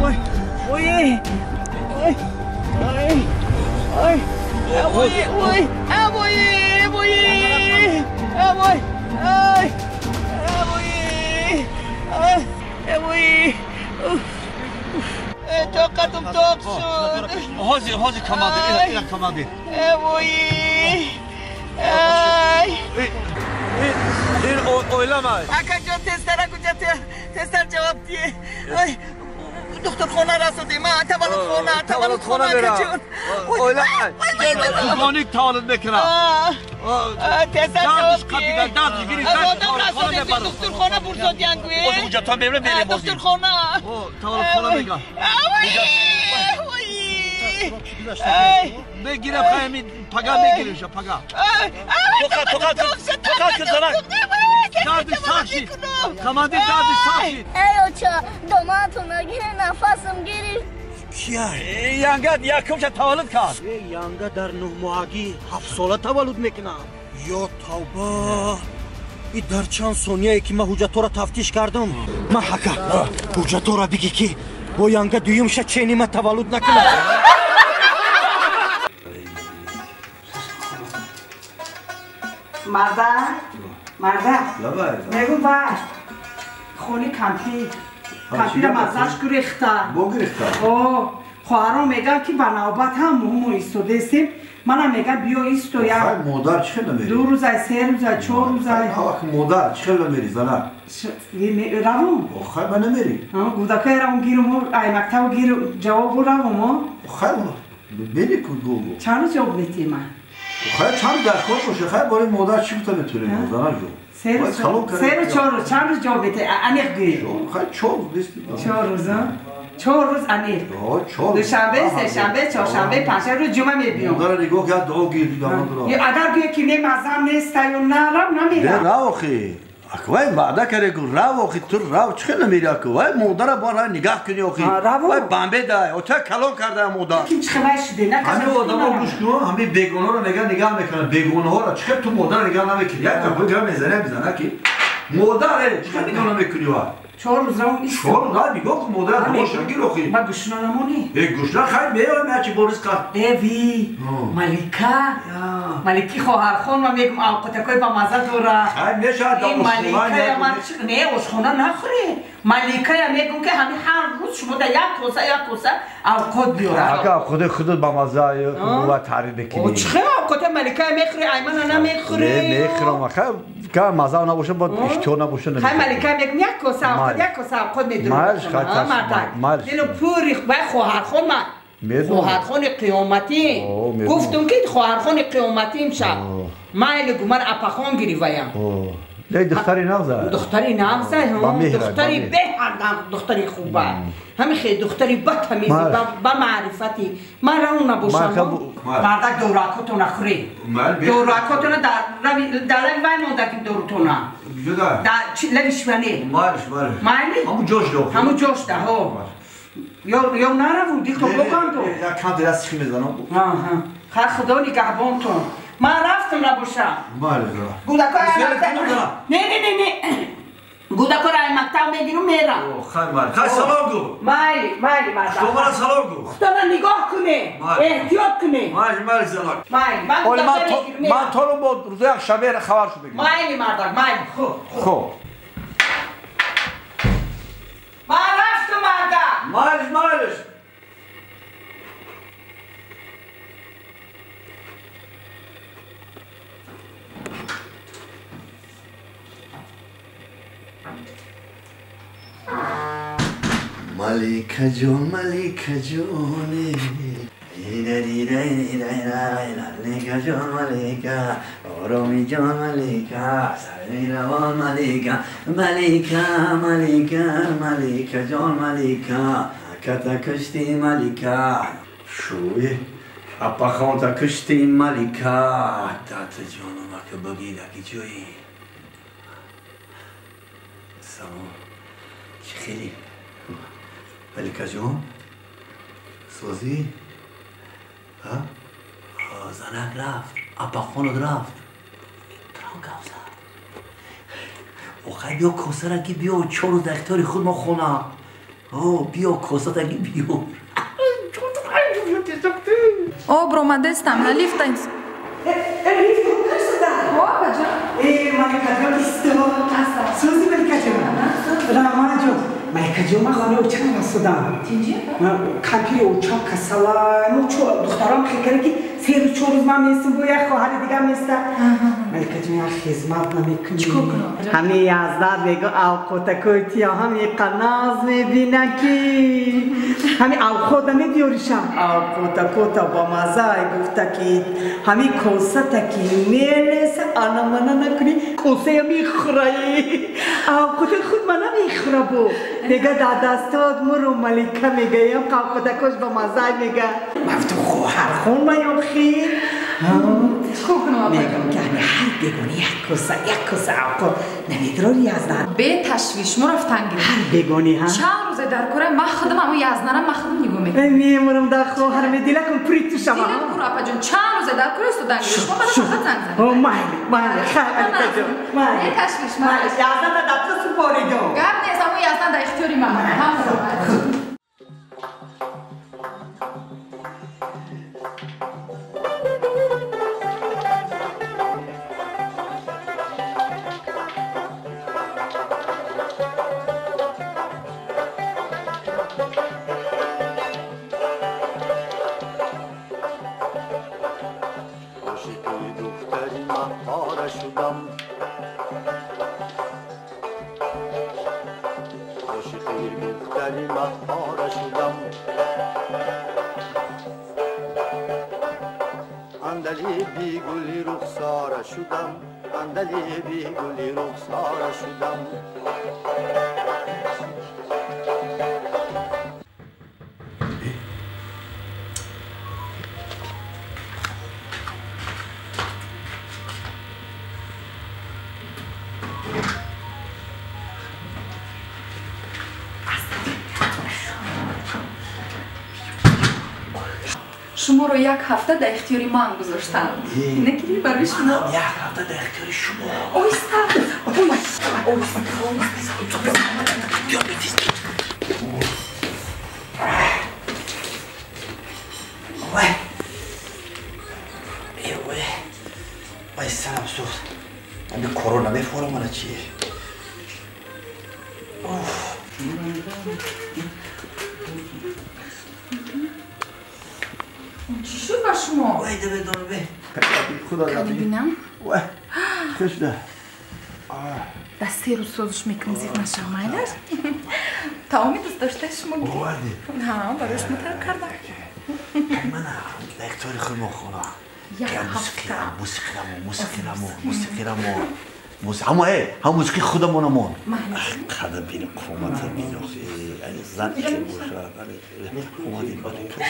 اوی اوی اوی اوی اوی اوی اوی طاقتم طاق شد هازی کماده اینا کماده اوی این اویلمه اکا جان تستر جواب دیه دکتر خانه رسوده ما تولد خانه اکا جان اویلمه زبانیک تولد میکنم تستر جواب دیه دردش گیری دکتر خانه برزاد ینگوی اونجا تا میبره میره بازی دکتر خانه تولد خانه میگم بگیرم خواهیم پگا میگیرمش پگا توقع که زنک دردش سخشید کماندی دردش سخشید ایو چا دوماتو نگیره نفسم گیری کیا؟ یانگا یکم چه تولد کرد یانگا در 9 ماهگی 7 ساله تولد میکنه یا توبه این در چند ثانیه که من حجتو را تفتیش کردم من حکا حجتو را بگی که با یانگا دویم شد چینی من تولد نکنه مرده نگو بر خونی کمپی را مزش گریخته خواهران میگن که بنابت هم مهم ایستوده استیم منم میگن بیا ایستو یا مادر چه نمیری؟ 2 روزه 3 روزه 4 روزه مادر چه نمیری زنه؟ روون خیلی من نمیری گودکه روون گیرم ای مکتب گیرم جواب روون خیلی بینی کن گو چند روز جواب بیتی من خیلی چند درکار باشه خیلی باری مادر چی بوده میتونیم زنه جو 3 روز 4 روز چند روز جواب بیتی انیق گیرم خیلی 4 روز بیستی 4 روز 4 روز انیق دوشنبه سه‌شنبه چهارشنبه پنجشنبه روز جمعه میبینم مادر نگاه کرد دعا گیر اگر گویه که نه مزم نیست یا نه رو نمیرم نه آخی اکوای وعده کرده که رو آخی تو رو چه نمیری اکوای مادر بارا نگاه کنی آخی وای بامبه ده او تا کلان کرده مادر کی چه خبر شده نه همه آدما گوش کن همه بیگانه رو نگاه میکنن بیگانه ها رو چه تو مادر نگاه نمیکنی یک تا بگم میزنه که مادر چه نگاه نمیکنی وا 4 روز رو ایست 4 روز نگاه کن مادر روشنگیر آخی ما گوشنا نمونی گوشنا خیلی میاد نه چی بارس کرد وی ملکه خواهر خانم میگم اوقاتکای با مزه دوره خیلی نشد این ملکه نه وشخونه نخوری ملکه میگم که همین هر روز شما در یک کوسه اوقات بیاره اگه خود با مزه و تعریف بکنی چه اوقات ملکه میخوری ایمن نمیخوری میخورم خیلی که مزه نباشه با اشتباه نباشه خیلی ملکه میگم یک کوسه اوقات میدونم مالش دلو پوری خواهر خانم خواهرخان قیامتی گفتم که خواهرخان قیامتی امشب مایل گمان اپاخان گریوایم دختری نغزه دختری به دختری خوبه همین خیلی دختری بد همیزی با معرفتی من رو نباشم مردک دوراکاتو نخوری دوراکاتو در روی مونده که دورتونه در لویشوانه همون جوش ده یا نروون دیگه تو بکن تو یک کم دست خیلی میزنم خیلی خدا نگهبان تو من رفتم نباشم گودکای نه گودکای رای مکتب میگیرم میرم خیلی سلام گو مایلی مردم تو من سلام گو خدا نگاه کنه احتیاط کنه مایلی زنک من تو رو با روز یک شبه خبر شو بگیم مایلی مردم خوب من رفتم مردم مالش ملیکه جون ملیکا جان ملیکا آرامی جان ملیکا سری روان ملیکا ملیکا ملیکا ملیکا جان ملیکا کتا کشتی ملیکا شوی اپا خان تا کشتی ملیکا تات جانم که بگیده که جویی سلام چه خیلی ملیکا جان سوزی ها؟ زنک رفت اپا خانت رفت تران گوزه اوخی بیا کاسه رکی بیا چار روز اختیاری خود ما خونه بیا کاسه رکی بیا برومادستم на лифта. Лифт сюда. Опа, джа. Малика джон исто. Сузи Малика джон. Рамана джон. Малика джон ма хана учан расуда. Тинҷи? Капи учан касала. Мучо духтарам фикр ки сер чорuz ма месим бо як хоҳари дига места. Малика джон як хизмат намекунӣ. Чикор кунам? Ҳами яздад бего авқота койтия ҳами қаназ мебина ки ҳами авқота мебиёришам. Авқота кота ба мазай гуфта ки ҳами косата ки мелеса анамана накуни косая мехӯраи. Авқота худ мана мехӯрабу. Мега дар дастод муро Малика мегаям авқота кош ба мазай мега. Мафту хоҳархон маём хир. Мегам ки ҳами ҳар бегона як коса авқот намедирори яздан. Беташвиш мурафтан гирем. Ҳар бегони ҳа. Чанд рӯзе дар кора ма худам аму язнарам ма худам нигоҳ мекунам. Мемурам дар хоҳар медилакам притушама. Дилат кур апаҷон чанд рӯзе дар кора истодан гирем. Шумо бара фақат занг занг. Майли хай Маликаҷон. Беташвиш майли. Язданда дар то супоридам. Гап нест аму яздан дар ихтиёри ман. шуморо як ҳафта дар ихтиёри ман гузоштанд. Накири барои шумо. Як ҳафта дар ихтиёри шумо. Оҳиста. Вай сарам суд. Ами коро намефорам ана чи? Чӣ шуд ба шумо? Вай даве донбе. Кани бинам. Вай. Кушда. Дар 3 рӯз созиш мекунем зиф нашавам, майдаш? таоми дӯст доштаи шумо ки? Ҳа, барои шумо тайёр кардам. Мана дар ихтиёри худ мохона. Як ҳафта. Мусиқирамо. ҳам мусиқи худамонамон. қадр бини қомата бини ани зан ки боша. Омадем Малика.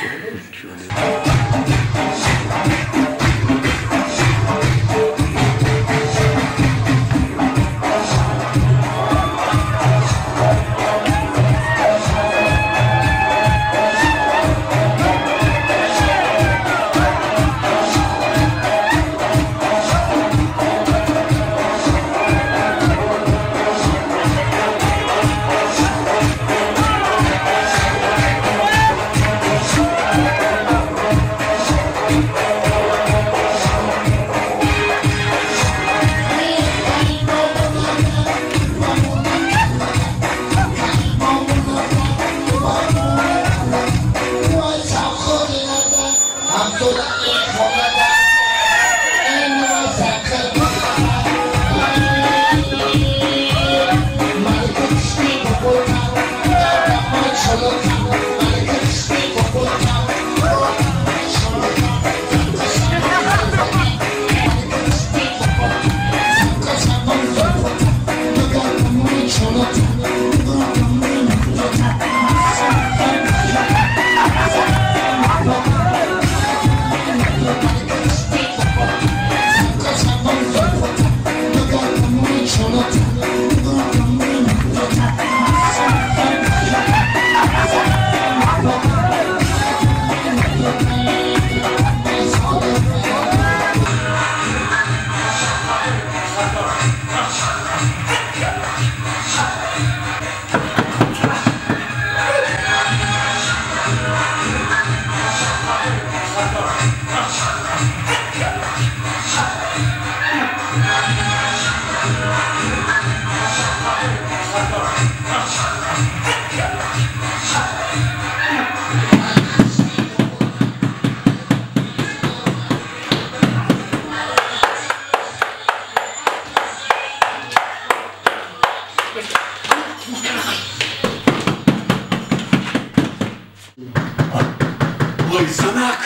وای سمک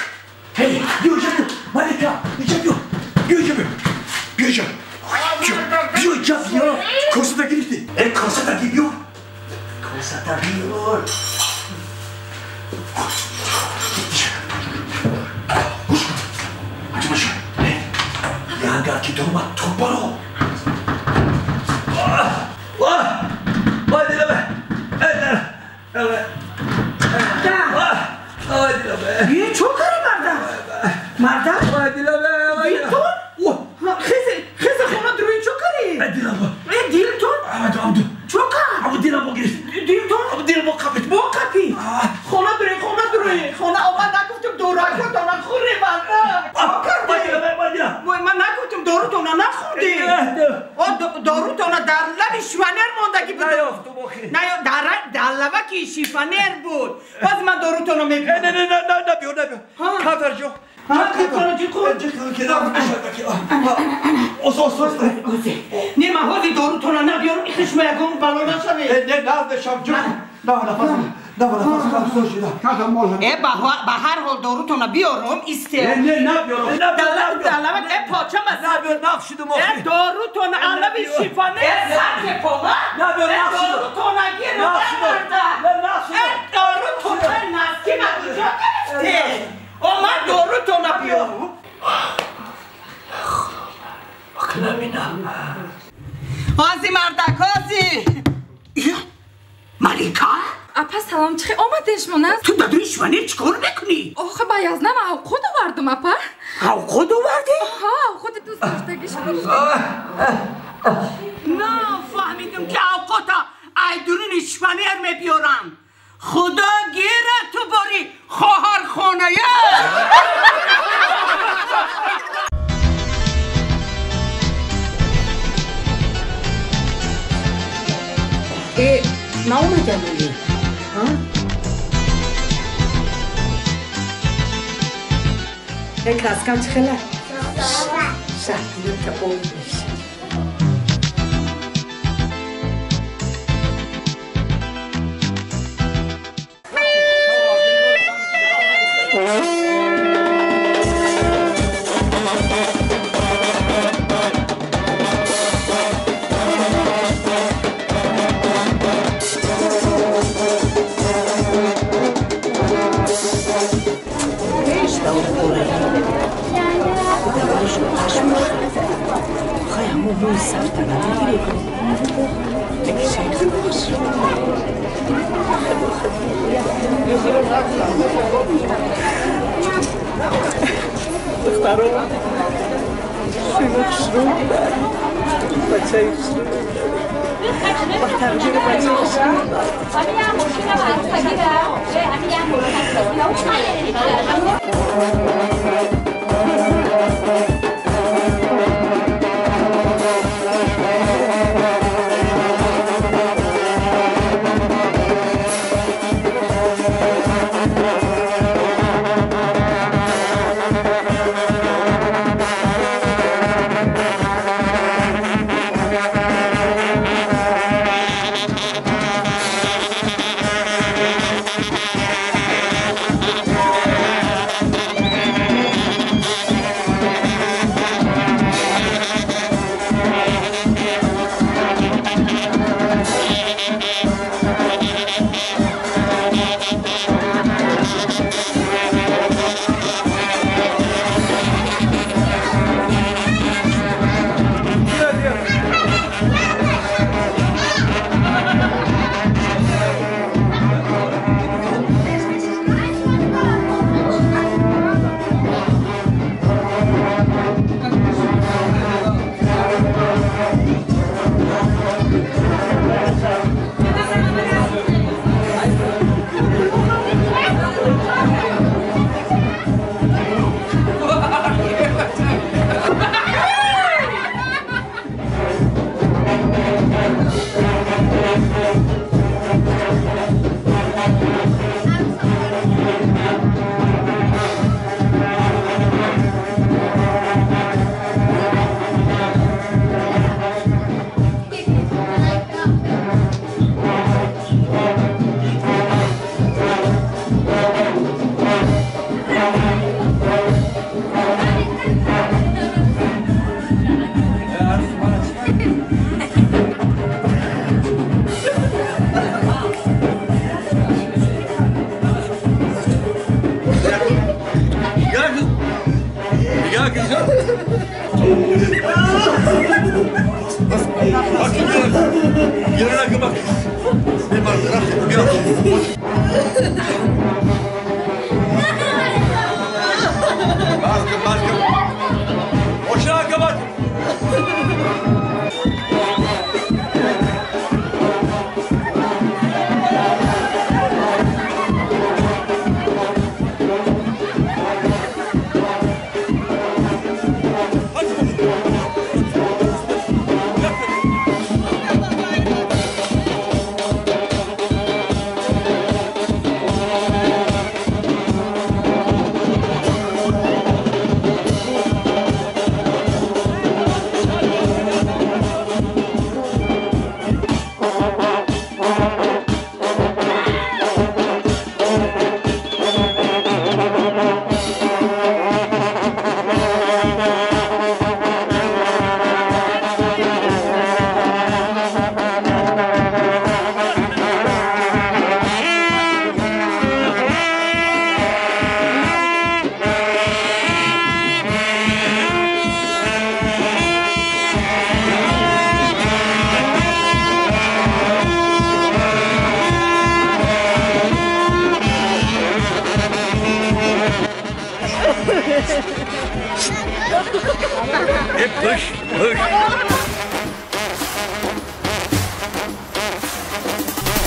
هی بیا اینجا بیا ملکه اینجا بیا بیا اینجا بیا بیا اینجا بیا اینجا بیا کاستا گرفتی ای کاستا بیا کاستا بیا گوش کن اینجا باشه یه اگر که در اومد تو برو وای دیلمه یه چو کاری مردم وای دیلمه دیلتون خیزه خونه دروی چو کاری دیلتون چو کار ابو دیلمو گرفت دیلتون ابو دیلمو کپیت با کپی خونه دروی خونه آمد نگفتم دورا کن خوری من نگفتم دارو تو نخوردی دارو تو در لب شیفانر موندگی بود نه در لبه که شیفانر بود باز من دارو تو نمیکنم نه بیو کافر جو نه من حالی دارو تو نبیارم این خشمه یکم بلا نشوی نه نشم جو نه به هر حال دارو تو بیارم ایسته نه بیارم دلمت پاچه مزد نقشیدم دارو تو علب شیفانه سرک پاما دارو تو نگیرم دارو تو نسکی مگوجا گرفته من دارو تو بیارم آزی مردک آزی ملیکا اپا سلام چه آمدش منست؟ تو بدون شوانه چکار میکنی؟ آخه باید نه من خود آوردم اپا خود آوردی؟ آها خود دوست داشتگیش بود نه فهمیدم که اوقاتا ایدورین شوانه بیارم خدا گیره تو باری خواهر خانه نه اومدم بودی یک رسکم چه خیلی؟ شکلی که اون میشه muy sarta na tigre دخترها شروع بچه با تغییر بچه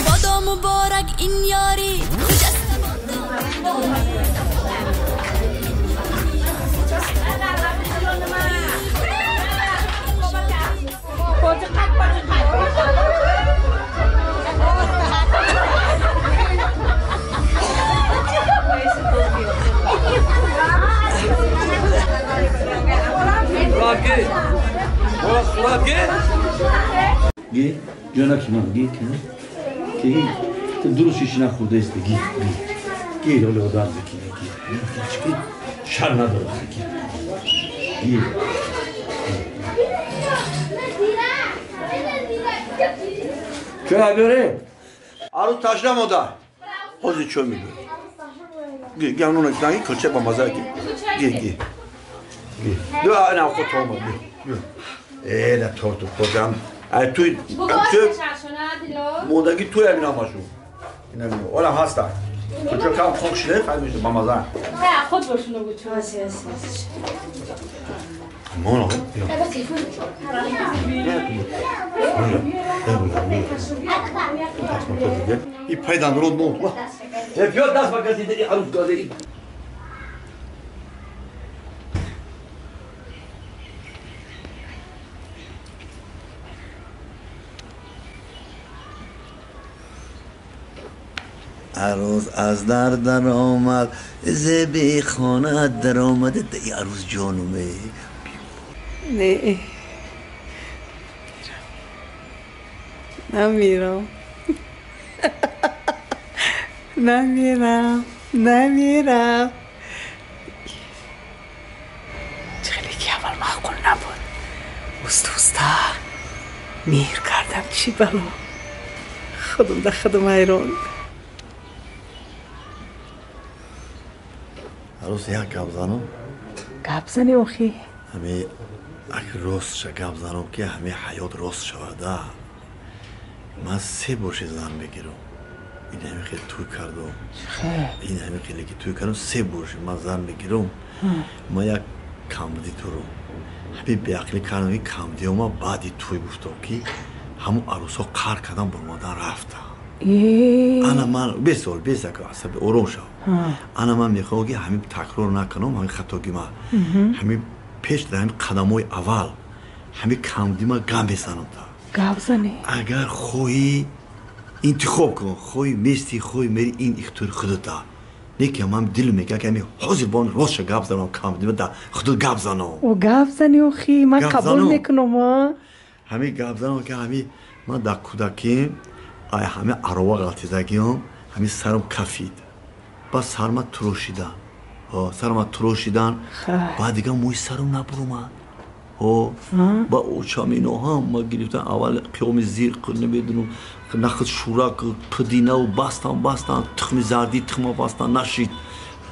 بادا مبارک این یاری گی جانا کیمان گی کنه کی تو درست شیشنا خورده است گی گی لوله دار زکی گی شر نداره گی چه habere ару ташна модар ҳозир чо мегӯ гиануна кинаги кӯча ба мазаки ги ду ана ход тома эна торту подам ай туй модаги туй аминамашу инамино ола ҳаста кӯча кам хокшле файмишу ба маза خود باشونو بود چه Mono. I pajdan rod mot. Pio das magazin dedi aruz gazeli. عروس از در آمد زبی خانه در آمده دی عروس جانومه نه نمیرم خیلی که اول معقول نبود دوستا میر کردم چی بلو خودم ده خودم ایران عروس یک گپ زنم گپ زنی اوخی همه اگه راست شه گپ زنم که همه حیات راست شده من 3 بار زن بگیرم این همه خیلی توی کردم این همه خیلی که توی کردم 3 بار من زن بگیرم ما یک کمدی تو رو همه بیاقلی کردم این کمدی ما بعدی توی گفتم که همون عروس ها قهر کردم بر مادر رفته انا من 20 سال 20 که عصبی آروم شد انا من میخوام که همین تکرار نکنم همین خطاگی ما همین پیش در همین قدم های اول همین کمدی ما گم بزنم تا گم زنی اگر خوی انتخاب کن خوی میستی خوی میری این اختیار خودت نه که من دل میگه که همین حاضر بان راست گپ زنم کمدی ما خودت گپ زنم او گپ زنی اوخی من قبول میکنم همین گپ زنم که همین من در کودکی ای همه عروق غلطیدگیم همین سرم کفید با سرم تروشیدن سرم تروشیدن بعد دیگه موی سرم نبرومد با اوچامینو هم ما گرفتن اول قیام زیر نمیدونم نخد شورک پدینه و بستن تخم زردی تخم بستن نشید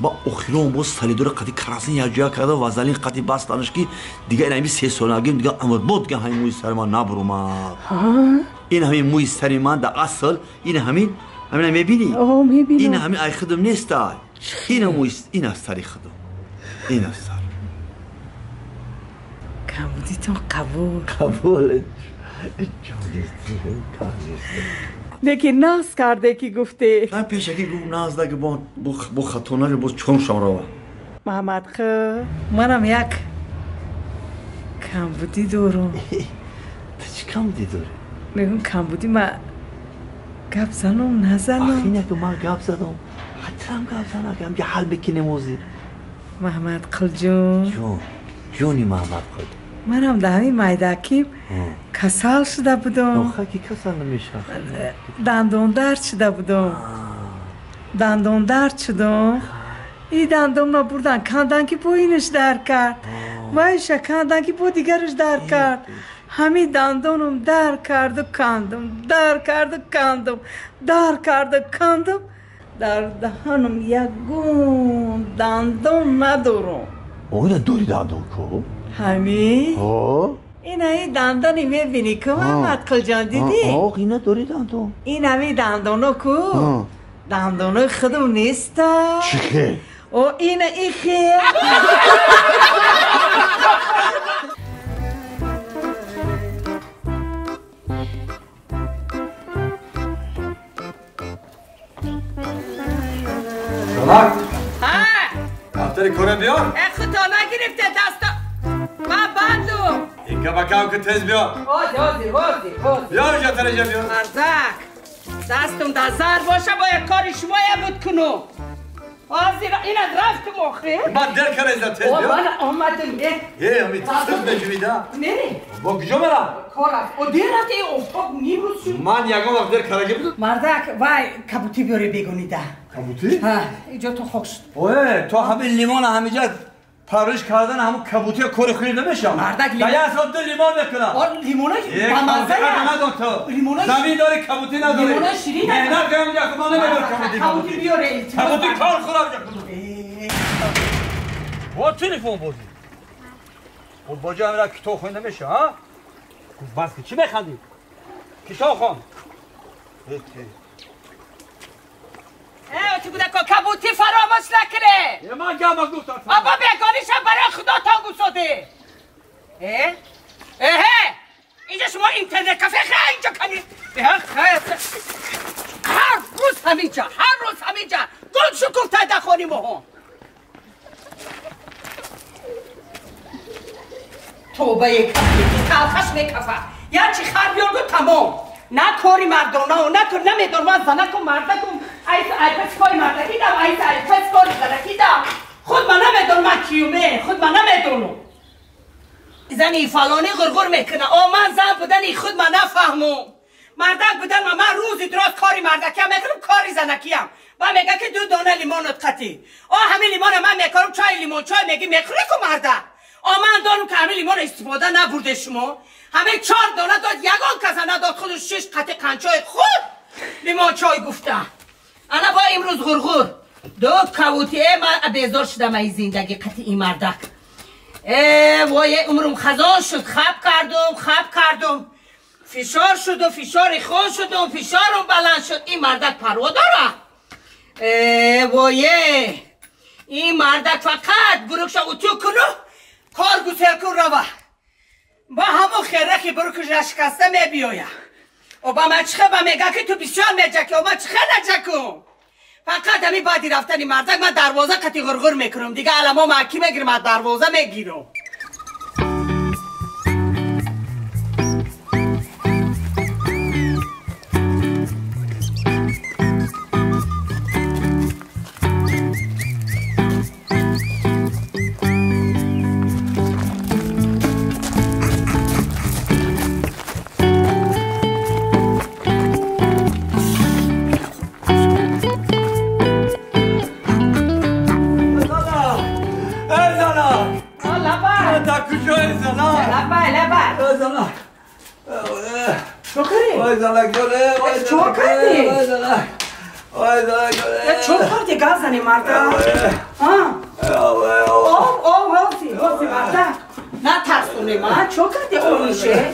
با اخیرون باز سلیدور قدی کراسین یک جا کرده و وزلین قدی بستنش که دیگه این همین 3 سالگیم دیگه عمر بود که همین موی سر من نبرومد این همین موی سر من در اصل این همین میبینی این همین ای خودم نیست این موی این از سری خودم این از سر کمودی تو قبول لیکن ناز کرده که گفته من پیشکی گفت ناز ده که با خطونه رو باز چون شما محمد خو منم یک کمبودی دارم تو چی کمبودی داری؟ میگم کمبودی ما گپ زنم نزنم اینه که من گپ زدم حترم گپ زنم که همگه حل بکنه موزی محمد خل جون جونی محمد خل منم در همین مایدکیم کسل شده بودم آخه که کسل نمیشه دندون درد شده بودم دندون درد شدم این دندون را بردن کندن که با اینش درد کرد وایشه کندن که با دیگرش درد کرد همین دندونم درد کرد و کندم درد کرد و کندم درد کرد و کندم در دهانم یکون دندون ندارم اوه دوری دندون کو همین این دندانی میبینی که محمد خل جان دیدی اینه دوری دندون این همین دندونو کو دندونو خودم نیست چیه او این خیلی وقت ها دفتر کره بیار خدا نگرفته دستا ما بندو این که بکاو که تیز بیار هازی بیار جا ترجه بیار مرزک دستم در زر باشه باید کاری شما بود کنم هازی این از رفت مخری من در کنه ایزا تیز بیار من آمدم یه همی تیز بجویده نری با کجا برم کارم و دیرت ای افتاد نیروز شد من یکم وقت در کرگه بود مردک وای کبوتی بیاری بگونیده کبوتی؟ ها اینجا تو خوش اوه تو همه لیمان همیجا پرورش کردن همون کبوتی کره خوری نمیشه مردک لیمان در یه حساب دو لیمان بکنم لیمونای با مزه ندار تو زمین داری کبوتی نداری لیمونای شیرین مهنت کنم اینجا که ما نمیدار کبوتی بیاره کبوتی کار خورم با تلفن بردی و با جا همه کتاب خوی نمیشه ها بس که چی میخندی کتاب خوام چی بوده که کبوتی فراموش نکنه یه من گم گفتم آبا بگانیشم برای خدا تانگو شده اینجا شما اینترنت کافه خیلی اینجا کنید هر روز همینجا گل شکوفته دخونی مهم توبه یک کفی تلخش میکفه یا چی خر بیارگو تمام نه کاری مردانه و نه کاری نمیدون من زنک و مردکم ایپس کاری مردکی دم ایپس کاری زنکی دم خود من نمیدون من کیومه خود من نمیدونم زنی فلانی غرغر میکنه من زن بودن خود من نفهمم مردک بودن من روزی دراز کاری مردکی هم میکنم کاری زنکی هم من میگه که 2 دانه لیمونت قطی همه لیمون من میکنم چای لیمون چای میگی میخوری که مردک من دارم که همه لیمون استفاده نبرده شما همه 4 دانه داد یگان کسا نداد خودش 6 قطع قنچای خود لیمون چای گفته انا با امروز غرغر 2 کبوتی من بیزار شدم این زندگی قطع این مردک وای عمرم خزان شد خب کردم فشار شد و فشار خون شد و فشارم بلند شد این مردک پروا داره وای این مردک فقط بروکش اوتو کنو کار گوسر کن روه با همون خیره که بروکش شکسته می بیایم و با من چخه با میگه که تو بسیار میجکی و من چخه نجکم فقط همی بعدی رفتنی مردک من دروازه قطعی غرغر میکنم دیگه علما محکی میگیرم از دروازه میگیرم چون کردی گاز زنی مرده هاسی مرده نه ترسونه من چون کردی اون میشه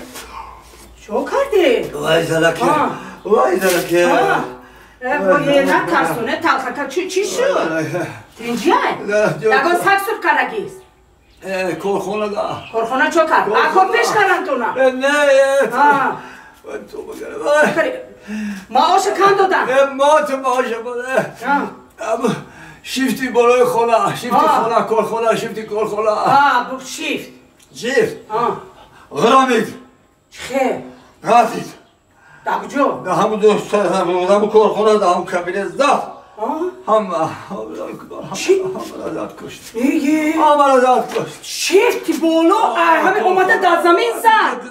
چون کردی وای زلکه نه ترسونه تلخکه چی شد تنجیه دگان سکسور کرگیست کارخانه دا کارخانه چو کرد؟ اکو پیش کردن تو نه؟ نه تو معاش کم دادن؟ ما تو معاش بوده اما شیفتی بالای خونه شیفتی خونه کارخانه شیفتی کارخانه شیفت غرامید چه؟ رفتید در کجا؟ در همون دوست همون کارخانه در همون کابینه زد همه زد کشت همه زد کشت شیفتی بالا همه اومده در زمین زد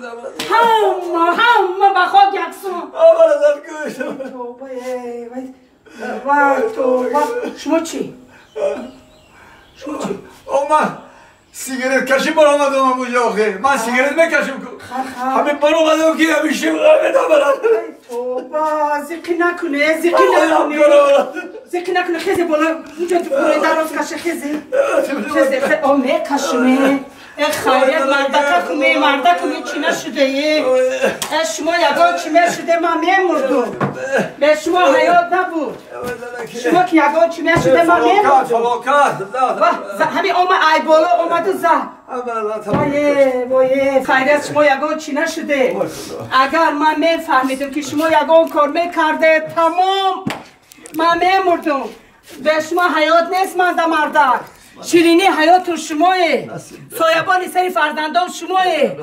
همه بخواد یکسون همه زد کشت شما چی؟ من سیگرت کشی برآمدم اونجا آخه من سیگرت میکشم همه برآمدم که همیشه بدم برم توبه زیقی نکنه زیقی نکنه خیزه بالا اونجا تو بروی دراز کشه خیزه آمه کشمه خیلیت مرده کمی چی نشده شما یگان چی میشده من میمردم به شما حیات نبود شما که یگان چی میشده من میمردم همین ای بالا اومد و زد وایه خیلیت شما یگان چی نشده اگر من میفهمیدم که شما یگان کار میکرده تمام من میمردم به شما حیات نیست مانده مردک شیرینی حیات شمایه سایبان سری فرزندان شمایه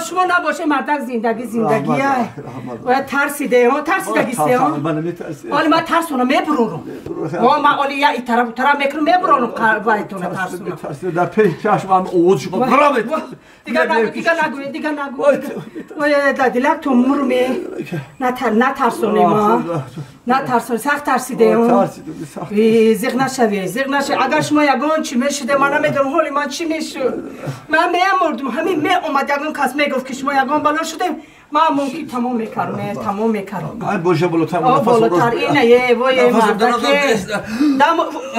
شما نباشه مردک زندگی و ترسیده ها ترسیدگی سه ها آلی من ترسونم میبرونم من آلی یا این طرف میکنم میبرونم بایتونه ترسونم در پی چشم هم اوض شما برامت دیگه نگوی دلک تو مرومه نترسونه ما نترسونه سخت ترسیده ها زیغ نشوی اگر شما یگان چی میشده من نمیدونم حالی من چی میشد من میمردم همین می اومد یگان کس میگفت که شما یگان بلا شده من ممکن تمام میکردم باشه بالاتر بالاتر اینه یه وای مردک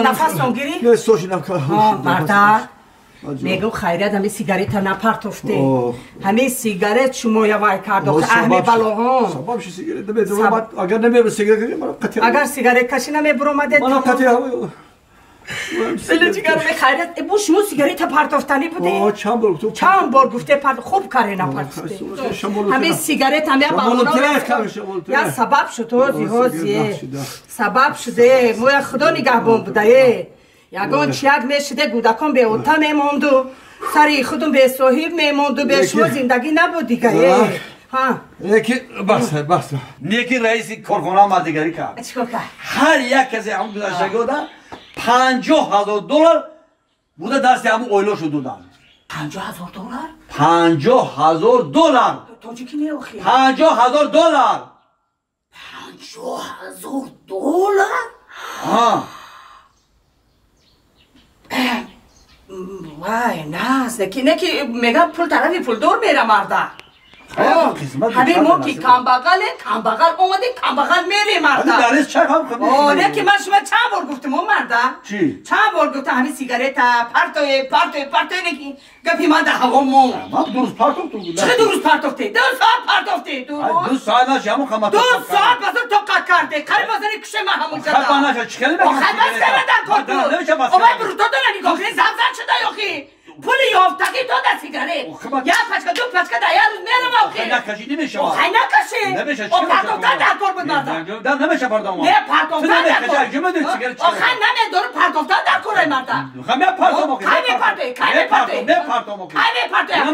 نفس نگیری؟ نه سوشینم کار مردک میگو خیریت همه سیگاریت نپرتفته همه سیگاریت شما یا وای کرد اهمی بلاها سبب شی سیگاریت نمیبرم اگر نمیبرم سیگاریت من قطعا اگر سیگاریت کشی نمیبرم من قطعا سلی جگر به خیریت بو شما سیگاریت پرتافتنی بوده چند بار گفته خوب کاری نپرتفته همه سیگاریت همه بلاها یا سبب شد هوزیه سبب شده موی خدا نگهبان بوده یگان چیک میشده گودکان به اوتا میموندو سری خودم به صاحب میموندو به شما زندگی نبود دیگه یکی بس نیکی رئیس کارخانه مادیگری کرد چیکار کرد هر یک کسی هم گذشتگی بودن $50,000 بوده دستی همون اویلو شد دادن $50,000 $50,000 تاجیکی نیاخی $50,000 $50,000 وای ناز نکی میگم پول طرفی پول دور میره مرده همه ما که کم بغل اومده کم بغل میره مرده درست چه هم خب نکی من شما چند بار گفتم مرده چی؟ چند بار گفتم همه سیگاریت پرتوی نکی گفی من در هوا مون من درست پرتوفته چه درست پرتوفته؟ 2 ساعت پرتوفته 2 ساعت نشی همون خمت 2 ساعت بسر تو قد کرده قریب بسر کشه من همون جدا خب من نشد چکلی بگم خب بس کردن کردو اومد بروتا دارنی گفتی زمزن شده یاخی پولی یافتگی داده سیگاره یا پچکا دو پچکا در یه روز میرم آخی نکشی نمیشه آخی نکشی او پرتوفتن در کار بود مردم نمیشه پردام نه پرتوفتن در کار آخی نمیداره پرتوفتن در کاره مردم خمی پرتام آخی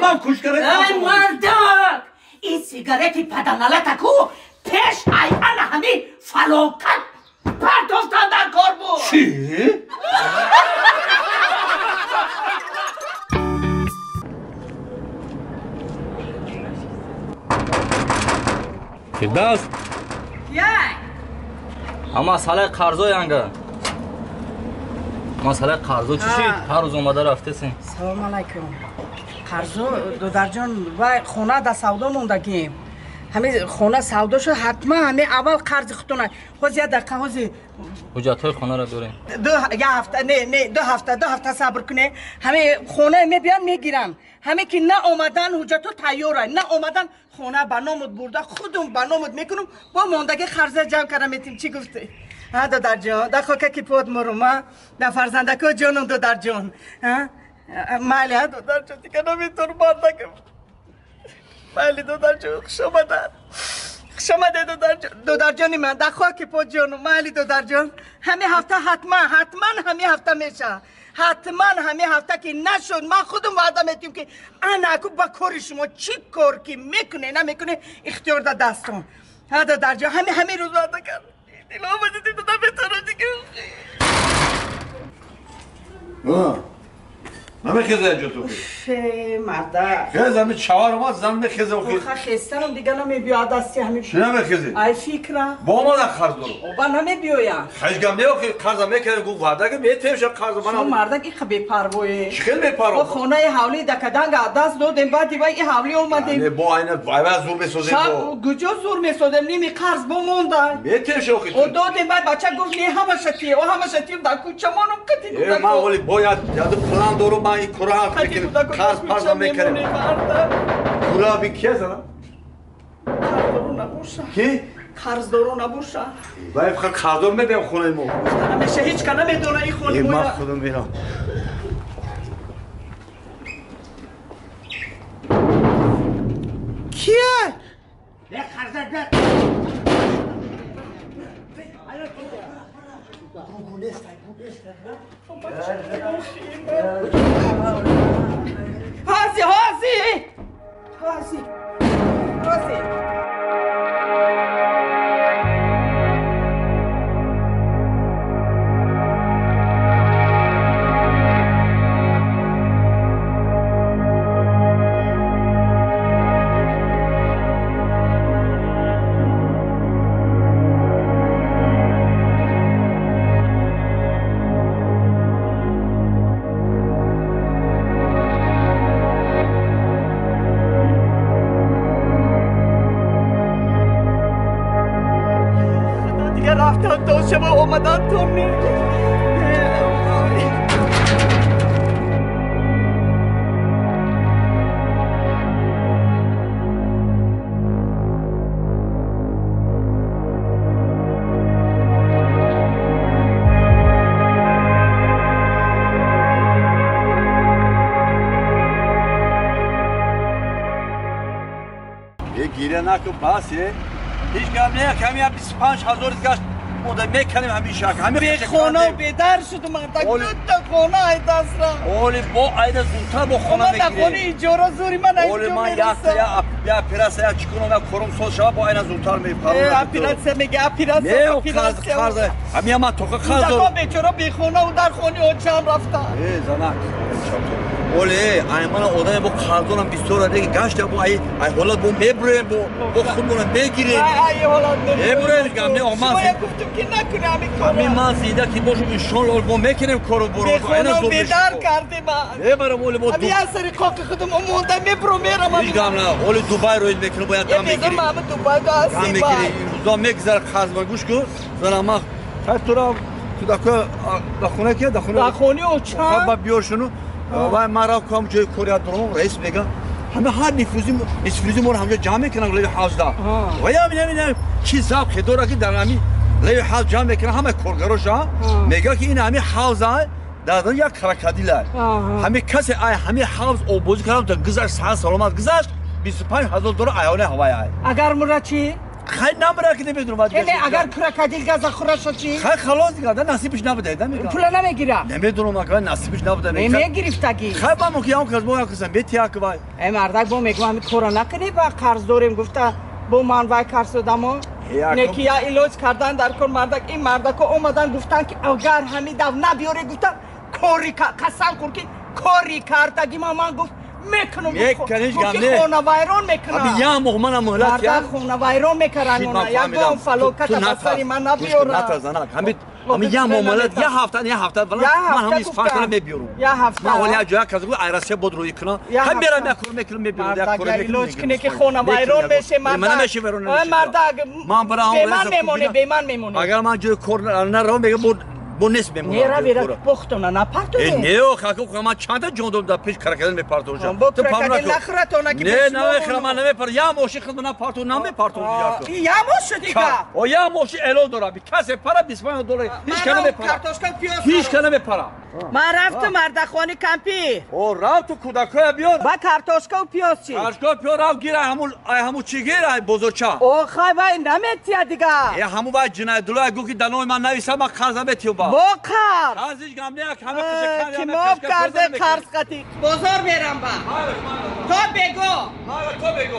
من کش کرده مردم این سیگارتی پدناله تکو پیش ایان همی فلاکت پرتوفتن در کار بود چی؟ Firdevs. Yay. Ama مسئله قرضای انگه. مسئله قرضو چی شد؟ هر روز اومده رفته سین. سلام علیکم. قرضو دودر جان وای خونه در سودا موندگیم. همه خونه سودا شو حتما همه اول قرض خودتونه. خود یه دقیقه حوزی حجت‌های خونه را داریم. 2 هفته صبر کنه. همه خونه میبیان میگیرن. همه که نه اومدن حجتو تیاره نه اومدن خونه بنامود برده خودم بنامود میکنم با موندگی خرزه جمع کردم میتیم چی گفته دادر جان در خاکه کی پود مروما در فرزندکو جانم دادر جان مالی دادر جان دیگه نمیتون بردگم مالی دادر جان شما دادر جانی من در خاک پود جانم مالی دادر جان همه هفته حتما همه هفته میشه حتما همه هفته که نشد من خودم وعده میتیم که انا با کار شما چی کار که میکنه نمیکنه اختیار در دستم هذا درجا همه روز وعده کرد دل آمده دید نمیتونه دیگه نمیخیزه اینجا تو مرده خیز همه چوار ما زن میخیزه و خیز خیستنم دیگه نمیبیا دستی همه چی نمیخیزه؟ ای فکره با ما در خرز دارم با نمیبیا خیزگم نیو که خرز میکنه گو وعده که میتیمشه خرز من شما مرده که خبی پروه چی خیلی بیپروه؟ خونه حولی دکدنگ دست دادیم بعد دیگه این حولی اومدیم با اینه وای زور میسازیم گجا زور میسازیم نیمی قرض بمونده میتیمشه و خیز او دادیم بعد بچه گفت نه همه شتیه و همه شتیم در کوچه مانم کتی من ولی باید یاد پلان دارم من این کره میکنیم قرض پرزا میکنیم کره بی کیه زنم؟ کی؟ قرضدارو نباشه باید قرضدار میدیم خونه ما همیشه هیچ که نمیدونه این خونه ما من خودم میرم کیه؟ یک قرضدار هازی هازی هازی هازی رفتن داشته و اومدن تو یه گیره نکن باسه هیچ گم نه کمی 25000 گشت مودا میکنیم همیشه همه به خونه بدر شد مردک دو تا خونه ای دسترا اولی با ایده زودتر با خونه میگیری من خونه ایجارا زوری من اولی من یا پیراسه یا چیکونو و کرم سوز شما با ایده زودتر میپرم پیراسه میگه پیراسه نه همین ما تو خرز دو بیچاره بی خونه و در خونه او چند رفتن زنک اولی ایمان آدم با خردونم 20 تا دیگه گشت با ای حالات با میبریم با خودمون میگیریم ای حالات میبریم گم نه ما گفتم که نکنه همین ما زیده که باشیم انشالله با میکنیم کارو برو اینا زور بدر کردیم میبرم اولی با همین اثری خاک خودم مونده میبرم میرم هیچ گم نه اولی دوبای روی میکنه باید دم میگیری ما دوبای دا هستیم روزا میگذره خرز ما گوش کن زنم ما تو را تو دخونه که دخونه او چند با بیار شنو و ما را کام جای کوریا درون رئیس میگه همه هر نفوذی مون همجا جمع میکنن لیو حاوز دا و یا میبینم چی زاب خدورا که در همین لیو حاوز جمع میکنن همه کورگروشا میگه که این همین حاوز در یک کراکادیل همه کسی همین حاوز اوبوز کردن تا گذشت سلامت گذشت 25000 دلار ایونه هوای اگر مرا چی خیلی نمره که نمیدونم یعنی اگر کراکادیل گاز خورش چی خیلی خلاص دیگه نصیبش نبوده میگم پول نمیگیرم نمیدونم اگه نصیبش نبوده نمیگرفتگی خیلی با مکیام کس با کسم بیتیا که وای ای مردک با میگم کرونا کنی با قرض داریم گفته با من وای قرض دادم نکیا ایلوز کردن در کل مردک این مردک اومدن گفتن که اگر همین دو نبیاره گفتن کاری قسم کن که کاری کردگی من گفت میکنم میکنیش گم نه خونه ویران میکنم ابی یا مهمان مهلت یا خونه ویران میکنن اونا یا گام فلوکت بسری من نبیارم نتازنک همین یا مهمالت یه هفته ولی من همین اسفان کنم میبیارم یه هفته من ولی جایی که گفت ایراسه بود روی کنم هم میرم میکنم میبیارم یک کور ایلوج کنه که خونه ویران میشه من نمیشه ویران نمیشه من برام به من میمونه اگر من جای کور نرم میگه بو نیست میمونه نیرا بیرا پختونه نپرتونه نه خاکو من چند تا جون داد پیش کراکدن میپرتونم تو کراکدن نخرتونه که نه نمیخرم من نمیپرم یا موشی خود نپرتون نمیپرتون یا موش دیگه او یا موشی الو داره کسی پر 25 دلار هیچ کنه میپرم هیچ کنه میپرم من رفتم مردخوانی کمپی او رفت کودکای بیار با کارتوشکا و پیاز چی کارتوشکا پیاز رفت گیره همون چی گیره بزرچا او خای وای نمیتیا دیگه یا همون وای جنایت دلار گو که دنوی من نویسم من قرضم بتیو با قرض ازش گم نه همه قش کی موب کرده قرض قتی بازار میرم با تو بگو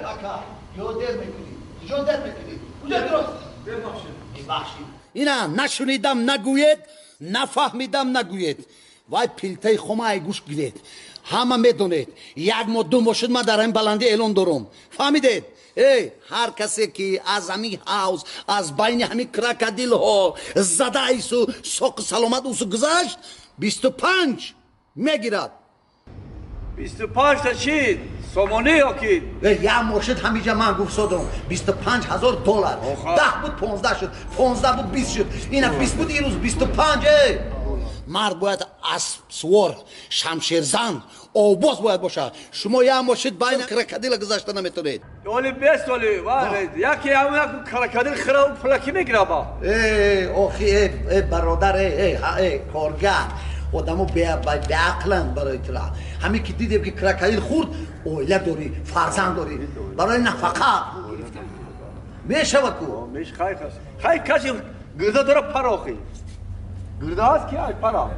اکا یو در میکنی جون در میکنی کجا درست ببخشید اینا نشنیدم نگوید نفهمیدم نگوید وای پیلتای خمای گوش گیرید همه میدونید یک ماه دو ماه شد ما در این بلندی اعلان دارم فهمیدید ای هر کسی که از همین حوض از بین همین کراکادیل ها زده ایسو ساق سلامت اوسو گذشت 25 میگیرد 25 تا چی؟ سومونی یا کی؟ یا مرشد همیجا من گفت صدام 25000 دلار 10 بود 15 شد 15 بود 20 شد اینا 20 بود این روز 25 مرد باید اسب سوار شمشیرزن آواز باید باشه شما یا مرشد بین کراکادیل گذاشته نمیتونید ولی بس ولی یکی همون یک کراکادیل خراب فلکی میگیره با آخی برادر کارگر آدمو به عقلند برای اطلاع همین که دیدیم که کراکادیل خورد اویله داری فرزند داری برای نفقه میشود کو میش خای کسی گرده داره پراخی گرده هست که پرا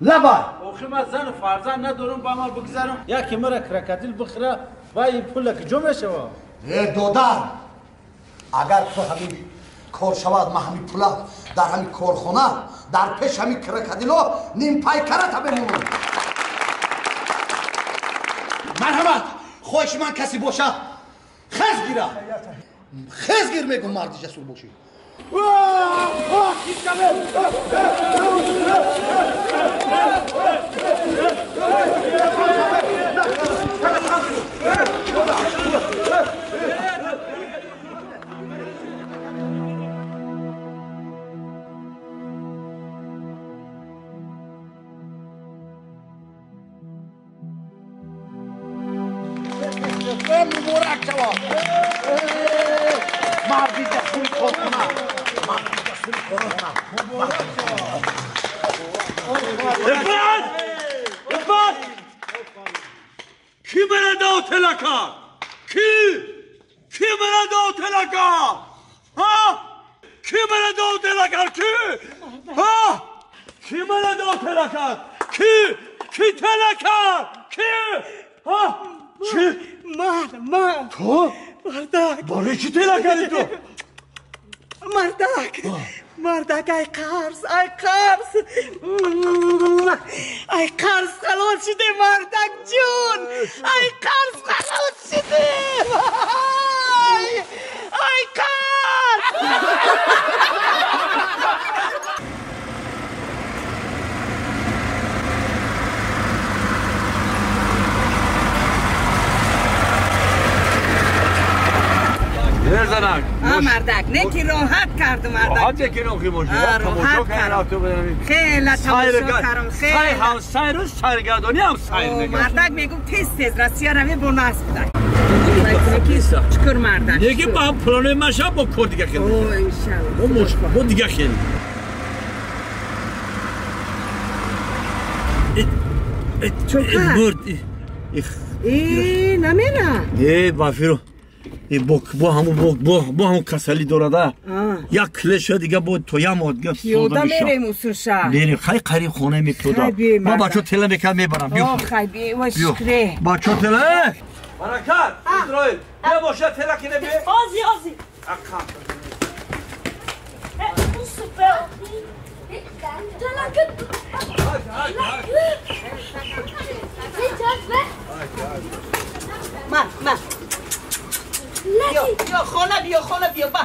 لبای آخه من زن و فرزند ندارم با ما بگذارم یکی مرا کرکدیل بخره و این پول که جمع شود دودار اگر تو همین کار شود ما همین پولا در همین کارخانه در پیش همین کرکدیلو نیم پای کرتا بمونم مرحمت خوش من کسی باشه خزگیر میگم مردی جسور باشی مبارک شود مردی جسوری کارخانه افاد کی منو داد تلکا کی منو داد تلکا ها کی منو داد تلکا ها کی منو داد تلکا کی تلکا کی ها چی؟ من تو؟ مردک برای چی تلا کردی تو؟ مردک ای قرص خلاص شده مردک جون ای قرص خلاص شده ای قرص زنک مردک نه که راحت کرد مردک راحت یکی نوخی باشه راحت کردم خیلی تماشا کردم خیلی سیر و سرگردانی هم سیر نگه مردک میگم تیز رسیه روی بوناس بودن چکر مردک یکی با هم پلانه مشه با کار دیگه خیلی اوه انشالله با دیگه خیلی برد نمیره بافیرو با همون کسلی دارده یک کلشه دیگه بود تو یا ماد پیوده میریم اصول شهر بریم خیلی قریب خونه میکوده ما بچه تله میکرد میبرم بیا خیلی و شکره بچه تله برکت اسرائیل بیا باشه تله کنه بیا آزی اکام سوپر من بیا خانه بیا با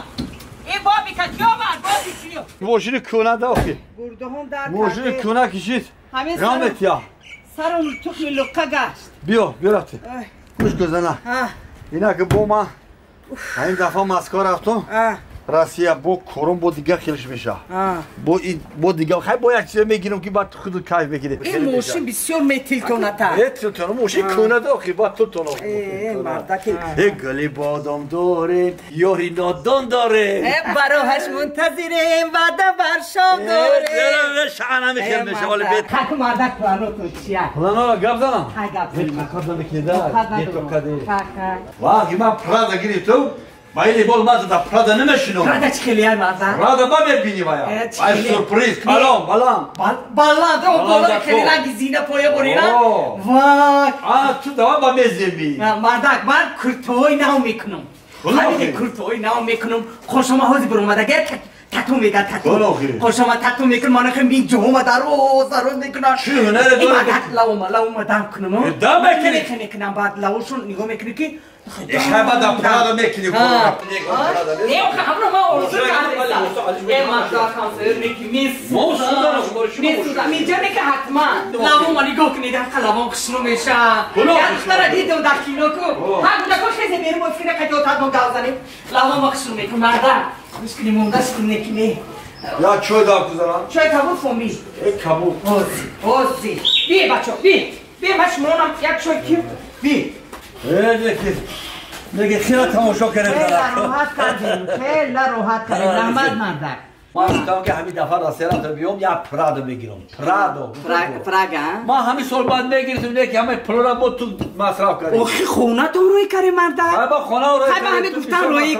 این بابی که کیا بر بابی چیو موشین کونه داخی برده هم در موشین کونه کشید رامت یا سرم تخم لقه گشت بیا رفتی خوش گذنه اینا که با ما این دفعه مسکا رفتم راسیه با کورم با دیگه خیلیش میشه با دیگه خیلی با یک چیز میگیرم که بعد خود کیف بگیره این موشین بسیار میتیل کنه تا میتیل کنه موشین کنه داخی بعد تو تونو مردک گلی بادام داره یاری نادان داره براهش منتظریم بعد برشام داره شعنا میخیر میشه ولی بیت خاک مردک پلانو تو چیه پلانو گپ زنم های گپ زنم مکردم میکنه دیتو کدی واقعی من پرادا گیری تو باید بول ماذا دا پرادا نمیشینم پرادا چه خیلی های مازن پرادا با میبینی باید باید سورپریز کلام بالام تو بالا خیلی لگی زینه پایه برینا وای تو دوام با میزیمی مردک من کرتوی ناو میکنم خیلی کرتوی ناو میکنم خوشم حوزی برومده گر تاتو میگه تاتو خوشم تاتو میکنم من خیلی می جوم دارو میکنم چی هنره داره لاوم دام کنم دام میکنی کنم بعد لاوشون نگاه میکنی که خیلی دا پرادا میکنی نه خبر ما اورسو کردیم مردک کانسر میکی میسودا میجنه که حتما لاوم نگاه کنی در لاوم کشنو میشه یادتره دیدم در کینو کو هم نکو خیلی میرم و فکر که دوتا دو گازنیم لاوم کشنو میکنم مردک خوش کنیم مونگاش کنی کنی یا چوی دار کزارم چوی کبود فومی کبود اوزی بی بچه بی مش مونم یک چوی کیو بی دیگه خیلی تماشا کردیم خیلی راحت کردیم رحمت مردک ما گفتم که همین دفعه رستوران بیام یا پرادو بگیرم. پرادو. پراگا. ما همین سال بعد میگیریم نه که همه پول را با تو مصرف کنیم. اوه خونه تو روی کاری مردا. با خونه روی. همه گفتن روی.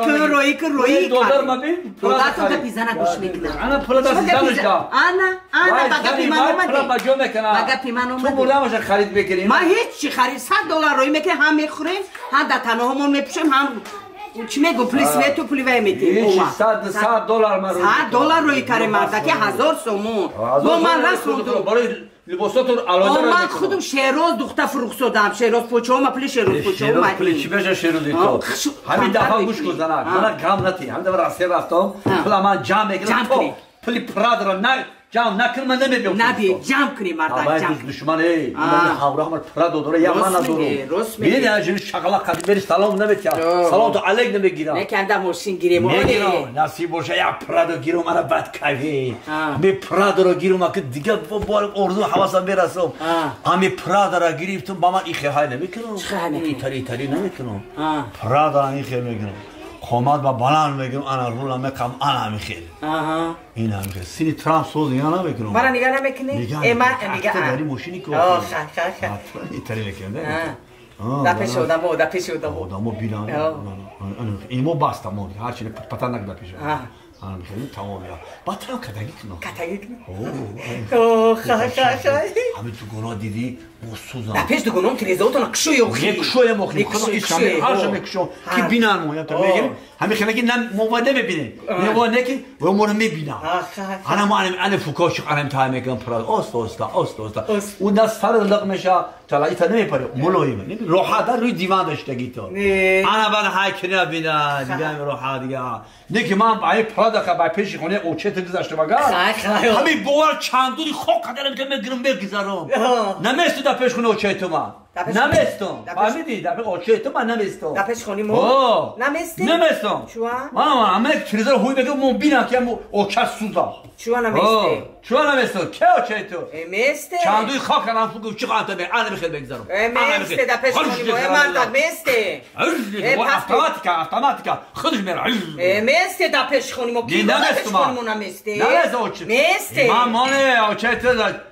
دلار ما بین. دلار تو ده پیزا نگوش میکنم. انا پول دست دانش کا. انا بگا پیمان اومده. پول با جو میکنم. بگا پیمان اومده. تو بودا ماش خرید بکنیم. ما هیچ چی خرید $100 روی میکنه هم میخوریم هم در تنها همون میپوشیم هم چی میگو پلیس تو پولی وای میتیم. $100 ما $100 روی کاری مردا که 1000 سومون. با من رسم برای لباساتون علاوه من خودم شیراز دختر فروخ شدم. شیراز پوچو ما پلی شیراز پوچو اومد. پلی چی بشه شیراز تو. همین دفعه گوش کن زنا. من کام نتی. همین دفعه راستی رفتم. پلا من جام میگیرم تو. پلی پراد را نه جام نکن من نمیبیم. نبی جام کنی مردا جام. دشمنه. من خبر هم پراد داره یا من ندارم. ببین اجازه شغله قدی بری سلام نمیتیا. سلام تو علیک نمیگیرم. نکندم ماشین گیریم. میگیرم. نصیب باشه یا پراد گیرم من بد کاری. می پراد رو گیرم که دیگه بار اردو حواسم برسم. امی پراد را گرفتم با من این خیال نمیکنم. ایتاری نمیکنم. پراد را این خیال میکنم. خامات با بلند میگم انا رولا میکنم انا میخیر. این هم که سینی ترام سوز نگاه نمیکنم. مرا نگاه نمیکنی؟ نگاه. داری ماشینی کو. ایتاری میکنه. دپش شدم آدمو بیرون. ایمو باستم مون. هرچی پتا نگذار پیش. آن میخوام تمام یا. باترام کتایی کنم. اوه همین تو گناه دیدی موسوزم. دپش تو گناه تریزه تو نکشوی اوخی. نکشوی مخی. خدا ایشان هرچی نکشو. کی بینن مو یا تو میگیم. همین خیلی که نم مواد نمیبینه. مواد کی و مور میبینم. انا فوکوش انا امتحان میکنم پراد. اوست. اون دست سر لق میشه. چلا ایتا نمیپره. مولویه. روحا روی دیوان داشتگی تو. انا بعد های کنه بینا دیگه روحا دیگه. نکی من با پراد که با پیش خونه اوچه تگذاشته مگر. همین بوار چندوری خوک کردم که میگیرم بگذارم. نمیست در پیش خونه اوچه تو من. نمیستم. فهمیدی؟ در پیش اوچه تو من نمیستم. در پیش خونه مو. نمیستم. چوا؟ من همه چیزا رو هوی بگم من بینم که اوچه سوزا. چوا نمیسته؟ چوا نمیستم. که اوچه تو؟ میسته. چندوی خاک کردم فوق چی قانت به انا میخوام بگذارم. میسته در پیش خونه مو مرد میسته. اتوماتیکا خودش میره. میسته در پیش خونه مو کی در پیش خونه مو نمیسته. میسته. من مانه اوچه تو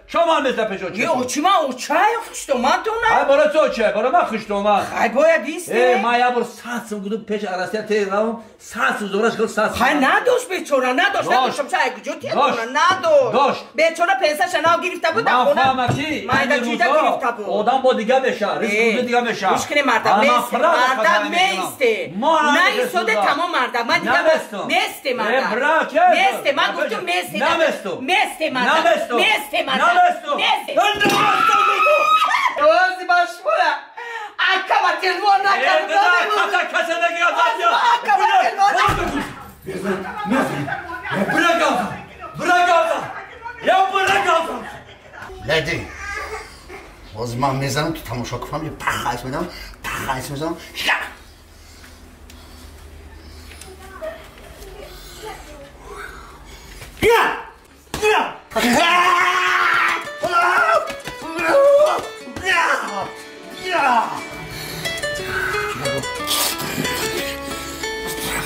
شما مثل پیش اوچه. یه اوچه ما اوچه خشتم من تو نه. ای برای تو اوچه برای من خشتم من. ای باید بیسته. ما یا بر ساعت گفتم پیش عرصه تهران ساعت زورش کل ساعت. های نداشت بیچاره نداشت چه گوجتی نداشت. بیچاره پیسه شناو گرفته بود من فهمیدی. من دچیده گرفته بود. آدم با دیگه بشه ریسک دیگه بشه. مشکل مردم میسته. نه ایستاده تمام مردم من دیگه میسته مردم. میسته من گفتم میسته. میسته مردم. میسته مردم. اوزی باشمونه اکا با تلوان نکرد کسا نگی اکا با تلوان برگازم یا برگازم لیدی باز من میزنم تو تماشا کنم یه پخش میدم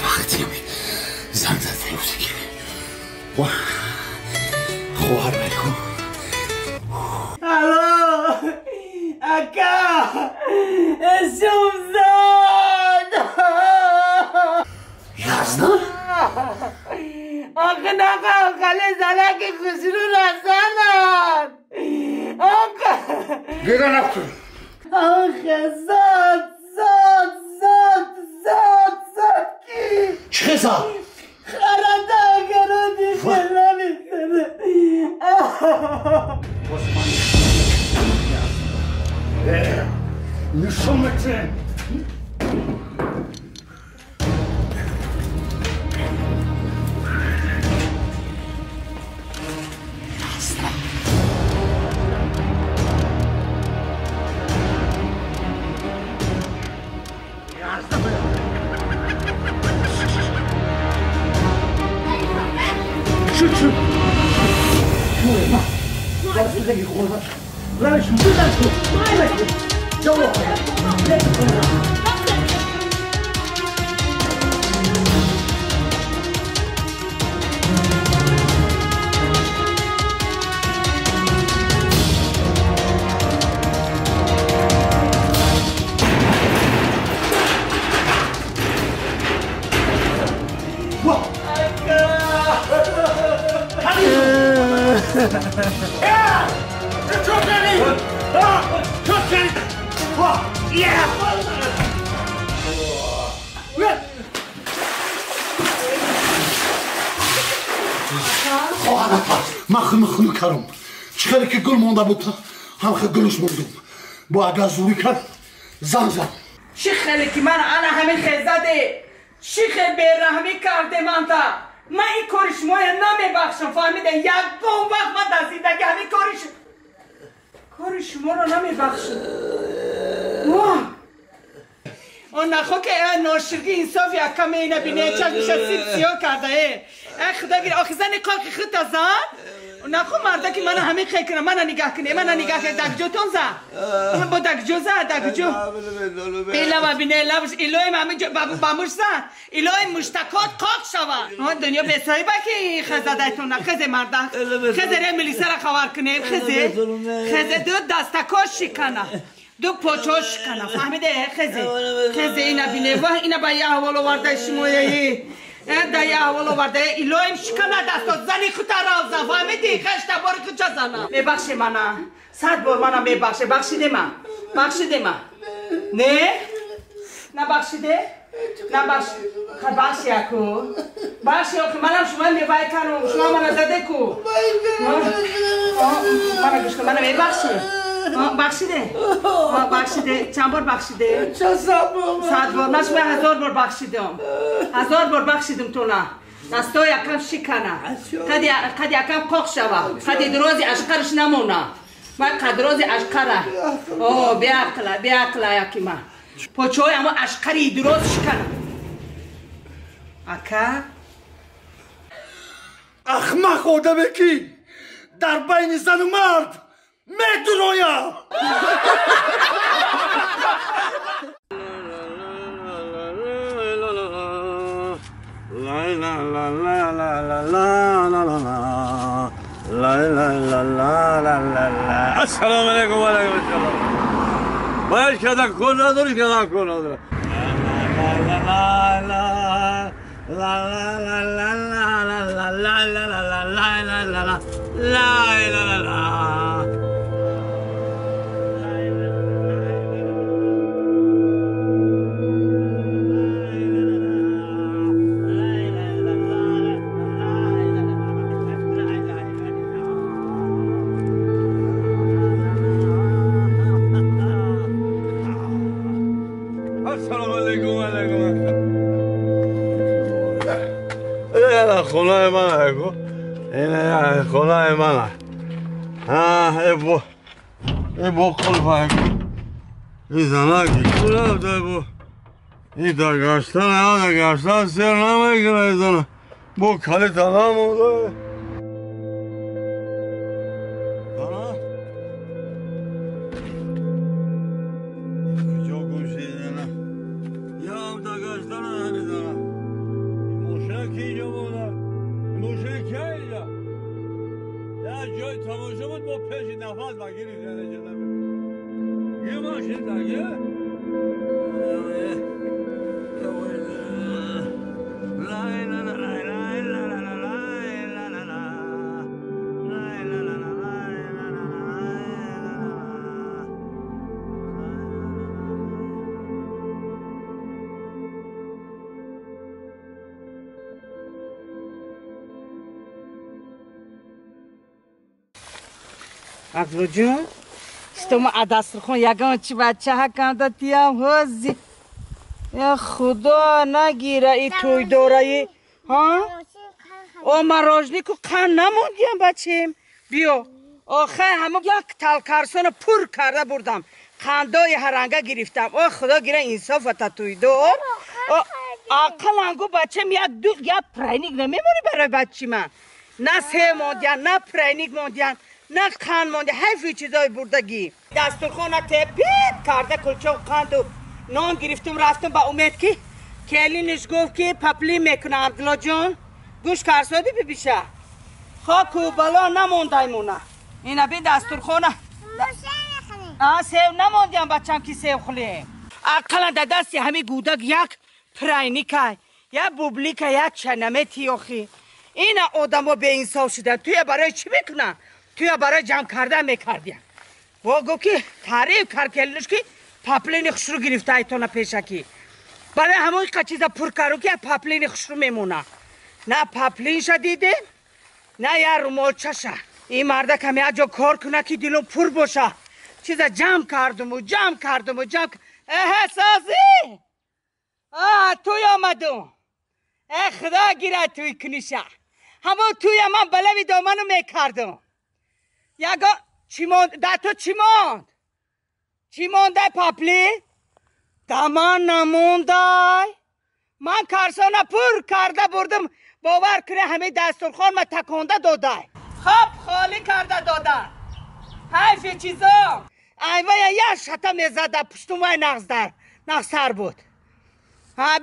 وقتی زن زده روزی که خواهر بکن الو اکا شمزاد یزدان آقا نقا خاله زنک خسرو رسانم آقا گیره نفتون آقا زاد کی چه زاد؟ خرده اگرو دیگه نمیتونه نشومتن شو ما لازم تجي خورا لا شو ما لك جوه من خونو کارم چخری که گل مونده بود هم گلش موندم با اگر زوری کرد زن چی خیلی که من انا همین خیزده چی خیلی بیرحمی کرده من تا من این کارش مایه نمیبخشم فهمیده یک گم وقت من دستیدگی همین کارش شما رو نمیبخشم اون نخوا که ناشرگی انصاف یک کمی اینه بینه چشمش سیب سیاه کرده ای خدا گیر آخی زن کار که خود زن نخوا مرده که من همین خیلی کنم من نگاه کنه دکجو تون زن با دکجو زن دکجو ایلا ببینه لبش ایلوی همین باموش زن ایلوی مشتکات قاق شود دنیا به صاحبه که خزاده تون خزه مرده خزه ره ملیسه را خبر کنه خزه دو دستکاش شکنه دو پوچوش کنه فهمیده خزه اینا بینه و اینا با یه حوالو ورده شمایه در یه حوالو ورده ایلویم شکنه دستو زنی خود را فهمیدی خشت باری که چه زنم میبخشه منم 100 بار منم میبخشه بخشیده من نه بخشیده بخشی اکو بخشی اکو منم شما میبای کنم شما منم زده کو منم گوش کنم منم میبخشی بخشیده چند بار بخشیده؟ 100 بار نشمه 1000 بار بخشیدم 1000 بار بخشیدم تو نه دستا یکم شکنه قد یکم قاق شوه قد درازی اشقرش نمونه من قدرازی اشقره بیا اقلا یکی من پاچه اما اشقری دراز شکنه اکا اخمق آدمه کی در بین زن و مرد میدونویا السلام علیکم و علیکم السلام باید که کن نداری که کن نداری خونه منه کو اینه خونه منه ای بو قلبه کو این زنکی کل رفته بو این دگشتن سر نمیکنه این زنه بو کلی تنها مونده عقل جون استم دسترخوان یگان چی بچه ها کندتیم هزی یا خدا نگیره ای توی دورایی ها او مراجلی که قن نموندیم بچیم بیا آخه همه یک تلکرسون پر کرده بردم خندای هرنگه گرفتم او خدا گیره انصافت توی دور عقل انگو بچیم یک پرینیک نمیمونی برای بچی من نه سه موندین نه پرینیک موندین نه خان مونده حیفی چیزای بردگی دسترخوان تپید کرده کلچه و قند و نان گرفتم رفتم با امید که کلینش گفت که پپلی میکنه عبدالله جان گوش کرسادی ببیشه خاک و بلا نمونده ایمونه اینا بین دسترخوان سیو نموندیم بچم که سیو خلیم اقلا در دستی همه گودک یک پرینیکه یک بوبلیکه یک چنمه تیاخی اینا آدم ها به انصاف شدن توی برای چی میکنن توی برای جمع کردن میکردیم و گو که تعریف کار کردنش که پاپلین خشرو گرفته ایتونه پیشکی برای همون چیزا پر کارو که پاپلین خشرو میمونه نه پاپلین شدیده نه یا روموچشه این مرده کمی اجا کار کنه که دلم پر باشه چیزا جمع کردم و سازی توی آمدم خدا گیره توی کنیشه همون توی من بلوی دامنو میکردم یگا چی موند؟ ده تو چی موند؟ چی مونده پاپلی؟ دامان نمونده من کارسانه پر کرده بردم باور کنه همه دسترخوان ما تکانده داده خب خالی کرده داده حیف چیزا ایوه یه شتا میزده پشتون وای نغزتر بود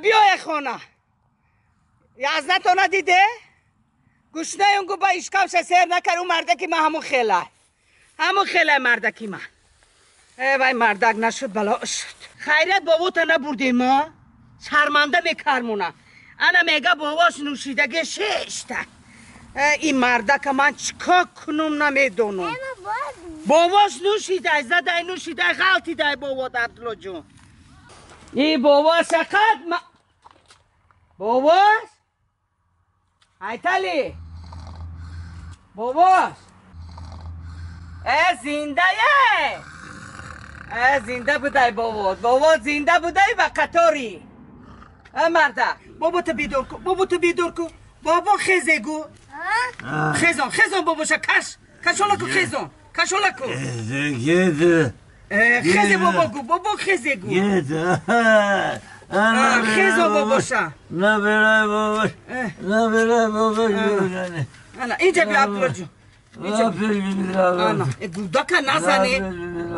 بیای خونه یازده تا ندیده؟ گوشنه اونگو با اشکامش سیر نکر اون مردکی من همون خیله مردکی من وای مردک نشد بلا شد خیرت بابوتا نبردی ما شرمنده میکرمونه انا میگه باباش نوشیدگی ششته این مردک من چکا کنم نمیدونم باباش نوشیده زده نوشیده غلطی ده بابا عبدالله جون ای بابا شقد باباش ایتالی باباش زنده بودای بابا زنده بودای و قطاری مرده بابا تو بیدور کن بابا خیزه گو خیزان باباشا کشولا کن کشولا کن خیزه بابا خیزه گو خیزان باباشا نبره باباش اینجا بیا عبدالله جون گودک نزنه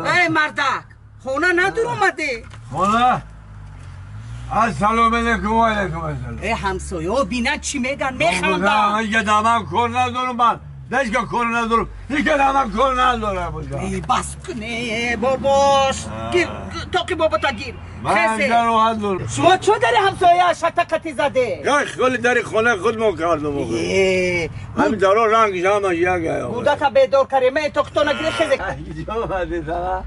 ای مردک خونه ندور اومده خونه السلام علیکم و علیکم السلام ای همسایه ها بینن چی میگن میخندن دیگه دامم کار ندارم من دیگه کار ندارم دیگه دامم کار ندارم ای بس کنه باباش تا که بابا تا گیر شما چو داری همسایه شتقتی زده؟ یا خیلی داری خونه خود ما کردم همین دارو رنگ جامعه یک آیا بوده که بیدار کریمه تو کتو نگیره خیزه کجا آمده سلا؟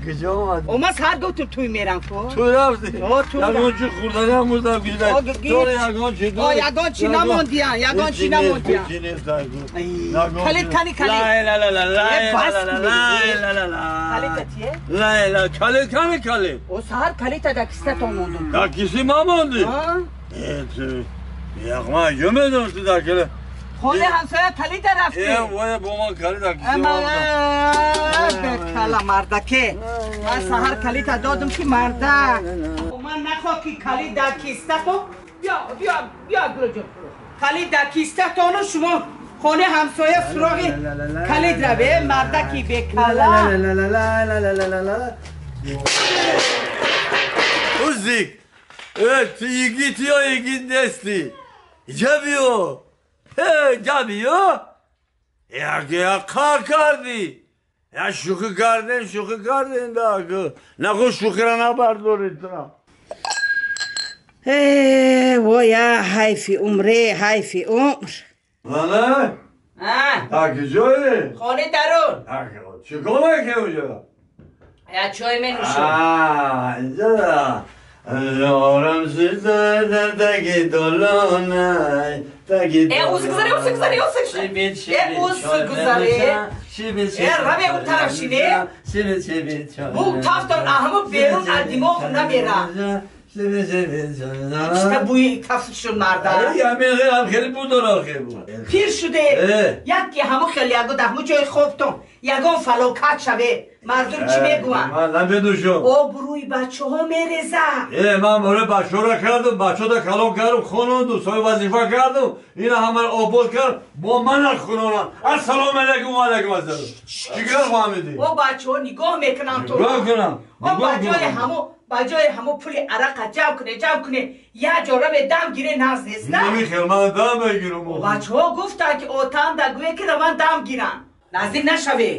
کجا آمده؟ او ماز هر گوتون توی میرم کو؟ تو رفتی؟ یگان چی خوردنی هم موزدم گیرده تو یگان چی داری؟ یگان چی نموندیان یگان چی نموندیان کلید کنی کلید او سهر کلیتا در کسته تا موندم در کسی ما موندی؟ یک ما جمعه دارم تو در کلی خونه همسایه کلیتا رفته وای با ما کلی در کسی ما بکلا مردکه من سهر کلیتا دادم که مردک من نخواه که کلید در کسته تو بیا گلو جون کلید در کسته تانو شما خونه همسایه سراغ کلید روه مردکی بکلا Uzik, tu yigit ya yigit desti. Jabiyo, jabiyo. Ya kar kardi. Ya şuku kardin da ki. Ne ko şukrana bardor itna. ویا حیفی عمره حیفی عمر Valla? Taki joy. خانه درون Çikolata ki uca. یا چای می نوشم اینجا دا لارم سیزده تاکی دلانه تاکی دلانه اوز گذاره ربی اون طرف شینه بو تافتان اهمو بیرون الدماغ نمیره işte bu kafışın nerede? Ya ben خیلی بود داره بود. پیر شده. یکی همو خیلی اگه دهمو جای خوبتون. یگان فلاکت شوه. مردم چی میگوان؟ من نمیدونشم. او بروی بچه ها میرزه. من برای بچه را کردم. بچه را کلام کردم. خانون دوستای وظیفه کردم. اینا همه آباد کرد. با من خانونم. السلام علیکم و علیکم السلام. چیکار فهمیدی؟ او بچه ها نگاه میکنم تو. نگاه کنم. بجای همو پولی عرق جمع کنه یه جا به دم گیره ناز نیست نه؟ نمیخیر من دم بگیرم و بچه ها گفتن که اوتان دگوه که روان دم گیرن نزدیک نشوه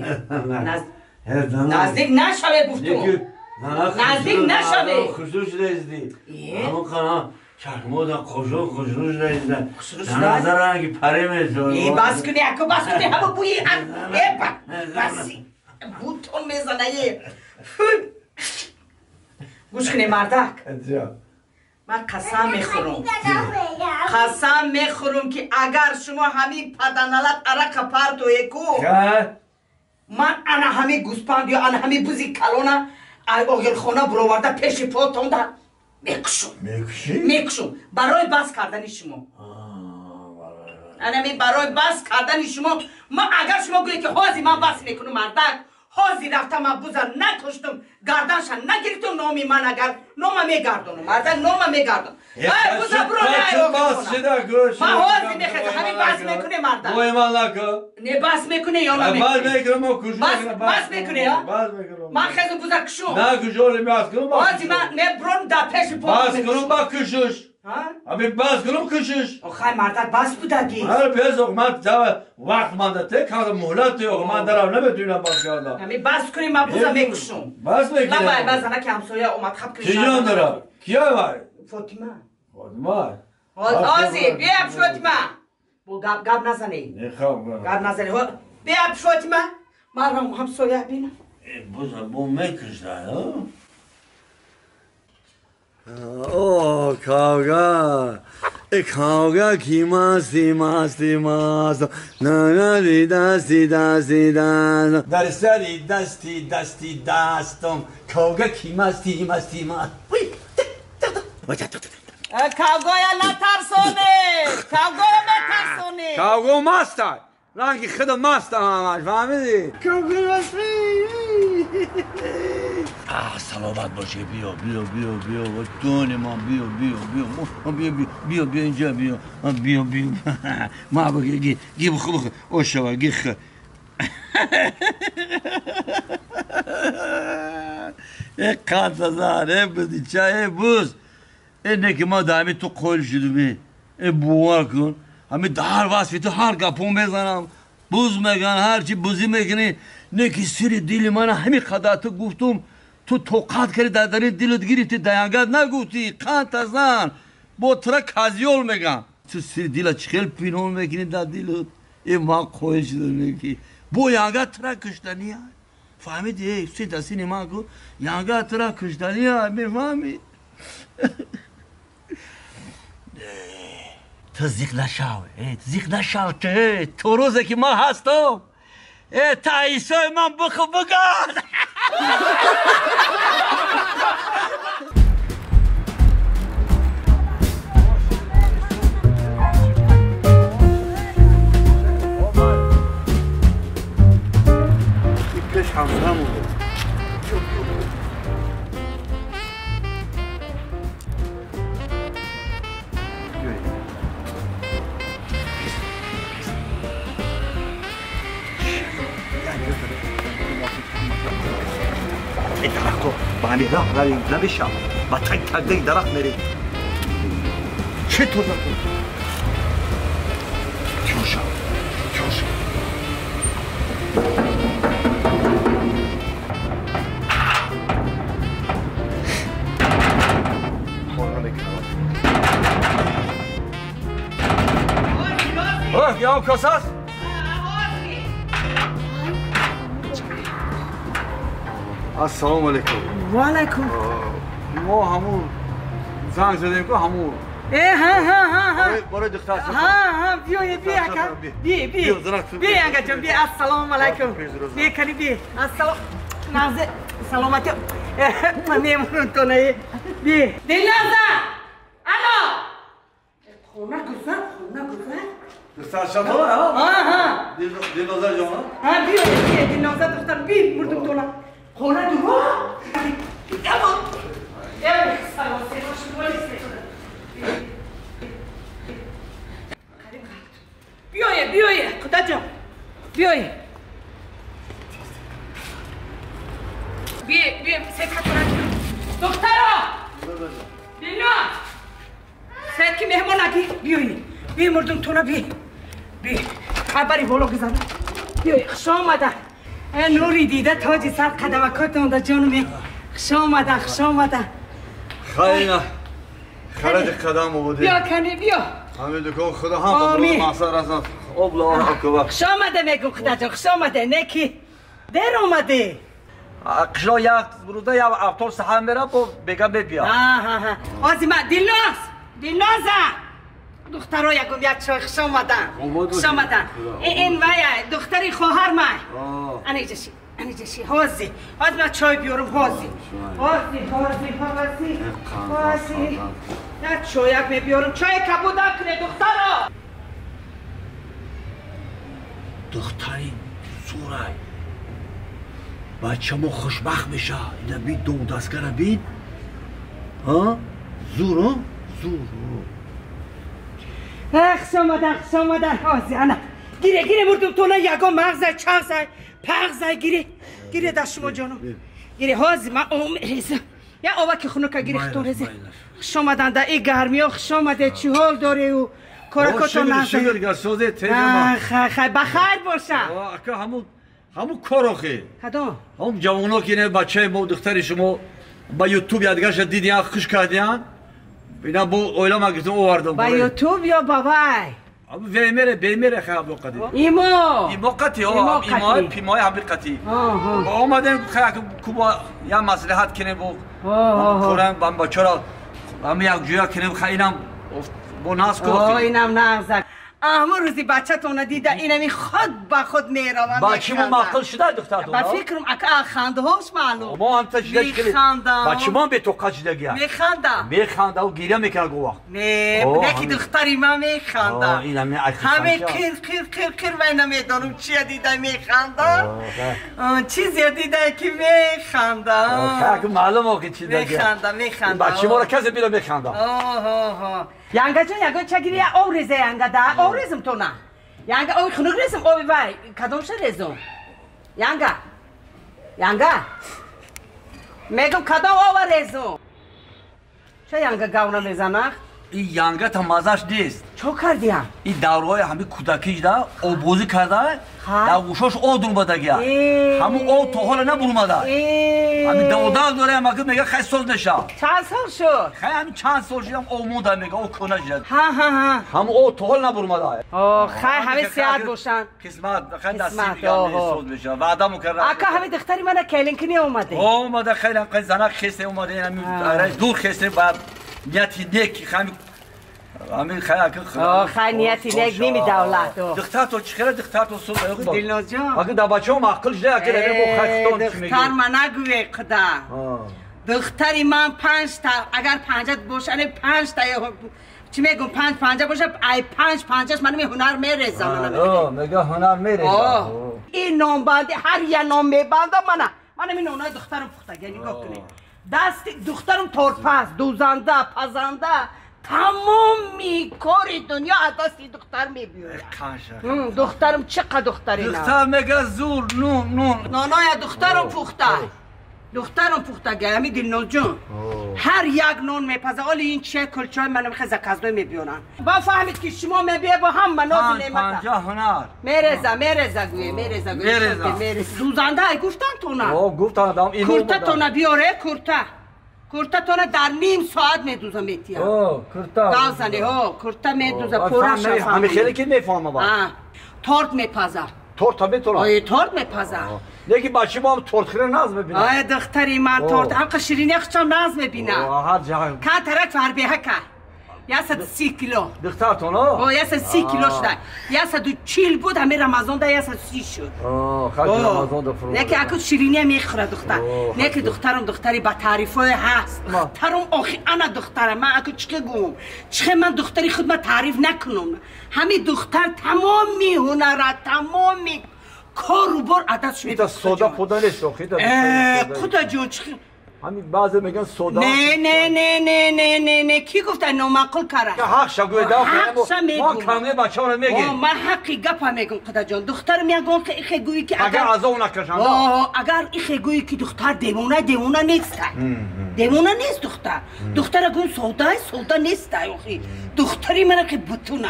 نزدیک نشوه گفتم نزدیک نشوه خصوص لیزدی همون خانم چشمودا خوشوش نیستن نظر رنگی پره میزون ای بس کنی اکو بس کنی همه بویی بسی بوتون میزنه یه گوش کنی مردک من قسم میخورم که اگر شما همین پدنالت عرق پرتوی کو من انا همین گوسپند یا انا همین بوزی کلونه آگل خونه برآورده پیش پاتون در میکشم برای بس کردن شما برای بس کردن شما من اگر شما گویی که حاضی من بس میکنم مردک حاضی رفتم من بوزن نکشتم گردنشن نگرفتم نامی من اگر نام میگردونم مردک نام میگردونم بوزا برو من حاضی میخواد همین بس میکنه مردک بوی من نکن نه بس میکنه یا نمیکنه بس میکنم و کشم بس میکنه یا من خیلی بوزا کشم نه کشوری بس کنم حاضی من برون در پیش پا بس کنم با کشش ابی بس کنم کشش آخه مردک بس بودگی هر پیزوق من وقت مانده ته کار مهلت یو من درم نمیتونم بس کردم همین بس کنیم من بوزا میکشم بس میکنم من باید بزنه که همسایه اومد خب کشم چجان دارم کیا بای فاطمه آزی بیا فاطمه بو گاب نزنی نخوام گاب نزنی بیا فاطمه من رو همسایه بینم بوزا بو میکشن اوه کاغا کاغا کی ماستی نه دی دستی در سری دستم کاغا کی ماستی کاغویا نترسونه کاغو ماستا رنگی خدا ماستا همش فهمیدی کاغا ماستی سلامت باشه بیا دون ما بیا اینجا بیا ما بگی گی بخو اوشوا گی خ قد زاره بدی چای بوز اینه که ما دائمی تو قول شدیم بوار کن همه در واسه تو هر گپون بزنم بوز میگن هر چی بوزی میکنی نه که سری دل من همین خدا تو گفتم تو توقعات کردی در دلت گرفتی دیانگت نگفتی قند ازن با ترا کازیول میگم تو سری دلت چخیل پینون میکنی در دلت این ما قول شده میگی بو یانگت ترا کشتنی های فهمیدی سی دستی نما کن یانگت ترا کشتنی های میفهمی تو زیق نشاو تو روزه که ما هستم تا ایسای من بخو بگن پیش همسرمون درختو با همین راه رویم نمیشم با تک درخت میریم چطور نکن؟ جوشم یا کاسه است السلام علیکم و علیکم ما همون زنگ زدیم که همون ها برای دختر بیا انگا جان بیا السلام علیکم بیا کنی بیا السلام نازه سلامتی من میمونم تو نه بیا دلنازه الو خونه گذر دختر شما ها دلنازه جان ها بیا دلنازه دختر بیا مردم تو نه خونه دو سلام بیایه خدا جان بیایه بیا سکت دخترا بینا سکی مهمان نگی بیایه بیا مردم تو بیا خبری بولو گذارم بیایه خوش آمده نوری دیده تاجی سر قدمکات اونده جانمی خوش آمده خرج قدم آورده بیا کنی بیا همه دکان خدا هم بابرو محصر رسن obla akıva. خوش آمده میگم خدا جان خوش آمده نکی در اومده قشلا یک روزه یا ابطال سحن میره با بگم ببیا آزیما دلنازه دخترها یکم یک چای خوش آمدن خوش آمدن این وای دختری خواهر من ani jeshi hozi ma çay biyorum hozi ya çayak biyorum çay kabudan kine doktora دختری سورای بچه ما خوشبخت بشه اینا بید دو دستگره بید ها زورو خوش آمدن هازی انا گیره مردم تو نه یگا مغزه چغزه پغزه گیره دست شما جانم گیره هازی من ریزم یا آوه که خونو که گیره خطور ریزه خوش آمدن در این گرمی ها خوش آمده چی حال داره و کارکاتو نزده خیلی بخیر باشه اکا همون کاراخه کدام؟ همون جوانو که نه بچه ما دختری شما با یوتیوب یادگارش دیدین خوش کردین اینا با اویلا ما گفتم آوردم با یوتیوب یا بابای بیمیره خیلی قدی ایمو قطی پیمای همین قطی آمدن خیلی کوبا یا مصلحت کنه با بچه را هم یک جویا کنیم خیلی با ناز کو اینم نازک اما روزی بچه تونه دیده اینمی خود با خود میروم بچه ما مقل شده دختر با فکرم اکا خنده هاش معلوم ما هم تشدید کلید بچه ما به تو قجده گیا میخنده و گیره میکنه گوه نکی دختری ما میخنده همه کر و اینا میدانم چیه دیده میخنده چیزی دیده که میخنده خیلی معلوم که چی دیده میخنده بچه ما را کسی بیره میخنده یانگا جان یگو چگیری او ریزه یانگا دا او ریزم تو نه یانگا او خنوگ ریزم او بای کدومش ریزم یانگا میگم کدوم او ریزم چه یانگا گاونا میزنه این یانگا تا مازش نیست چو کردیم این دورهای همه کودکیش دا آبوزی کرده در گوشاش آدون بده گیا همون آد تو حالا نبرومده همین دودال داره هم اگه میگه خیلی سال نشه چند سال شد؟ خیلی همین چند سال شدم آموده میگه او کنه جد همون آد تو حال نبرومده خیلی همه سیاد باشن قسمت خیلی دستی میگه سال بشه وعده مکرر اکا همه دختری من کلینکنی اومده خیلی زنک خسته اومده دور خسته بعد نیتی نیکی همین خیلی نیتی نیک نیمی دولت دختر تو چخیره دختر تو صبح دلناز جان اگه در بچه هم عقل شده اگه در با خستان چی میگی دختر من نگوی قدا دختری من 5 تا اگر 50 باشه 5 تا چی میگم 5 باشه ای 5 من هنر میرزم میگه هنر میرزم این نام بنده هر یه نام میبندم من این نامای دخترم پختگی نگاه کنی دست دخترم تورپس دوزنده پزنده تمامی کار دنیا از دستی دختر میبیوره دخترم چقدر دختری نه دختر میگه زور نون نانای دخترم پخته گه همی دلناز جون هر یک نون میپزه حالا این چه کلچای منو میخواه زکزنوی میبیونن با فهمید که شما میبیه با هم مناز نعمت 50 هنر میرزه گویه دوزنده ای گفتن تو نه گفتن دام اینو کرتا تو نه بیاره کرتا تو نه در نیم ساعت میدوزه میتیم کرتا گازنه کرتا میدوزه پورا شفا همه خیلی که میفهمه با تورت میپزه تورت هم میتونه آیه تورت میپزه لیکن بچه ما هم تورت خیلی ناز میبینه آیه دختری من تورت هم قشیرینی خچم ناز میبینه هر جای که ترک فربیه که 130 کیلو دختر تو نه 130 کیلو شده 140 بود همه رمضان ده 130 شد خیلی رمضان ده فرو لیکن اکو شیرینی میخوره دختر لیکن دخترم دختری با تعریفای هست دخترم آخی انا دخترم من اکو چه من دختری خود من تعریف نکنم همین دختر تمامی هنره تمامی کار و بار عدد شده ایتا سودا پودا نیست خدا جون همین بعضی میگن سودا نه کی گفته نامعقول کاره حق شگوی ما کمه بچه ها رو میگیم من حقی گپا میگم خدا جان دختر میگم که ایخه گویی که اگر از اون نکشند اگر ایخه گویی که دختر دیوونه نیست دختر اگه سودا نیست دختری من که بتونه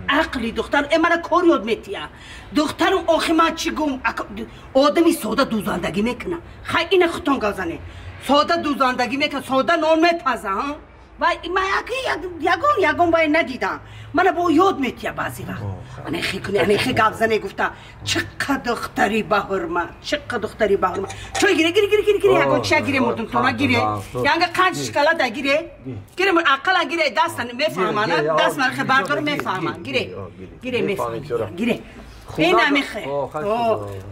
عقلی دختر من کار یاد میتیه دخترم آخی من چی گم آدمی سودا دوزندگی میکنه خیلی این خطان گازنه سودا دوزندگی میکنه سودا نان میپزه وای من یگون وای ندیدم من با یاد میتیا بعضی وقت من خیلی گفزنه گفتم چقدر دختری بهرما چقدر دختری بهرما چوی گیره یگون چه گیره مردم تو نگیره یعنی قنچ شکلات گیره عقل گیره دستن میفهمن دست من خبر دارم میفهمن گیره میفهمن گیره این نمیخه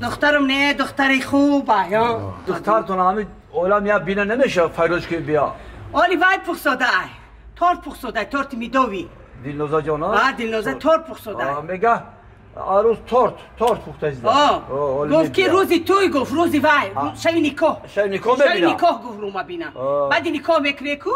دخترم نه دختری خوبه یا دخترتون همین اولم یا بینه نمیشه فیروز که بیا اولی وای پخصاده ای تار پخصاده تارت میدوی دلنوزا جانا؟ بعد دلنوزا تار پخصاده میگه عروس تارت پخته ایزده گفت که روزی توی گفت روزی وای شوی نکاح ببینم گفت رو ما بینم بعد نکاح میکنه کو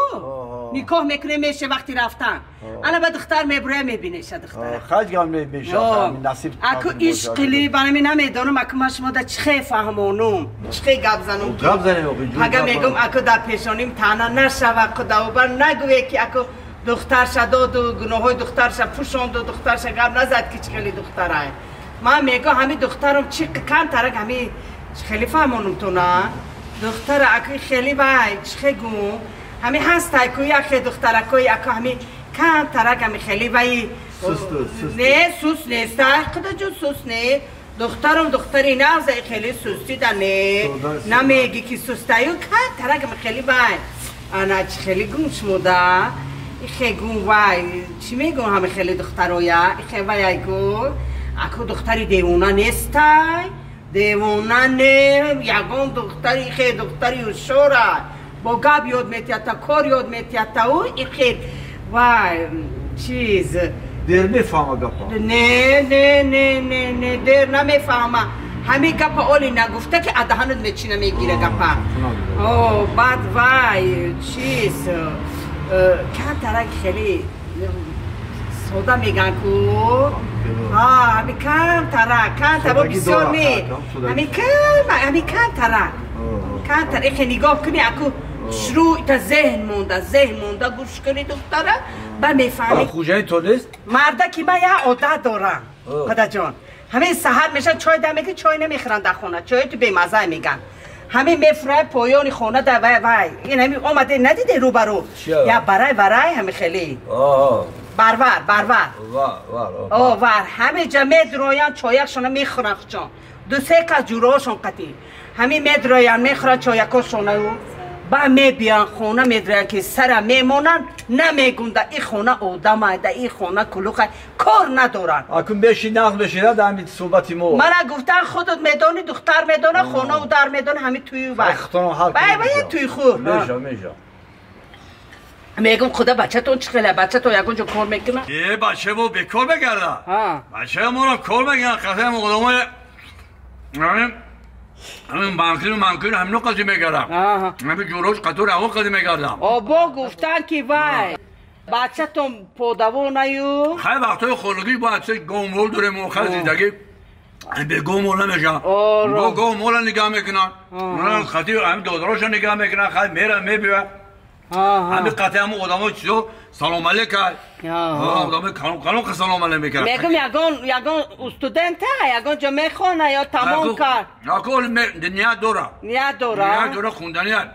نکاح میکنه میشه وقتی رفتن انا به دختر میبره میبینه شه دختر خیلی گم میشه نصیب اکو عشقلی برای من نمیدونم اکو من شما دا چخه فهمونم چخه گپ زنم اگه میگم اکو در پیشانیم تنها نشوه خدا بر نگوه که اکو دختر شداد و گناهای دختر شد پوشاند و دختر شد گپ نزد که چخیلی دختره من میگم همین دخترم چی کن ترک همین خیلی فهمونم تو نه دختر اکو خیلی بای چخه گو همین هست اکو یک دختر اکو اکو همین کن ترک همین خیلی بای نه سوس نیست خدا جو سوس نه دخترم دختری نازه خیلی سوستی دنه نمیگی که سوستایو کن ترک همین خیلی بای انا چی خیلی گم شموده خیلی گم وای چی میگم همه خیلی دخترویا خیلی وای گو اکو دختری دیوونه نیستای دیوونه نه یگان دختری خیلی دختری هوشیاره با گپ یاد میتیاتا کار یاد میتیاتا او خیلی وای چیز دیر میفهمه گپا نه دیر نمیفهمه همه گپا اولی نگفته که ادهانت میچینه میگیره گپا بعد وای چیز کم ترک خیلی سودا میگن کو همین کم ترک بسیار می همین کم ترک خیلی نگاه کنی اکو شروع تا ذهن مونده گوش کنی دختره با میفهمی خوجه تو نیست؟ مرده که من یه عادت دارم خدا جان همین سحر میشن چای دمه که چای نمیخورن در خونه چای تو بیمزه میگن همین میفرای پایان خونه در وای این همین آمده ندیده رو برو یا برای همین خیلی برور همه جمع درویان چایکشونه میخورن چون دو سه که جوراشون قطعی همین میدرویان میخورن چایکشونه با میبیان خونه میدرویان که سر میمونن نمیگون در این خونه آدمه در این خونه کلوخه کار ندارن اکن بشی نقل بشیده در همین صحبتی مو من گفتن خودت میدانی دختر میدانه خونه و در میدانه همین توی باید توی خور میجا میگم خدا بچه تون چخیله بچه تو یکونجا کار میکنه یه بچه مو بکار بگرده بچه مو رو کار بگرده قطعه مقدمه همین بانکین همینو قضی میگردم همین جوروش قطور همون قضی میگردم با گفتن که وای بچه تون پودوو نیو خیلی وقتای خلقی با بچه گومول داره موقع زیدگی به گومول نمیشن با گومول نگاه میکنن خطی همین دادراش نگاه میکنن خیلی میرن میبیون همین قطعه همون آدم چیزو سلام علیکم آدم کلون سلام علیکم میکنن میگم یگان استودنت یگان جا میخونه یا تمام کار یکان نیت داره خوندنیت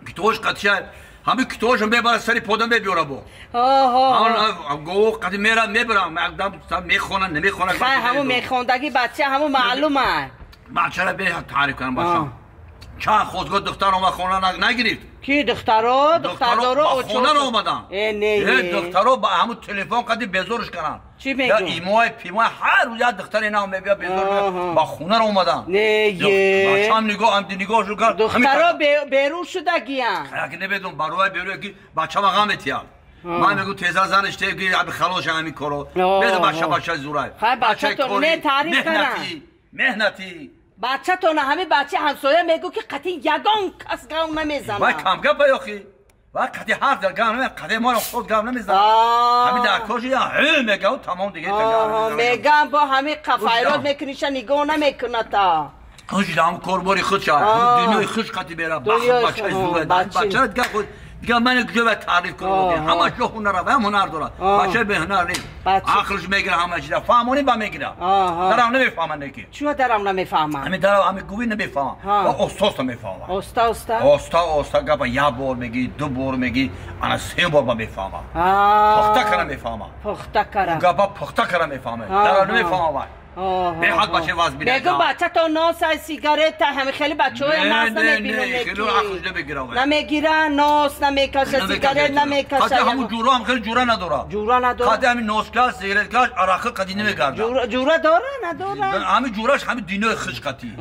کتوش قطعه همین کتوش هم ببره سری پودم ببیاره با گو قطعه میرم میبرم اقدام میخونن نمیخونن همون میخوندگی بچه همون معلومه بچه را به تعریف کنم باشم چه خودگاه دختر اومد خونه نگیرید کی دخترها خونه رو اومدن دخترها با همون تلفن قدی بزرش کنن چی میگن ایمای پیمای هر روز دختر اینا میبیا بزرگ با خونه رو اومدن بچه هم نگاه شو کرد دخترها بیرون شده گیان اگه نبیدون بروای بیرون که بچه ما غم اتیال من میگو تیزا زنش که اب خلاص همین کارو بده بچه زورای بچه تو نه تعریف کنن مهنتی بچه تو نه همه بچه همسایه میگو که قطعی یگان کس گام نمیزنه وای کم گپ بیاخی وای قطعی حرف در گام نمیزنه قطعی ما رو خود گام نمیزنه همین در کاجی یا میگو تمام دیگه میگم با همه قفایرات میکنیشن نگاه نمیکنه تا کاجی هم کارباری خود شد دنیای خوش قطعی بیره بچه زوره بچه دیگه خود دیگه من گوه تعریف کنم همه شو هنر و هم هنر داره بچه به هنر نیست عقلش میگیره همه چیزا فهمونی با میگیره درم نمیفهمن نکی چیو درم نمیفهمن همین درم همین گوی نمیفهمن و استاست میفهمن استا گپا یا بار میگی دو بار میگی انا 3 بار با میفهمم پخته کردم میفهمم گپا پخته کردم میفهمم درم نمیفهمم به حق بچه واز بیره بگو بچه تا ناس های سیگارت همه خیلی بچه های ناس نمیبینو خیلی عقلش نمیگیره نمیگیرن ناس نمیکشه سیگارت نمیکشه خاطر همون جورا هم خیلی جورا نداره خاطر همین ناسکاش سیگارتکاش عراقی قدی نمیگرده جورا داره نداره همین جوراش همین دینوی خشقتی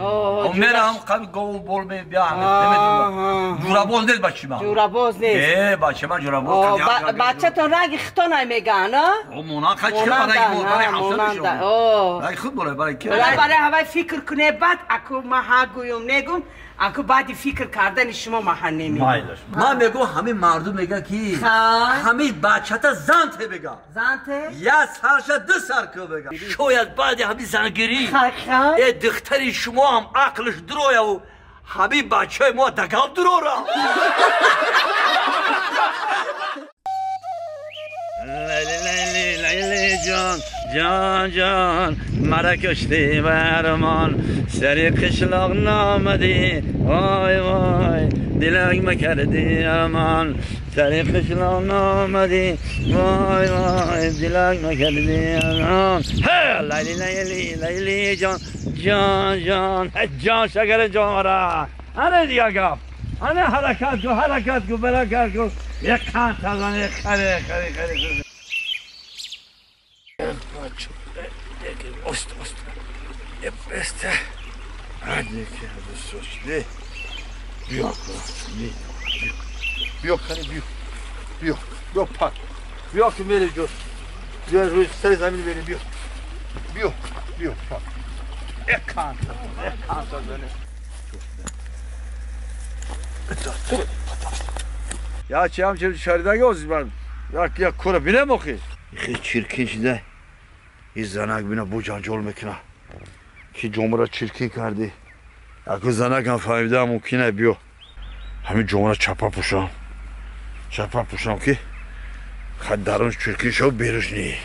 میره هم قبل گو بول بیا نمیدونم جورا باز نیست بچه من جورا باز نیست بچه من جورا باز بچه تا رنگ خطا نمیگن مونا خیلی که برای مورد خود برای که برای هوای فکر کنه بعد اکو ما ها گویم نگم اکو بعدی فکر کردن شما ما ها نمیگم من میگم همه مردم میگن که همه بچه تا زنته بگه زنته؟ یا سرش 2 سر که بگه شاید بعد همه زنگیری یه دختری شما هم عقلش درویه و همه بچه ما دقیق دروره لیلی جان مرا کشتی برمان سری قشلاق نامدی وای دلک مکردی امان سری قشلاق نامدی وای دلک مکردی امان لیلی جان شکر جان آره دیگه گفت آره حرکت کو برکت کو یک کان تازانه خره Ost. Je beste. Hadi ki sosli. Yok. Yok hani yok. Yok pat. Yok böyle yok. Diğer ruh seri zamin benim yok. Yok pat. Ekan tazanı. Ya çam dışarıda göz var. Ya kura bile mi okuyor? Hiç çirkin de. این زنک بینه بو جنجال میکنه که جمعه چرکین کردی اگه زنک هم فهمیده ممکنه بیو همین جمعه چپا پوشم که خد درونش چرکین شو بیروش نی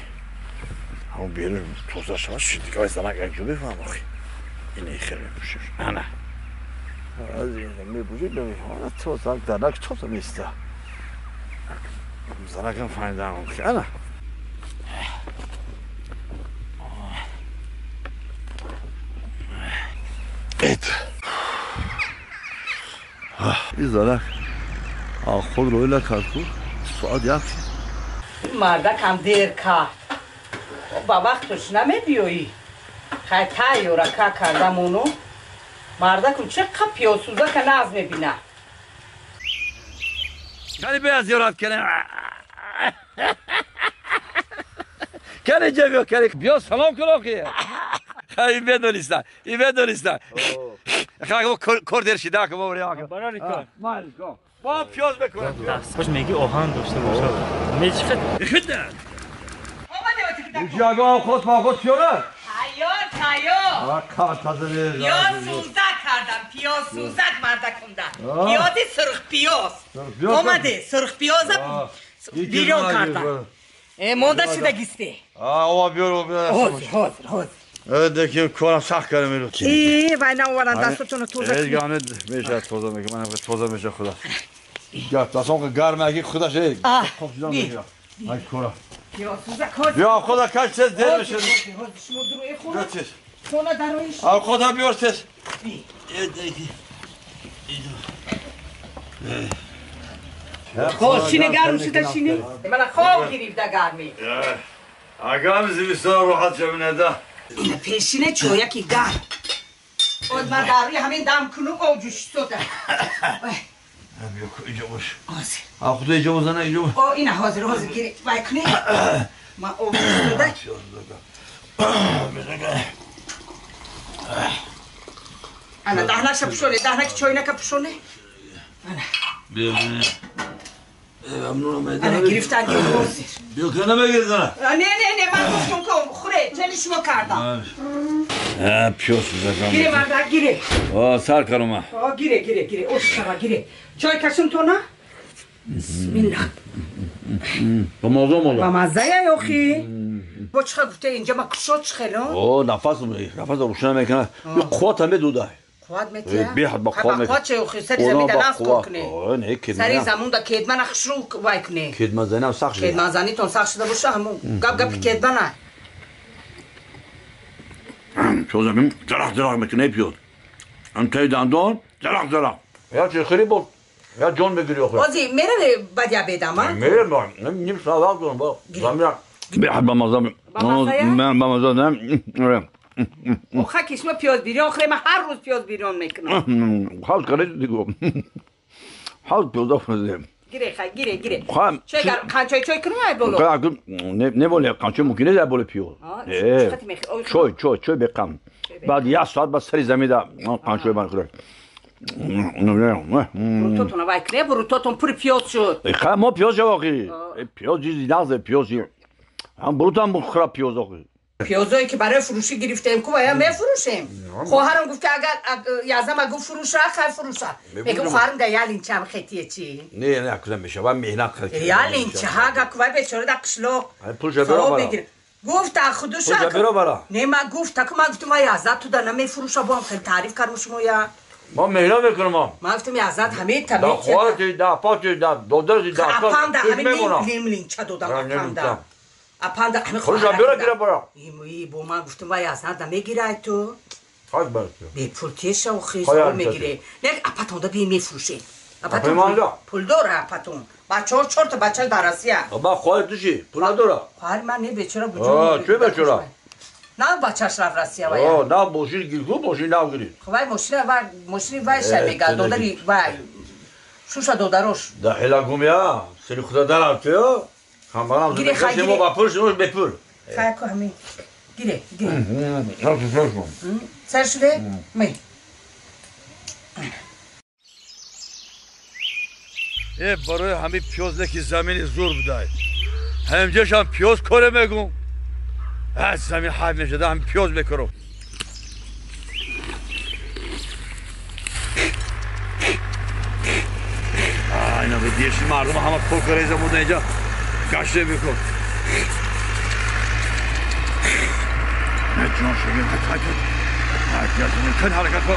همون بیروش توزه شد شد دیگه زنک یک جو بفهم آخی اینه خیلی میپوشش نه از این میپوشید نمیفهم توزه درنک توزه میسته زنک هم فهمیده ممکنه نه Evet. İzlenek. Ağır öyle kalkıyor. Saat yak. مردا کم دیر کرد با وقتش نمیبیایی خیلی تایورا که کردم اونو مردا کم چقدر پیاسوزه که ناز میبینه خیلی بیاد زیارت کنه کنه جبیو کنه بیا سلام کنه که خیلی بدونیستن این بدونیستن خیلی کرد ارشیده که باوری آقا برای کار با پیاز بکنم خوش میگی آهن داشته باشه میشه خود جاگا خود با خود پیاره تایار کار تازه بیاد پیاز سوزه کردم پیاز سوزک مرده کندم پیازی سرخ پیاز اومده سرخ پیازم بیرون کردم مونده شده گیسته آوا بیار حاضر دکیم کارم سخت کردم میرو وای نوارن دستتون توزه کنید گانه میشه توزه میگه من توزه میشه خدا گفت اصلا که گرم اگه خدا شه خوب جدا میگیرم ای کورا بیا خدا کاش تز دل بشه شما دروی خونه خونه درویش خدا بیار تز خواه شینه گرم شده شینه من خواه گریفته گرمی اگه زمستان راحت شمینه ده اینه پیشینه چو یکی گرم خود من داری همین دم کنو او جوش سوده بیا که اینجا باش خدا اینجا بزنه اینجا باش اینه حاضر گیری بای کنی من او جوش سوده انا دهنش پشونه دهنک چوینه که پشونه بیا انا گرفتن یه حاضر بیا که نمیگیر زنه نه من گفتم که خوره جلش ما کردم پیاس بزنم گیره مرده گیره سر کنم گیره اوش شما گیره چای کشون تو نه؟ بسم الله با مزه مولا با مزه یا اخی با چخه گفته اینجا ما کشو چخلو اوه نفس روشن میکنه یه قوت هم دوده قوت میتیه بیاد با قوت قوت چه اخی سری زمین دناز کنه نه کدمه سری زمون دا کدمه نخشرو وای کنه کدمه زنم سخت شده کدمه زنی تون سخت شده باشه همون گپ کدمه نه چون زمین جرق میکنه پیود انتای دندان جرق یا چه خیلی بود یا جون بگیری آخه بازی میره بدیا بدم ها میره با نیم ساعت کنم با زمین بیاد با مزه من با مزه نم آخه کشم پیاز بیرون آخه من هر روز پیاز بیرون میکنم حال کنه دیگو حال پیاز آفرده گیره چه قنچای چای کنم ای بولو نه بوله قنچای ممکنه در بوله پیاز چای بقم بعد یه ساعت با سری زمین دا قنچای من خورد بروتوتون وای کنه بروتوتون پر پیاز شد خیلی ما پیاز شد آخی پیاز چیزی نازه پیازی هم بروتو هم خراب پیاز آخی پیازایی که برای فروشی گرفتیم که باید میفروشیم خواهرم گفته اگر یازم اگه فروشه خیلی فروشه میگم خواهرم ده یا لینچه هم خیتیه چی؟ نه کدام میشه باید مهنت خیلی یا لینچه ها اگه کوای بیچاره ده قشلو پولش برا برا گفت خودش پولش برا برا نه من گفت که من گفتم ما یازد تو ده نمیفروشه با هم خیلی تعریف کردم شما یا ما مهنت میکنم ما من گفتم یازد همه تمیه ده خوارتی ده پاچی ده دودرزی ده اپانده همه نیم لینچه دودم اپانده اپانده همه خودش برا گیره برا ایمویی با من گفتم وای از نده میگیره تو خواهد برد به پول تیشه و خیزه میگیره نه اپاتون دا بیم میفروشه اپاتون پول داره اپاتون بچه ها 4 تا بچه درسیه با خواهد توشی پول نداره خواهر من نه بیچاره بجون چه بیچاره؟ نه بچهش رفت رسیه وای نه ماشین گیرگو ماشین نو گیرید خواهی ماشین وای شه میگه دودری وای شوشه دودروش ده حیلا گومیا سری خدا در آرته ها خمبرم زده کسی ما با پول شنوش به پول خواهی که همین گیره سر شده؟ می برای همین پیاز نکی زمین زور بدای همجاش هم پیاز کاره میگم از زمین حیف میشده هم پیاز بکرم اینا به دیشی مردم همه پول کاره زمون اینجا گشته بکن نه جان شگیم کن حرکت کن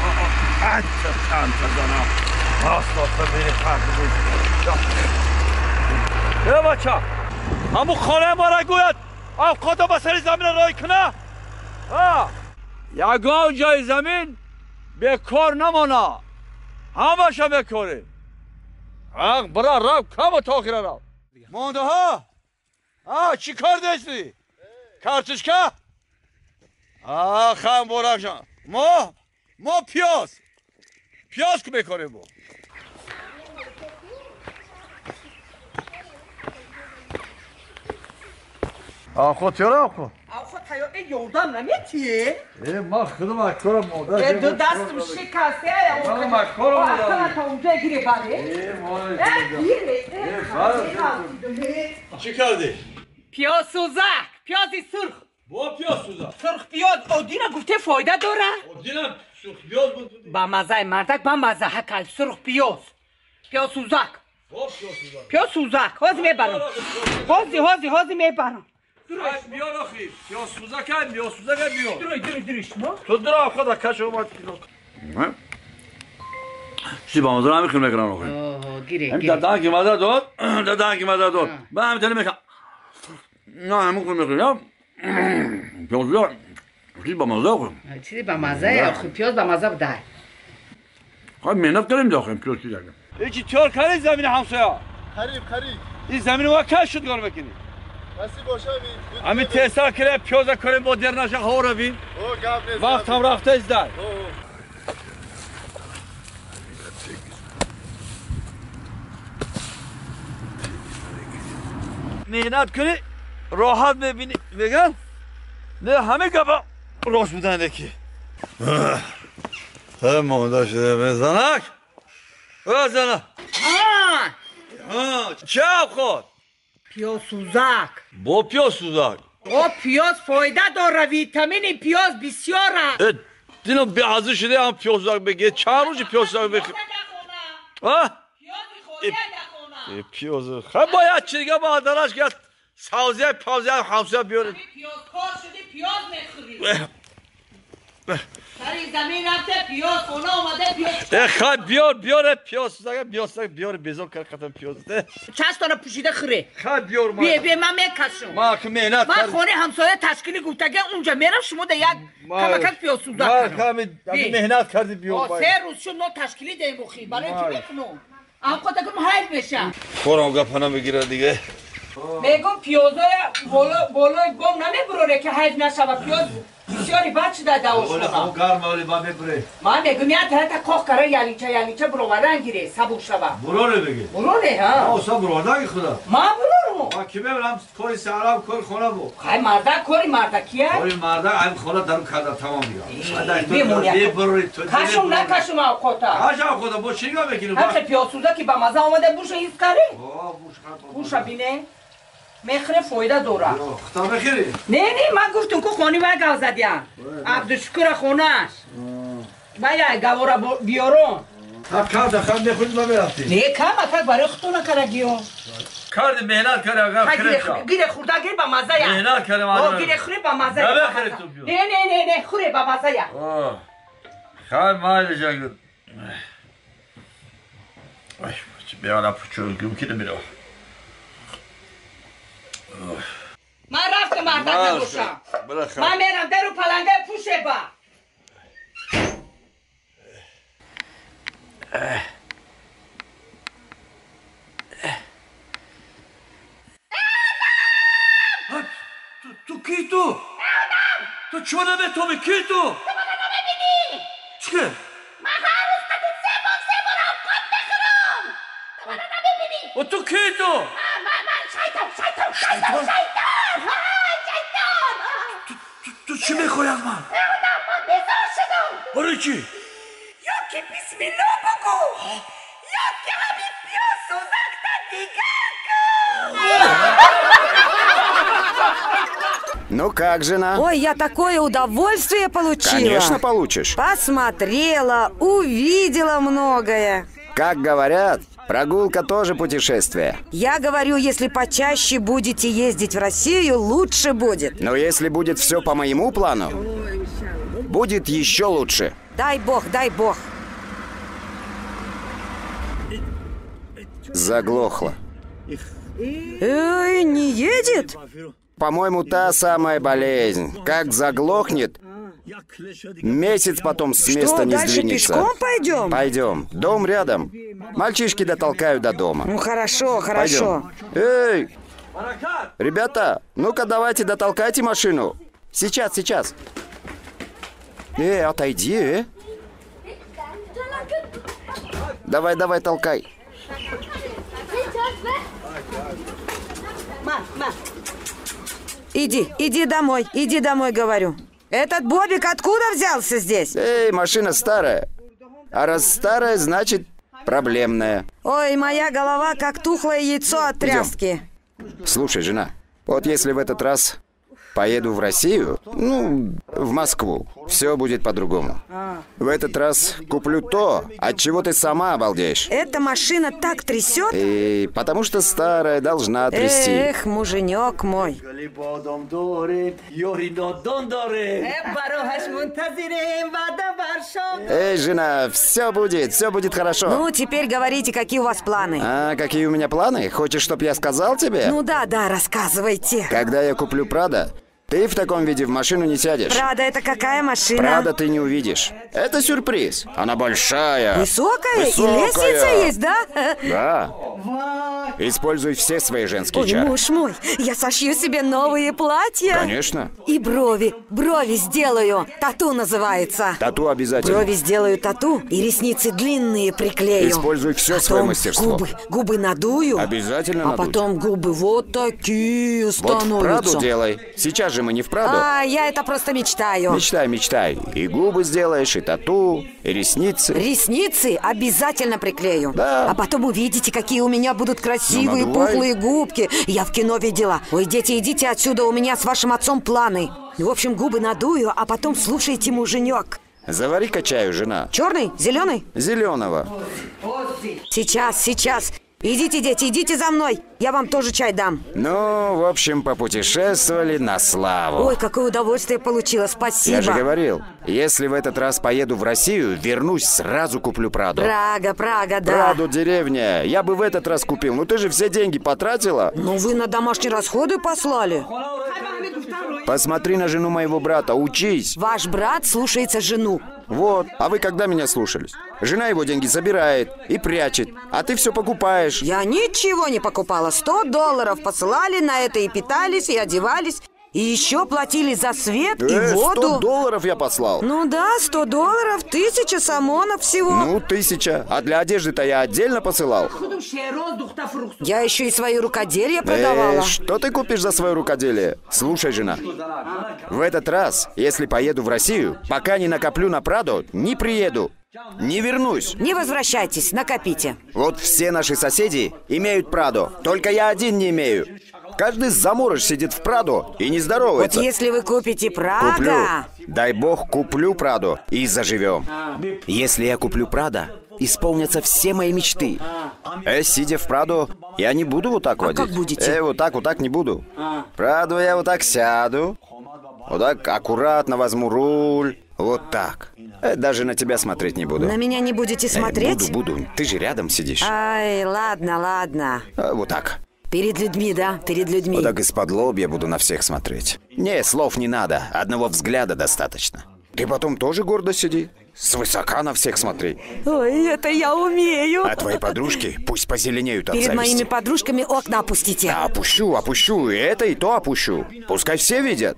یه بچه همون خانه ما را گوید اوقات با سر زمین رای کنه یگاه جای زمین به کار نمانه همه شا بکاره برا رو کم و تاخیر رو مانده ها چی کار داشتی؟ کارتشکه؟ خم برک جان ما پیاز که بکنیم با خود چرا خود؟ خود تایه یودم نمیتیه؟ ما خودم اکارم مادر دو دستم شکسته خودم اکارم مادر تا اونجا گیره بله؟ چی کردی؟ پیاز سوزک پیازی سرخ با پیاز سوزک سرخ پیاز اودینا گفته فایده داره؟ اودینا سرخ پیاز بود با مزه مردک با مزه حکل سرخ پیاز سوزک پیاز سوزک هازی میبرم هازی میبرم بیار آخی پیاز سوزک بیار درویش ما تو درا خدا کش اومد چی با مزه نمی خیلی میکنم آخی گیره دادن که مزه داد با همین تلی میکنم نه همین خیلی میکنم پیاز بیار چیزی با مزه آخی چیزی با مزه آخی پیاز با مزه بده خواهی مهنت کردیم داخل پیاز چیزی داریم ایچی چهار کاری زمین همسایا خرید این زمین ما کش شد گار بکنی بسی باشه همین تحصیل کرده پیاز کنیم با در نشه ها رو بین وقت هم رفته از در مهنت کنی راحت میبینی بگن نه همه گفت راست بودن دکی مانده شده بزنک بزنک چه خود؟ پیاز سوزک با پیاز سوزک پیاز فایده داره ویتامین پیاز بسیاره دینو بیازه شده هم پیاز سوزک بگه چند روزی پیاز سوزک بگه پیازه خب باید چی دیگه مادرش گرد سازه پازه حوزه بیاره پیاز کار شدی پیاز میخوری سری زمین رفته پیاز خونه اومده پیاز خب بیار پیاز بیار بیزار کرد ختم پیاز ده چند تا پوشیده خره خب بیار بیا من میکشم ما که مهنت من خونه همسایه تشکیلی گفتگه اونجا میرم شما ده یک کمکت پیاز سوزا کنم مهنت کردی بیار 3 روز شد نو تشکیلی دیم بخی برای چی بکنم ام خود اگه محل بشم خورم گپانا بگیره دیگه میگم پیازای بالای بام نمیبروره که حیف نشوه پیاز بسیاری بد شده دواش خب گرم اولی با ببره من میگم یه تحت کاخ کرده یلیچه بروردن گیره سبوک شوه برونه بگی برونه ها اصلا بروردن خدا من برونم من که ببرم کاری سهرام کاری خونه بود خیلی مردک کاری مردکیه کاری مردک این خونه درون کرده تمام دیگه بیمونی ببری تو کشم نکشم اوقاتا کشم خدا با چی نگاه بگیرم هرچه پیاسوزه که به مزه آمده بوش ایز کاری بوش بینه میخره فایده دوره خدا بخیری نه من گفتم که خونی باید گاو زدیم عبدالشکر خونهش باید گاورا بیارون کرده خب نخونید ما برفتی نه کم اکک برای خطونه کرگیو کرده مهنت کرده اگر خرید گیره خورده گیر با مزه یا مهنت کرده مادر گیره خوری با مزه یا نبخرید تو بیو نه خوری با مزه یا خیلی مایل جنگل بیانا پوچو گم کنه میرو من رفتم مردک نباشم من میرم در و پلنگه پوشه با تو کی تو؟ تو چونه به تو کی تو؟ تو منو نمیبینی چه؟ من هر روز قدیم 3 بار اوقات بخورم تو منو نمیبینی و تو کی تو؟ من شیطان تو چی میخوای از من؟ من بیزار شدم برای چی؟ یا که بسم الله بگو یا که همین پیاز سوزکتا دیگر Ну как, жена? Ой, я такое удовольствие получила. Конечно, получишь. Посмотрела, увидела многое. Как говорят, прогулка тоже путешествие. Я говорю, если почаще будете ездить в Россию, лучше будет. Но если будет все по моему плану, будет еще лучше. Дай бог, дай бог. Заглохло. Эй, не едет? По-моему, та самая болезнь. Как заглохнет, месяц потом с места не сдвинется. Что, дальше пешком пойдем? Пойдем. Дом рядом. Мальчишки дотолкают до дома. Ну, хорошо, хорошо. Пойдем. Эй! Ребята, ну-ка давайте дотолкайте машину. Сейчас. Отойди, Давай, толкай. Иди домой, говорю. Этот Бобик откуда взялся здесь? Эй, машина старая. А раз старая, значит проблемная. Ой, моя голова как тухлое яйцо от тряски. Слушай, жена, вот если в этот раз поеду в Россию, в Москву, все будет по-другому. В этот раз куплю то, от чего ты сама обалдеешь. Эта машина так трясет? И потому что старая должна трясти. Эх, муженек мой. Эй, жена, все будет хорошо. Ну, теперь говорите, какие у вас планы. А, какие у меня планы? Хочешь, чтоб я сказал тебе? Ну да, рассказывайте. Когда я куплю Прадо, ты в таком виде в машину не сядешь. Прадо, это какая машина? Прадо ты не увидишь. Это сюрприз. Она большая. Высокая? И лестница есть, да? Да. Используй все свои женские чары. Ой, муж мой, я сошью себе новые платья. Конечно. И брови сделаю. Тату называется. Тату обязательно. Брови сделаю тату и ресницы длинные приклею. Используй все свое мастерство. Губы надую. Обязательно надуть. А потом губы вот такие становятся. Вот Прадо делай. Сейчас же мы не в Прадо. Я это просто мечтаю. Мечтай. И губы сделаешь, и тату, и ресницы. Ресницы обязательно приклею. Да. А потом увидите, какие у меня будут красивые пухлые губки. Я в кино видела. Ой, дети, идите отсюда, у меня с вашим отцом планы. В общем, губы надую, а потом слушайте, муженек. Завари-ка чаю, жена. Черный? Зеленый? Зеленого. Сейчас. Идите, дети, идите за мной. Я вам тоже чай дам. Ну, в общем, попутешествовали на славу. Ой, какое удовольствие получила, спасибо. Я же говорил, если в этот раз поеду в Россию, вернусь, сразу куплю Праду. Прага, да. Праду, деревня. Я бы в этот раз купил. Ну ты же все деньги потратила. Ну вы на домашние расходы послали. Посмотри на жену моего брата, учись. Ваш брат слушается жену. Вот, а вы когда меня слушались? Жена его деньги забирает и прячет, а ты все покупаешь. Я ничего не покупала. $100 посылали на это и питались, и одевались. И еще платили за свет и воду. $100 я послал. Ну да, $100, 1000 самонов всего. Ну, 1000. А для одежды-то я отдельно посылал. Я еще и свои рукоделия продавала. Что ты купишь за свое рукоделие? Слушай, жена, в этот раз, если поеду в Россию, пока не накоплю на Праду, не приеду. Не вернусь. Не возвращайтесь, накопите. Вот все наши соседи имеют Праду, только я один не имею. Каждый заморыш сидит в Праду и не здоровается. Вот если вы купите Прага... Куплю. Дай бог, куплю Праду и заживем. Если я куплю Прада, исполнятся все мои мечты. Сидя в Праду, я не буду вот так водить. Как будете? Вот так не буду. Праду я вот так сяду. Вот так аккуратно возьму руль. Вот так. Даже на тебя смотреть не буду. На меня не будете смотреть? Буду. Ты же рядом сидишь. Ай, ладно. Вот так. Перед людьми, да? Перед людьми. Вот так из-под лобья буду на всех смотреть. Не, слов не надо. Одного взгляда достаточно. Ты потом тоже гордо сиди. Свысока на всех смотри. Ой, это я умею. А твои подружки пусть позеленеют от зависти. Перед моими подружками окна опустите. Да, опущу. И это, и то опущу. Пускай все видят.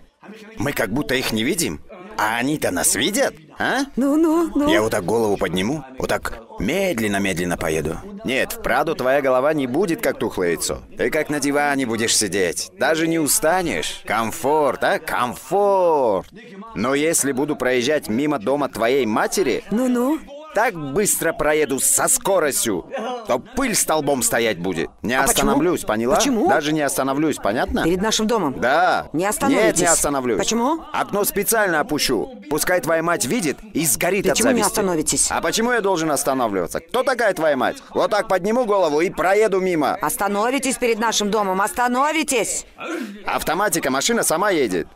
Мы как будто их не видим. А они-то нас видят, а? Ну. Я вот так голову подниму, вот так медленно поеду. Нет, в Праду твоя голова не будет как тухлое яйцо. Ты как на диване будешь сидеть. Даже не устанешь. Комфорт, а? Комфорт. Но если буду проезжать мимо дома твоей матери... Ну. Так быстро проеду со скоростью, то пыль столбом стоять будет. Не остановлюсь, поняла? Почему? Даже не остановлюсь, понятно? Перед нашим домом? Да. Не остановитесь? Нет, не остановлюсь. Почему? Окно специально опущу. Пускай твоя мать видит и сгорит от зависти. Почему не остановитесь? А почему я должен останавливаться? Кто такая твоя мать? Вот так подниму голову и проеду мимо. Остановитесь перед нашим домом, остановитесь! Автоматика, машина сама едет.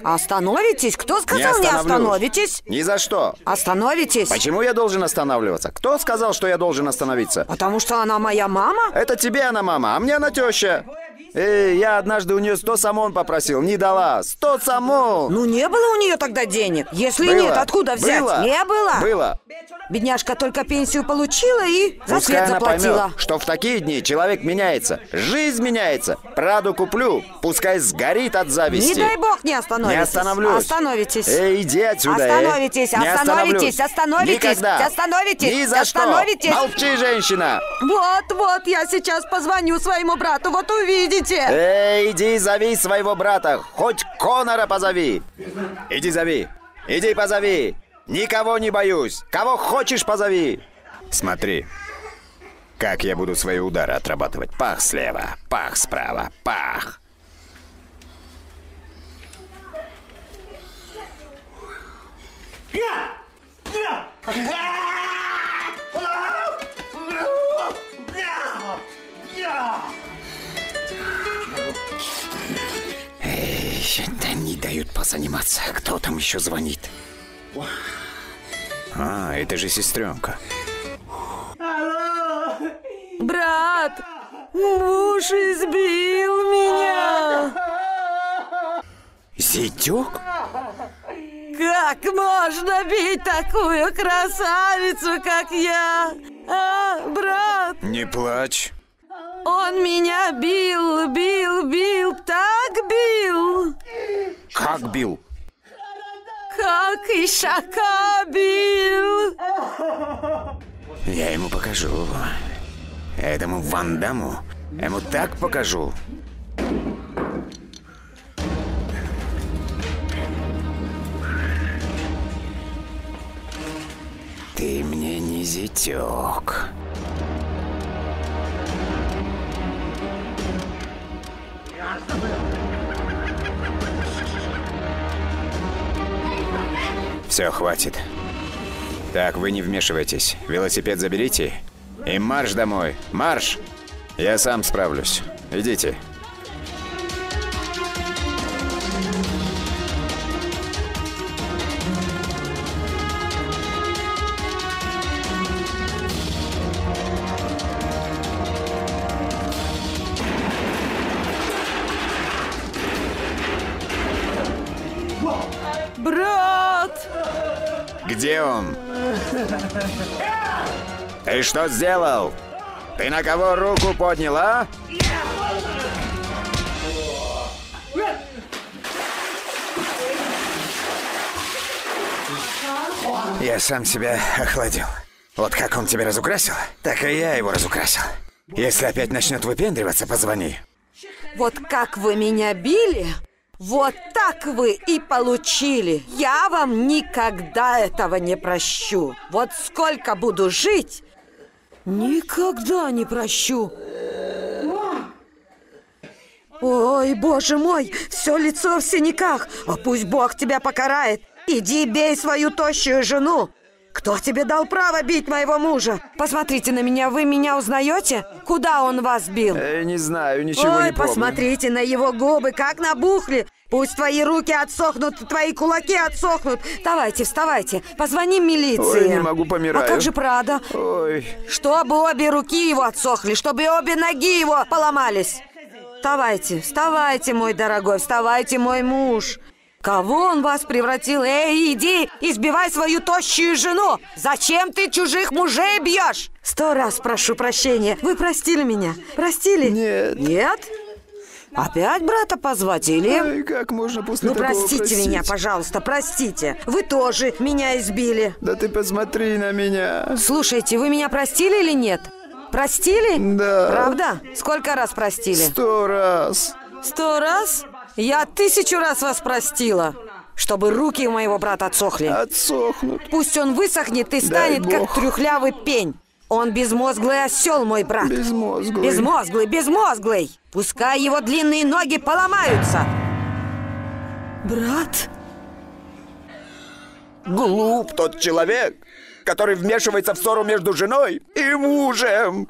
Остановитесь? Кто сказал не остановитесь? Ни за что. Остановитесь. Почему я должен останавливаться? Кто сказал, что я должен остановиться? Потому что она моя мама? Это тебе она мама, а мне она теща. Я однажды у нее 100 самон попросил, не дала. 100 самон! Ну не было у нее тогда денег. Если нет, откуда взять? Не было? Было. Бедняжка только пенсию получила и за Пускай свет заплатила. Поймет, что в такие дни человек меняется. Жизнь меняется. Праду куплю, пускай сгорит от зависти. Не дай бог не остановитесь. Не остановлюсь. Остановитесь. Иди отсюда. Остановитесь, Не остановитесь, остановитесь. Никогда. Остановитесь. Ни за остановитесь. что. Молчи, женщина. Вот, я сейчас позвоню своему брату, вот увидите. Иди зови своего брата, хоть Конора позови. Иди зови, иди позови. Никого не боюсь, кого хочешь позови. Смотри, как я буду свои удары отрабатывать. Пах слева, пах справа, пах. Да не дают позаниматься. Кто там еще звонит? А, это же сестренка. Алло! Брат, муж избил меня. Зятек? Как можно бить такую красавицу, как я? А, брат? Не плачь. Он меня бил, так бил. Как бил? Как ишака бил. Я ему покажу. Этому Ван Дамму. Ему так покажу. Ты мне не зятек. Все, хватит. Так, вы не вмешивайтесь. Велосипед заберите И марш домой. Марш! Я сам справлюсь. Идите. Брат! Где он? Ты что сделал? Ты на кого руку поднял, а? Я сам себя охладил. Вот как он тебя разукрасил, так и я его разукрасил. Если опять начнет выпендриваться, позвони. Вот как вы меня били, вот так вы и получили. Я вам никогда этого не прощу. Вот сколько буду жить, никогда не прощу. Ой, боже мой, все лицо в синяках. А пусть Бог тебя покарает. Иди бей свою тощую жену. Кто тебе дал право бить моего мужа? Посмотрите на меня, вы меня узнаете? Куда он вас бил? Не знаю, ничего не помню. Посмотрите на его губы, как набухли. Пусть твои руки отсохнут, твои кулаки отсохнут. Давайте, вставайте, позвоним милиции. Ой, не могу, помираю. А как же Прада? Ой. Чтобы обе руки его отсохли, чтобы обе ноги его поломались. Вставайте, вставайте, мой дорогой, вставайте, мой муж. Кого он вас превратил? Эй, иди, избивай свою тощую жену! Зачем ты чужих мужей бьешь? 100 раз прошу прощения. Вы простили меня? Простили? Нет. Нет? Опять брата позвать или? Ай, как можно после такого простите простить? меня, пожалуйста, простите. Вы тоже меня избили. Да ты посмотри на меня. Слушайте, вы меня простили или нет? Простили? Да. Правда? Сколько раз простили? 100 раз. 100 раз? Я 1000 раз вас простила, чтобы руки у моего брата отсохли. Отсохнут. Пусть он высохнет и станет как трюхлявый пень. Он безмозглый осел, мой брат. Безмозглый. Безмозглый, безмозглый. Пускай его длинные ноги поломаются. Брат? Глуп тот человек, который вмешивается в ссору между женой и мужем.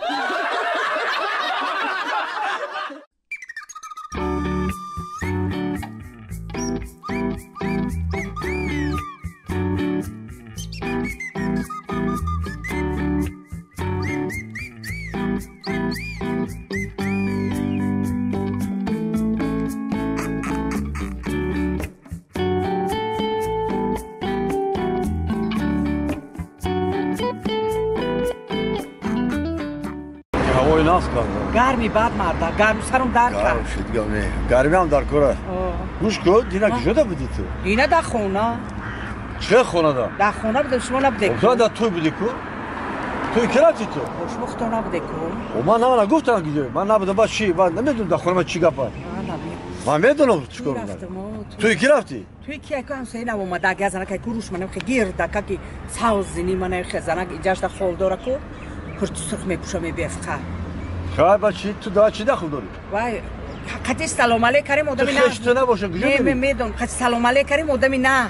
هوای ناس کار گرمی بعد مردا گرم سرم در کرد شد گرمی گرمی هم در کاره گوش کن دینا کجا بودی تو دینا در خونه چه خونه دا در خونه بودم شما نبوده تو در توی بودی کو توی کی رفتی تو خوشبخت تو نبوده کو و من نگفتم گیده من نبودم با چی من نمیدونم در خونه من چی گپه من میدونم چیکار میکنم توی کی رفتی توی کی که همسایه نم اومده اگه زنه که گروش منم که گیر دکا که ساوز زنی منم که زنه اینجاش در خول داره کو پشت سرخ میپوشم میبفخه خب بچی تو دا چی دخل داری وای خاطر سلام علیک کریم آدمی نه خشت نباشه کجا میدونم خاطر سلام علیک کریم آدمی نه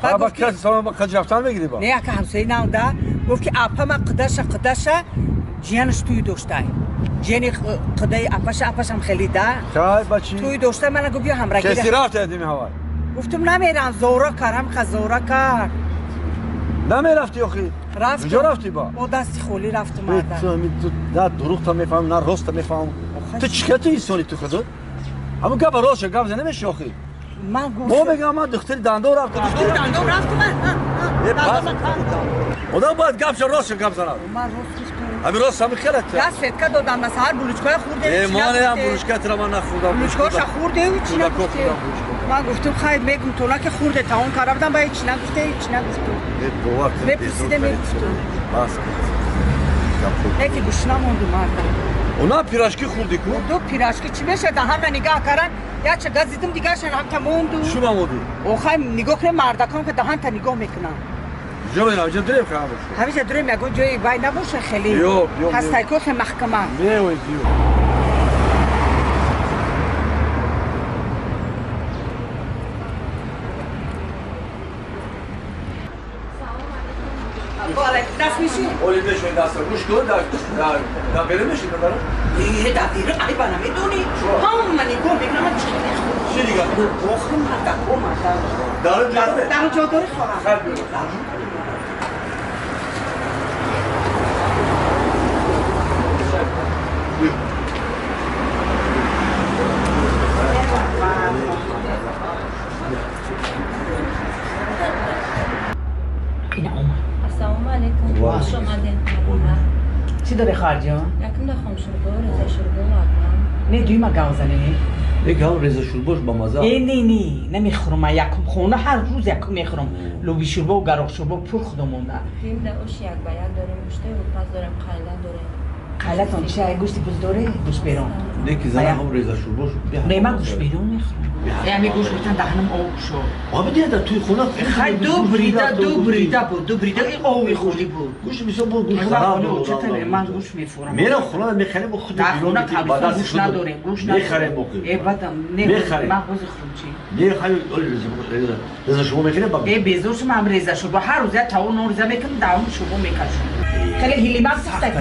خب کس سلام خاطر رفتن بگیری با نه که همسایه نم ده گفت که اپا ما قدشه جیانش توی داشته جیانی قدای اپاش هم خیلی ده خب بچی توی داشته من گفت بیا همراه گیره کسی رفت ادمی هوای گفتم نمیرم زورا کارم خزورا کار نمیرفتی آخی رفتم کجا رفتی با دست خولی رفتم مردم تو نه دروغ تا میفهم نه راست تا میفهم تو چیکار تو اینسانی تو خودت اما گپ راست گپ نمیشه آخی من گفتم ما میگم من دختر دندو رفت دختر دندو رفت من خدا باید گپ راست گپ زنه من راست گفتم همین راست هم خیرت دست که دادم مثلا هر بلوچکای خورده ما نه بلوچکای را من نخوردم بلوچکاش خورده و چی نگفته من گفتم خیر میگم تو نه که خورده تا اون کارا بودم با هیچ نگفته هیچ نگفته بپرسیده میگفتم بس نه که گوش نمونده مردم اونا پیراشکی خوردی کو دو پیراشکی چی میشه ده هم نگاه کردن یا چه گاز دیدم دیگه شن هم تموندو شو مامودی اوخای نگاه کنه مردکان که دهان تا نگاه میکنن جوی نه جا دریم خراب همیشه دریم میگم جوی وای نباشه خیلی یو هستای کوخ محکمه یو دست میشی؟ اولی بشوی دست رو گوش کن در بیره میشی ندارم؟ در بیره ای بنا میدونی؟ همون منی گم بگم من چی دیگه؟ بخورم مردم دارم جا داره خواهم خیلی بیره السلام علیکم. خوش اومدین. چی داره خواهر جان؟ یکم نخوام شوربا رضا شوربا واقعا. نه دوی ما گاوزنه. یک هم رضا شورباش با مزه. نه نمیخورم من یکم خونه هر روز یکم میخورم. لوبی شوربا و گراخ شوربا پر خودم مونده. فیلم ده اوش یک با یک داریم گوشته و پس داریم قیله داریم. قیله تون چه گوشتی بز داره؟ گوشت بیرون. نه که زن هم رضا شورباش. نه من گوشت بیرون میخورم. یعنی گوشت بتن دهنم آب شد. آب دیگه در توی خونه. خیلی دو بریده بود. این آبی خوردی بود. گوشت میشه بود گوشت خراب بود. چطوره من گوشت میفورم. میرم خونه میخریم خود بیرون. در خونه گوشت نداره. میخریم بخوریم. بعدم نه من گوشت خورم چی؟ نه خیلی رضا شوربا میکنه با. بیزوش من رضا شوربا هر روز تا اون رضا میکنم داوم شوربا میکشم. خیلی هیلیمان سخته که.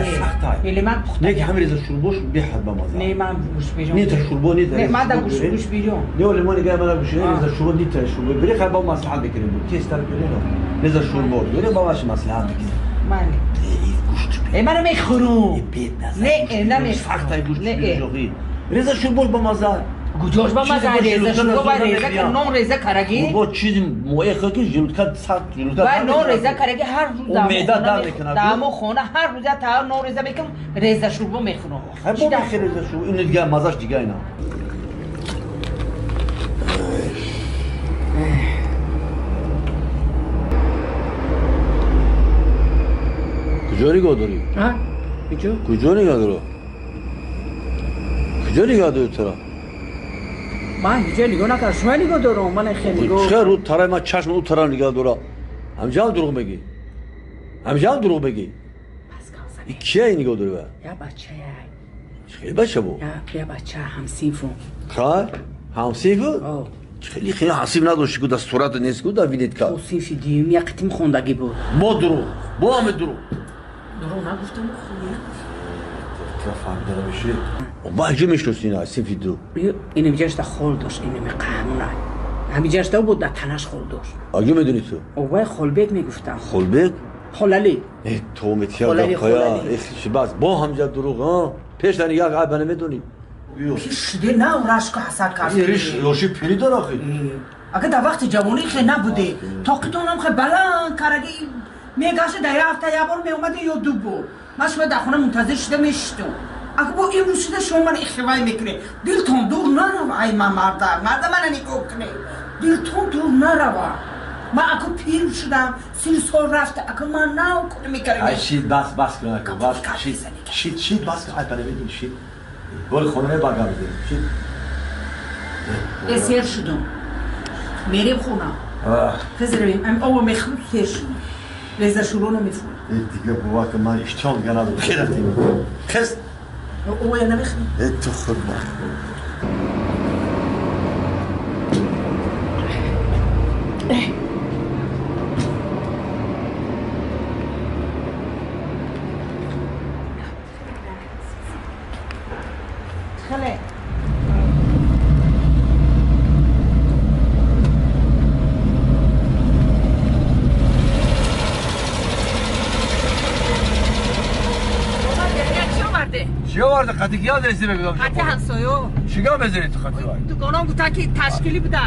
هیلیمان پخته. نه که همین رضا شورباش بیحد با مزه. نه من گوشت بیرون. نه تا شوربا نه. من دا گوشت بیرون. نه ولی ما نگاه من گوشت رضا شوربا نه تا شوربا. بری خیلی با مصلحت بکنیم بود. کیست در کنیم؟ رضا شوربا. بری با واش مصلحت بکنیم. من. من میخورم. نه سخته گوشت بیرون. رضا شورباش با مزه. گوجوش با مزه رضا شوربا با رضا که نام رضا کرگی. با چیزی مویخه که جلوتکا سخت جلوتکا. با نام رضا کرگی هر روز دامو. معده درد میکنه. دامو خونه هر روز تا نام رضا میکنم رضا شوربا میخورم. خب با میخوره رضا شوربا این دیگه مزهش دیگه اینا. کجا نگاه داری؟ ها؟ اینجا؟ کجا نگاه داری؟ کجا نگاه داری ترا؟ من اینجا نگاه نکردم شما نگاه دارم من خیلی نگاه چه رو ترا من چشم اون ترا نگاه دارم همجا دروغ میگی همجا دروغ میگی این کیه نگاه داری با؟ یا بچه خیلی بچه بو؟ یا بچه همسیفو خواهد؟ همسیفو؟ خیلی همسیف نداشتی که در صورت نیست که در وینید که همسیفی دیم یک قطیم خوندگی بود با دروغ با همه دروغ نگفتم تو فهمیده نمیشه با اجا میشنوسی نه سیفی دو اینو میجاش در خول داشت اینو می قهمونه همیجاش در بود در تنش خول داشت اجا میدونی تو؟ اوه خولبک میگفتم خولبک؟ خلالی تو متیاد خایا ایخی بس با همجا دروغ ها پیش در نگاه قلب نمیدونی پیش شده نه اون رشک حسد کرده ریش روشی پیری داره آخی اگه در وقت جوانی خیلی نبوده طاقتون هم خیلی بلند کرگی میگاشه در یه هفته یه بار میومده یا دو بار من شما در خونه منتظر شده میشتم اگه با این روز شده شما من اخوای میکنه دلتون دور نرو ای من مرد من نگاه کنه دلتون دور نرو من اگه پیر شدم 30 سال رفته اگه من نو کنه میکنه ای شید بس کنه بس شید بس کنه ای بنویدین شید گل خونه بگم بده شید اسیر شدم میریم خونه خزریم ام او میخوام سیر شدم رضا شوربا نمیفهم دیگه بابا که من اشتیاق دیگه ندارم خیلی رفتیم خست او یا نمیخوام تو خود من خاله چی آورده؟ خطی کیا درستی بگم؟ خطی همسایو چیگاه بزنید تو خطی وای؟ تو گناه گوتا که تشکیلی بوده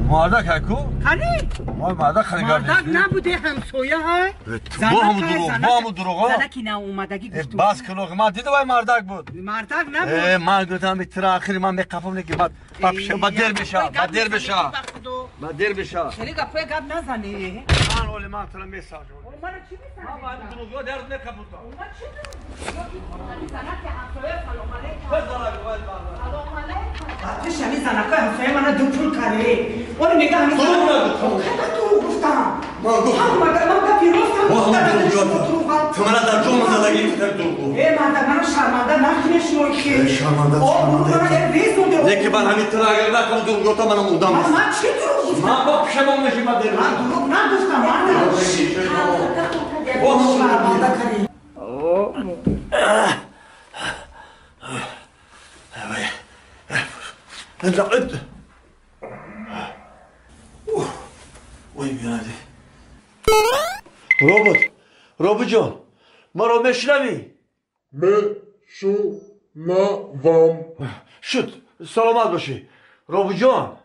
مردک هکو؟ خالی ما مردک خنگار مردک نبوده همسایه های با همو دروغا زنکی نه اومدگی گفتو بس کلوغ من دیده وای مردک بود مردک نبود من گفتم بیتر آخری من میقفم نگی بعد دیر بشه خیلی گفه گپ نزنی من اولی من ترم میساجم من چی میساجم؟ من بعد دروغا درد نکبوتا من چی زنکی همسایه سلام علیکم سلام علیکم شمی زنکای همسایه من دو پول کرده اون میگه همیشه تو گفتم من گفتم تو من در جون زدگی کتر دروغو من شرمنده نکنه شما که شرمنده یکی من همین تر اگر نکنم دروغو تا منم مودم من چی دروغ گفتم؟ من با پشمام نشیم من دروغ من دروغ نگفتم من شرمنده کردی رابط جان ما رو میشنوی؟ میشنوم. شد سلامت باشی رابط جان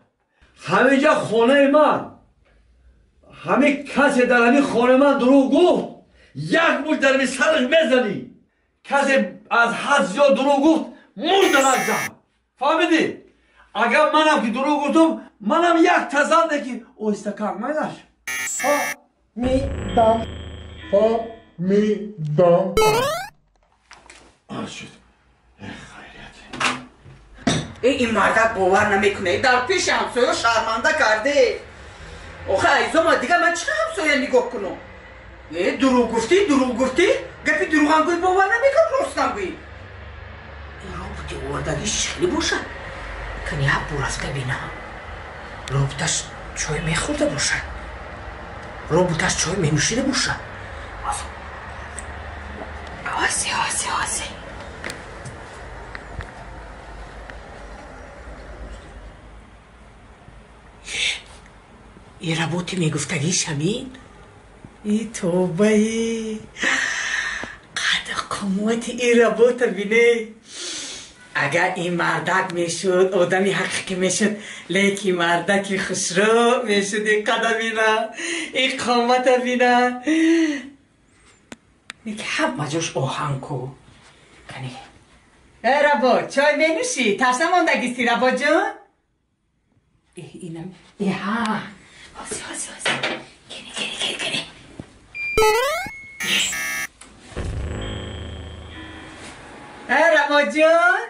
همه جا خانه من همه کسی در همین خانه من دروغ گفت یک موش در همین سرش بزنی کسی از حد زیاد دروغ گفت موش نزن فهمیدی؟ اگر منم که دروغ گفتم منم یک تزن که اوستکم منش فهمیدم. این مردک باور نمیکنه در پیش همسایه شرمنده کرده آخه ایزا دیگه من چه همسایه نگاه کنم دروغ گفتی گفی دروغانگوی باور نمیکن راستانگوی این رابطه اوردگی شکلی باشه کنی ها رفته بینه رابطش چای میخورده باشه رابطش چای مینوشیده باشه آسی این رابطه میگفتگیش همین ای توبه قدر قامت این رابطه بینه اگر این مردک میشد آدمی حقیقی میشد لیکی مردکی خسرو میشد این قدر بینه این قامت بینه نیک همه جاش آهنگ کو کنی ربا چای مینوشی ترسم ماندگیستی ربا جان اینم ها آسی کنی ربا جان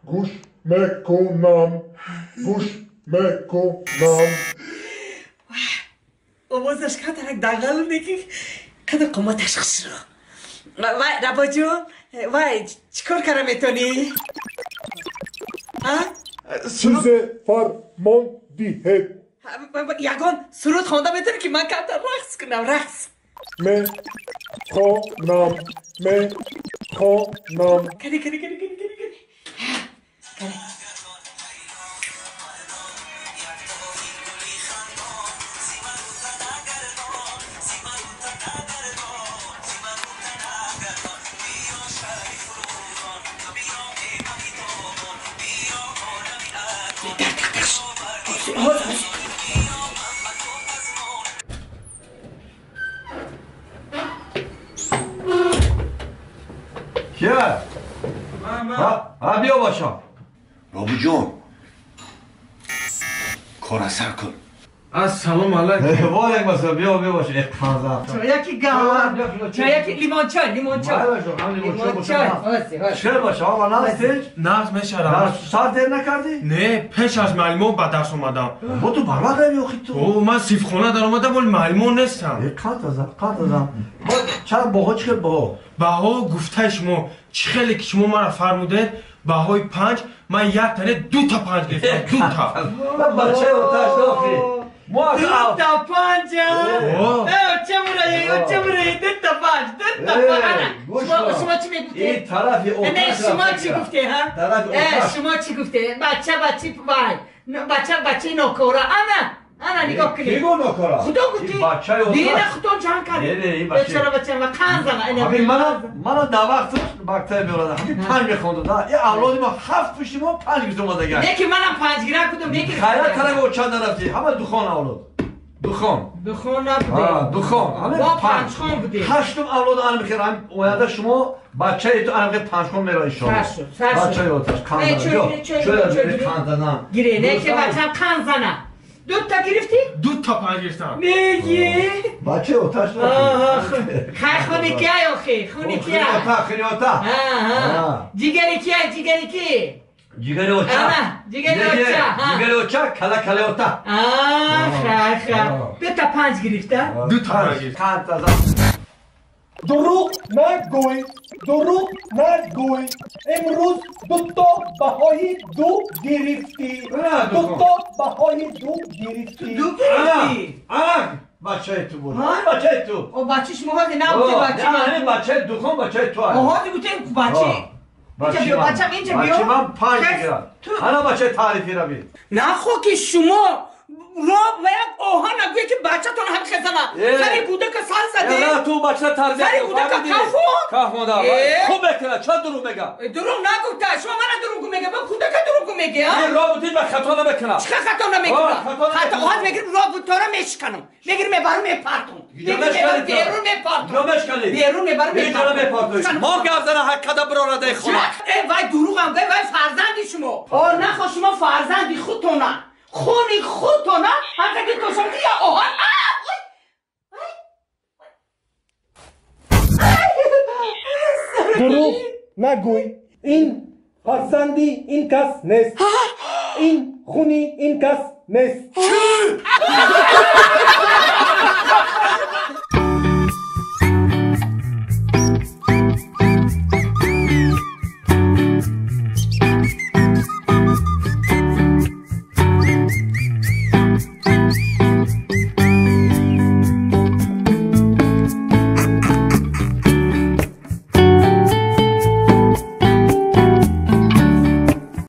گوش میکنم آوازش که درک دقل نگی کده قمتش خسرو وای ربا جان وای چیکار کرده میتونی؟ چیز فرماندهید یگان سرود خونده میتونی که من کمتر رقص کنم رقص میخوانم کنی کیه؟ بیا باشم رابو جون کار اثر کن السلام علیکم وعلیکم السلام بیا باشه یکی گاوا یکی لیمون چای چرا باشه آقا نستش؟ نه میشرم سر دیر نکردی؟ نه پیش از معلمان به دست اومدم با تو برباد داری آخی تو؟ من سیفخانه در اومدم ولی معلمان نیستم قد ازم چرا باها چه باها؟ باها گفته شما چه خیلی که شما مرا فرموده باهای 5 من یک تنه 2 تا 5 گرفتم 2 تا بچه آتش داخلی 2 تا 5 چه برای 2 تا 5 شما چی میگفتی؟ این طرفی نه شما چی گفتی ها؟ شما چی گفتی؟ بچه نوکورا انا نگاه کنی خدا گفتی دین خدا جان کردی بچه و کن منو در وقت میولده همین 5 میخونده یه اولادی ما 7 پیشی ما 5 گیرد اومده گرد یکی منم 5 گیره کدوم خیلی طرف او چند رفتی همه دخان اولاد دخان نبوده با 5 خان بودی 8 اولاد آن میخیرم اومده شما بچه تو آنقه 5 خان میره ایشان بچه آتش کندنم گیره نه که بچه هم کن زنم 2 تا گرفتی؟ 2 تا 5 گرفتم میگی؟ بچه آتش خونی کیه آخی؟ خونی کیه؟ خونی آتا جیگری کی؟ جیگری اوچا کله اوتا خیلی 2 تا 5 گرفته؟ 2 تا 5 گرفتم دروغ نگوی امروز 2 تا بهای 2 گرفتی 2 تا بهای 2 گرفتی بچه تو بود بچه تو او بچه شما هادی نبوده بچه نه همین بچه دخون بچه تو او هادی بوده بچه اینجا بیا بچه اینجا بیا بچه من 5 میگیرم حالا بچه تعریفی رو بید نه خو که شما راب و یک آهان نگویه که بچه تون هم خزنه سری بوده که سال زده نه تو بچه ترزیه سری بوده که کفو کف مادر خوب بکنه چه دروغ میگه دروغ نگفته شما من دروغ میگه با کودک دروغ میگه این رابطه به خطا نمیکنه چه خطا نمیکنه خطا هات میگیرم رابطه رو میشکنم میگیرم میبرم میپرتم میگیرم بیرون میپرتم بیرون میبرم میپرتم ما گردن حق برو را دی خونه ای وای دروغ هم وای فرزندی شما آ نه خو شما فرزندی خودتونه خونی خودتونه حتی که تو شما یا آهان دروغ نگوی این فرزندی این کس نیست این خونی این کس نیست